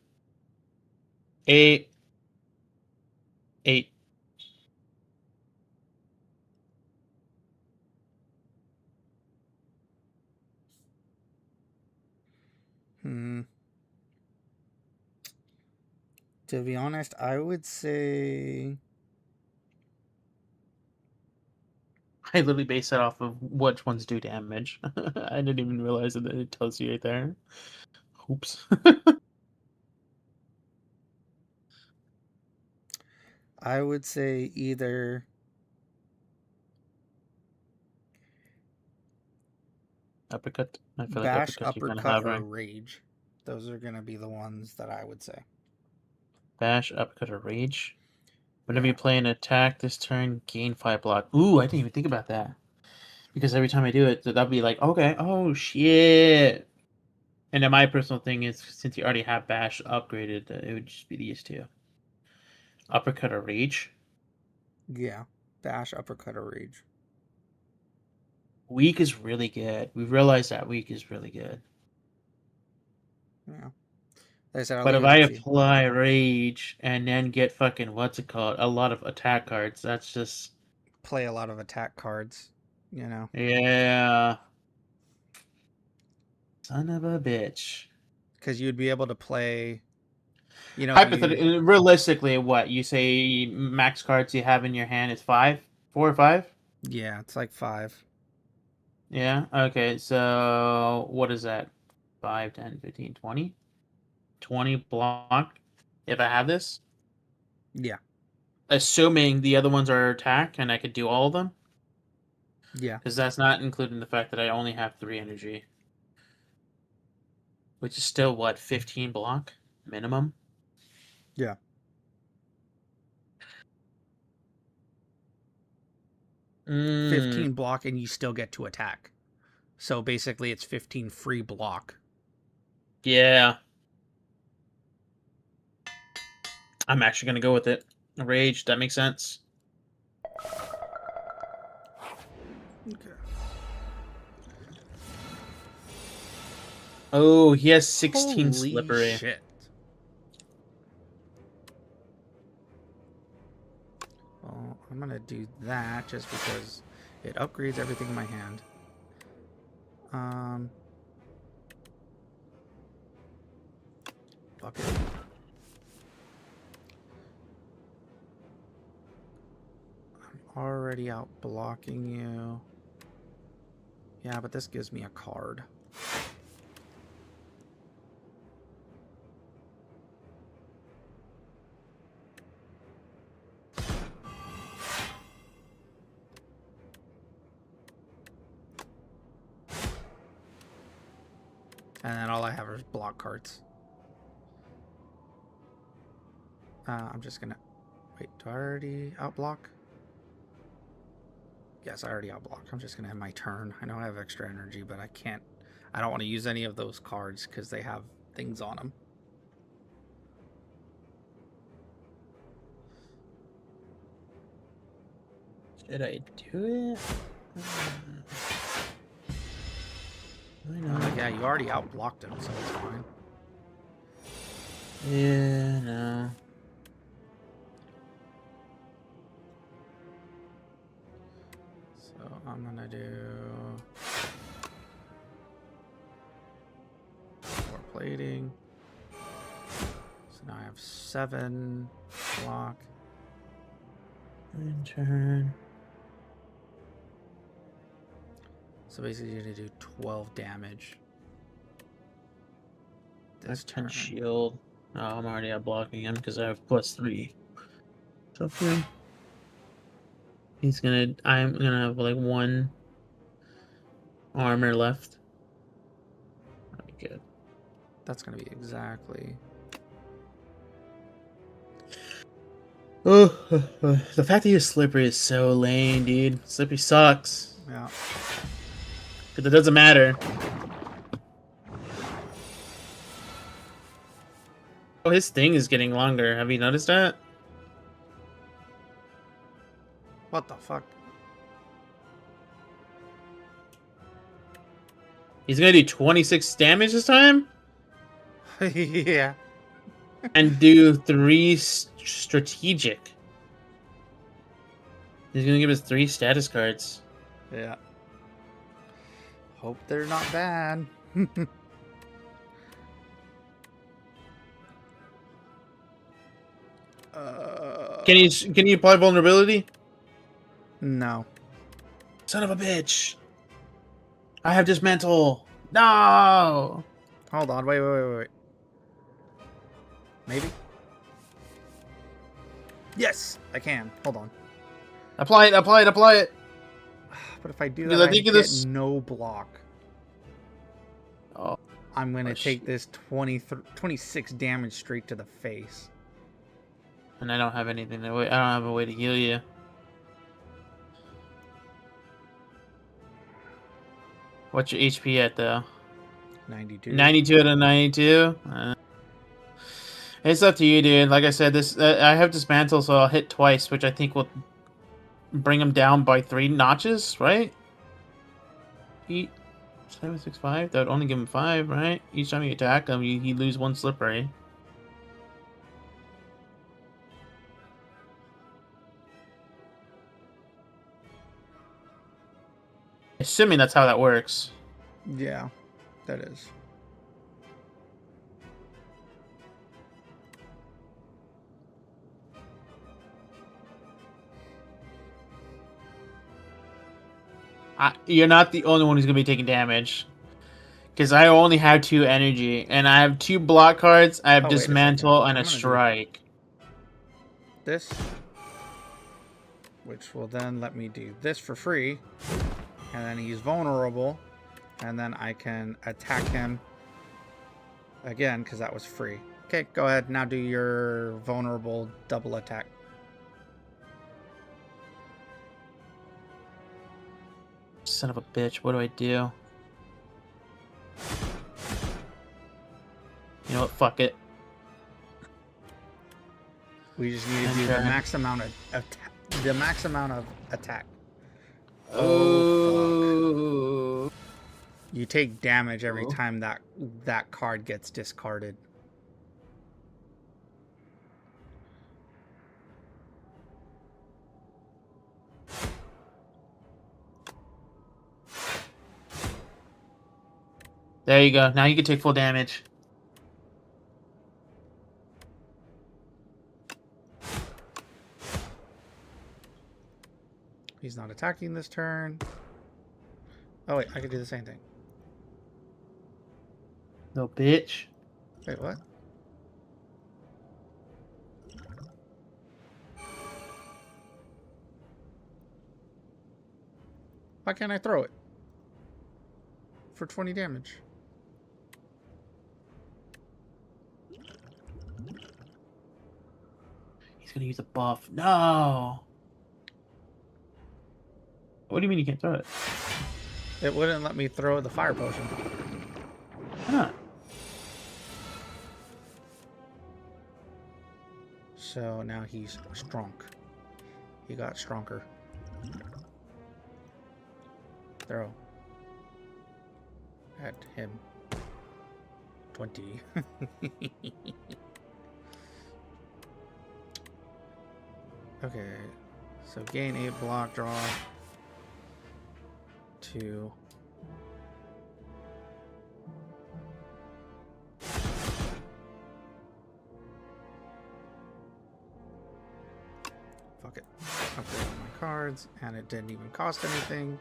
8. 8.
To be honest, I would say
I literally base that off of which ones do damage. I didn't even realize that it tells you right there. Oops.
I would say either
Uppercut. I feel like
bash,
uppercut you're gonna
uppercut,
have
or
right.
rage. Those are gonna be the ones that I would say.
Bash, uppercut, or rage. Whenever
Yeah.
you play an attack this turn, gain 5 block. Ooh, I didn't even think about that. Because every time I do it, that'll be like, okay, oh shit. And then my personal thing is, since you already have bash upgraded, it would just be these two. Uppercut or rage.
Yeah. Bash, uppercut, or rage.
Weak is really good. We realized that weak is really good.
Yeah. Like I said, I'll
But
leave
if
it
I
up to you.
apply rage and then get fucking what's it called, a lot of attack cards, that's just
Play a lot of attack cards, you know.
yeah. Son of a bitch.
Because you'd be able to play, you know, if you.
Hypothetically, realistically, what you say max cards you have in your hand is 5, 4 or 5?
Yeah, it's like 5.
Yeah. Okay. So what is that? 5, 10, 15, 20? 20 block. If I have this,
Yeah.
assuming the other ones are attack and I could do all of them,
Yeah.
because that's not including the fact that I only have 3 energy, which is still what 15 block minimum.
Yeah. 15 block and you still get to attack. So basically it's 15 free block.
Yeah. I'm actually gonna go with it. Rage. That makes sense.
Okay.
Oh, he has 16
Holy
slippery.
shit. Well, I'm going to do that just because it upgrades everything in my hand. Fuck it. I'm already out blocking you. Yeah, but this gives me a card. And then all I have are block cards. I'm just gonna... Wait, do I already outblock? Yes, I already outblocked. I'm just gonna have my turn. I know I have extra energy, but I can't... I don't want to use any of those cards because they have things on them.
Should I do it? Why not?
Yeah, you already outblocked him, so it's fine.
Yeah, no.
So I'm gonna do 4 plating. So now I have 7 block.
In turn.
So basically you're gonna do 12 damage. This
I've 10
turn.
shield. Oh, I'm already out blocking him because I have +3. So, okay. I'm gonna have like 1 armor left. That'd be good.
That's gonna be exactly.
Oh, the fact that he's slippery is so lame, dude. Slippery sucks.
Yeah.
But that doesn't matter. Oh, his thing is getting longer. Have you noticed that?
What the fuck?
He's gonna do 26 damage this time?
Yeah.
And do 3 strategic. He's gonna give us 3 status cards.
Yeah. Hope they're not bad.
Can you apply vulnerability?
No.
Son of a bitch. I have dismantle. No.
Hold on. Wait. Maybe? Yes, I can. Hold on.
Apply it.
But if I do
Because
that,
I think
I
this-
get no block.
Oh,
I'm going to
Oh,
take
shit.
this 26 damage straight to the face.
and I don't have anything to wait. I don't have a way to heal you. What's your HP at though?
92.
92 out of 92. It's up to you, dude. Like I said, this I have dismantle, so I'll hit twice, which I think will bring him down by 3 notches, right? 8, 7, 6, 5. That would only give him 5, right? Each time you attack him, he lose 1 slippery. Assuming that's how that works.
Yeah, that is.
You're not the only one who's gonna be taking damage. Because I only have 2 energy, and I have 2 block cards. I have
Oh, wait a second.
dismantle and
I'm
a
gonna do-
strike.
This, which will then let me do this for free, and then he's vulnerable, and then I can attack him again because that was free. Okay, go ahead now. Do your vulnerable double attack.
Son of a bitch, what do I do? You know what? Fuck it.
We just need to do the max amount of attack.
Oh.
You take damage every time that card gets discarded.
There you go. Now you can take full damage.
He's not attacking this turn. Oh wait, I could do the same thing.
Little bitch.
Wait, what? Why can't I throw it? For 20 damage.
He's gonna use a buff. No. What do you mean you can't throw it?
It wouldn't let me throw the fire potion.
Why not?
So now he's strong. He got stronger. Throw. At him. 20. Okay. So gain 8 block, draw 2. Fuck it. Upgrade all my cards, and it didn't even cost anything.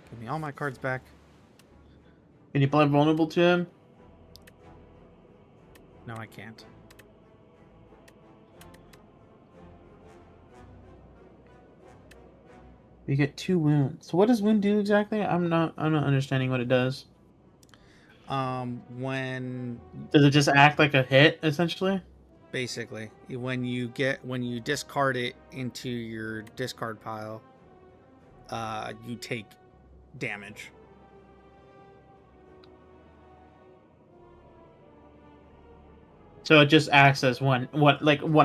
Give me all my cards back.
Can you play vulnerable to him?
No, I can't.
You get 2 wounds. So what does wound do exactly? I'm not understanding what it does.
When
Does it just act like a hit essentially?
basically when you discard it into your discard pile, you take damage.
So it just acts as one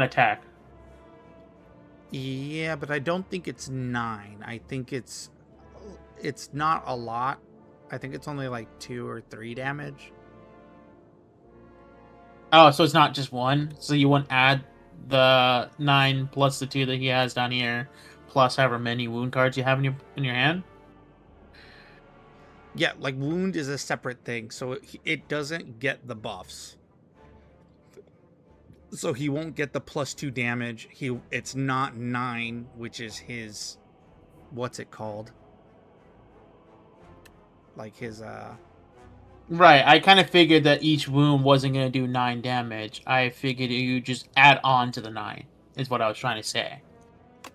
attack.
Yeah, but I don't think it's 9. I think it's not a lot. I think it's only like 2 or 3 damage.
Oh, so it's not just 1. So you wouldn't add the 9 plus the 2 that he has down here, plus however many wound cards you have in your hand.
Yeah, like wound is a separate thing, so it doesn't get the buffs. So he won't get the +2 damage. It's not 9, which is his, what's it called? Like his
Right, I kind of figured that each wound wasn't going to do 9 damage. I figured you just add on to the 9, is what I was trying to say.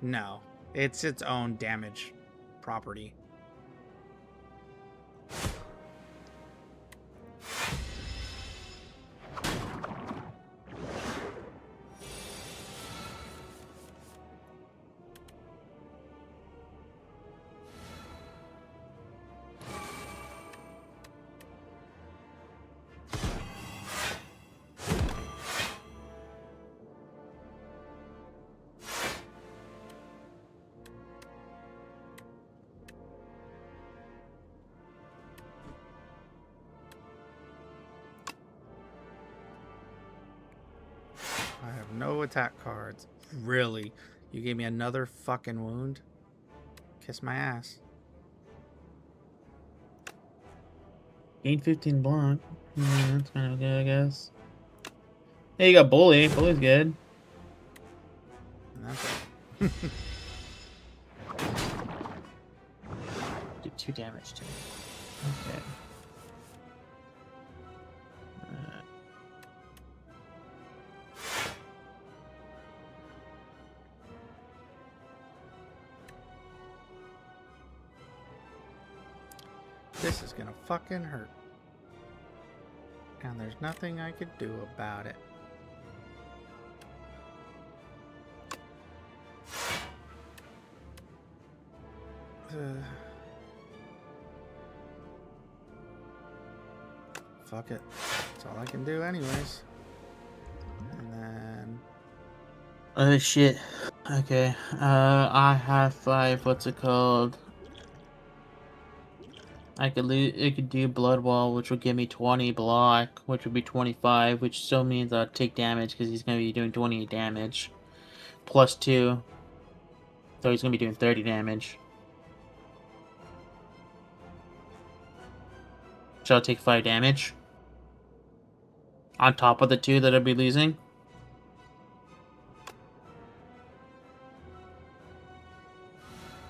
no. It's its own damage property. I have no attack cards. Really? You gave me another fucking wound? Kiss my ass.
Gain 15 block. That's kind of good, I guess. Hey, you got Bully. Bully's good.
And that's it.
Do 2 damage to me. Okay.
This is gonna fucking hurt. And there's nothing I could do about it. Fuck it. That's all I can do anyways. And then
Oh shit. Okay. I have 5. What's it called? I could it could do Blood Wall, which would give me 20 block, which would be 25, which still means I'd take damage because he's gonna be doing 20 damage, plus 2. So he's gonna be doing 30 damage. So I'll take 5 damage on top of the 2 that I'd be losing.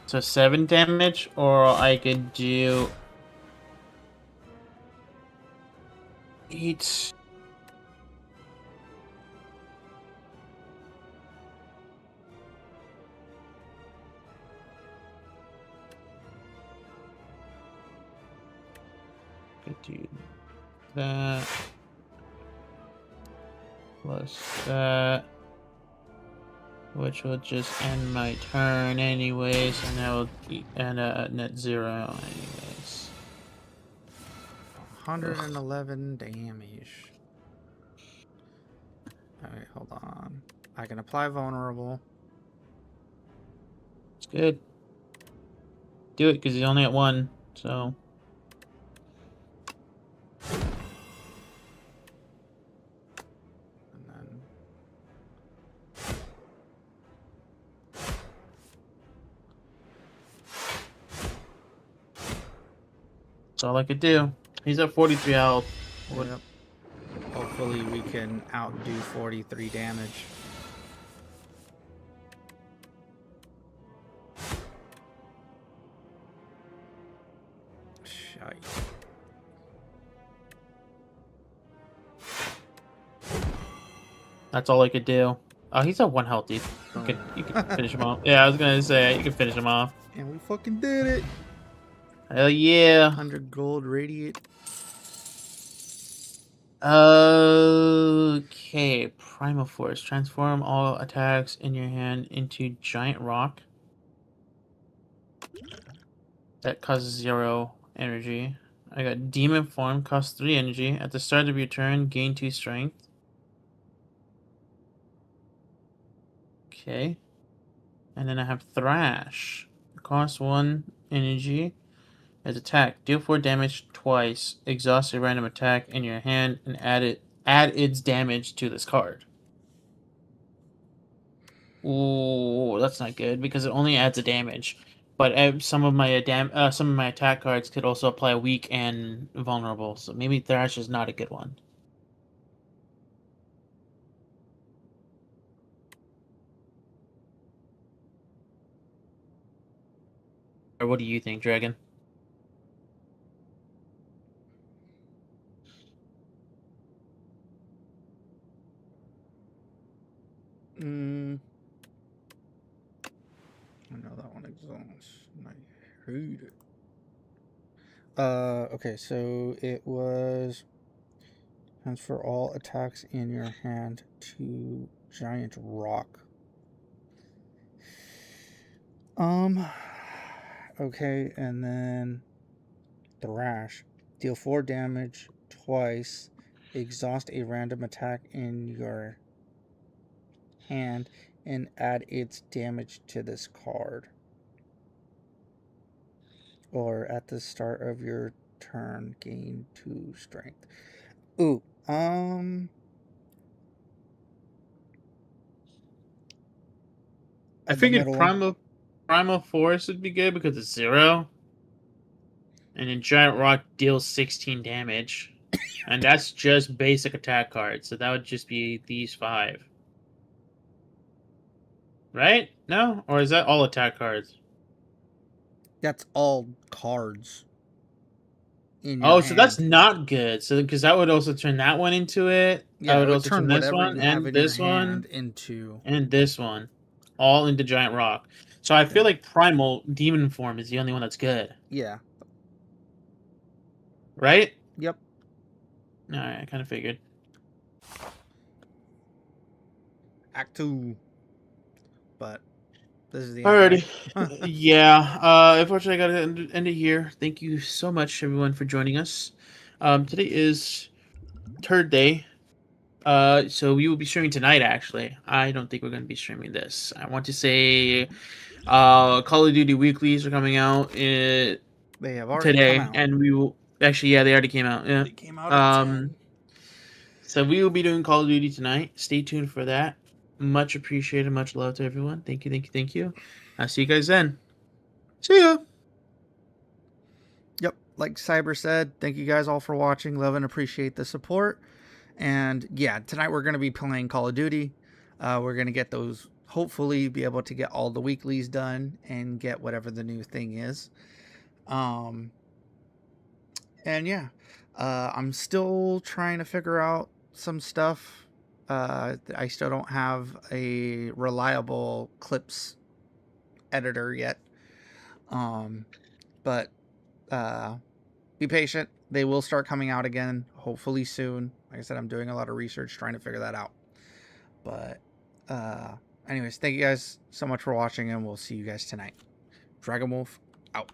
So 7 damage, or I could do 8. Could do that plus that, which will just end my turn anyways, and that will be at net 0 anyways.
111 damage. Alright, hold on. I can apply vulnerable.
It's good. Do it because he's only at 1, so.
And then
That's all I could do. He's at 43 health.
yep. Hopefully we can outdo 43 damage. Shite.
That's all I could do. Oh, he's at 1 health, dude. You could finish him off. Yeah, I was gonna say you could finish him off.
And we fucking did it.
Hell yeah.
100 gold radiate.
Okay, Primal Force. Transform all attacks in your hand into giant rock. That causes 0 energy. I got Demon Form, costs 3 energy. At the start of your turn, gain 2 strength. Okay. And then I have Thrash. Costs 1 energy. As attack, deal 4 damage twice. Exhaust a random attack in your hand and add its damage to this card. Ooh, that's not good because it only adds a damage. But some of my attack cards could also apply weak and vulnerable. So maybe Thrash is not a good one. Or what do you think, Dragon?
I know that one exhausts. I hate it. Okay, so it was transfer all attacks in your hand to giant rock. Okay, and then Thrash. Deal 4 damage twice. Exhaust a random attack in your hand and add its damage to this card. Or at the start of your turn, gain 2 strength. Ooh,
I figured Primal Force would be good because it's 0. And then Giant Rock deals 16 damage. And that's just basic attack cards, so that would just be these 5. Right? No? Or is that all attack cards?
That's all cards in your
Oh, so that's
hand.
not good. So because that would also turn that one into it.
Yeah,
I
it
would
would
also
turn
turn this
whatever
one
you have
and
in your
this
hand
one
into.
and this one, all into Giant Rock. So I feel like Primal Demon Form is the only one that's good,
Yeah.
right?
Yep.
All right, I kind of figured.
Act 2. But this is the
Alrighty.
end, right?
Yeah. Unfortunately, I gotta end it here. Thank you so much, everyone, for joining us. Today is third day. So we will be streaming tonight. Actually, I don't think we're going to be streaming this. I want to say, Call of Duty weeklies are coming out
They have already come
today,
out.
and we will actually. Yeah, they already came out. Yeah.
They came out at 10.
So we will be doing Call of Duty tonight. Stay tuned for that. Much appreciated. Much love to everyone. Thank you. Thank you. Thank you. I'll see you guys then. See ya.
Yep, like Cyber said, thank you guys all for watching. Love and appreciate the support. And yeah, tonight we're going to be playing Call of Duty. We're going to get those, hopefully be able to get all the weeklies done and get whatever the new thing is. And yeah, I'm still trying to figure out some stuff. I still don't have a reliable clips editor yet. But be patient. They will start coming out again, hopefully soon. Like I said, I'm doing a lot of research trying to figure that out. But anyways, thank you guys so much for watching, and we'll see you guys tonight. Dragon Wolf out.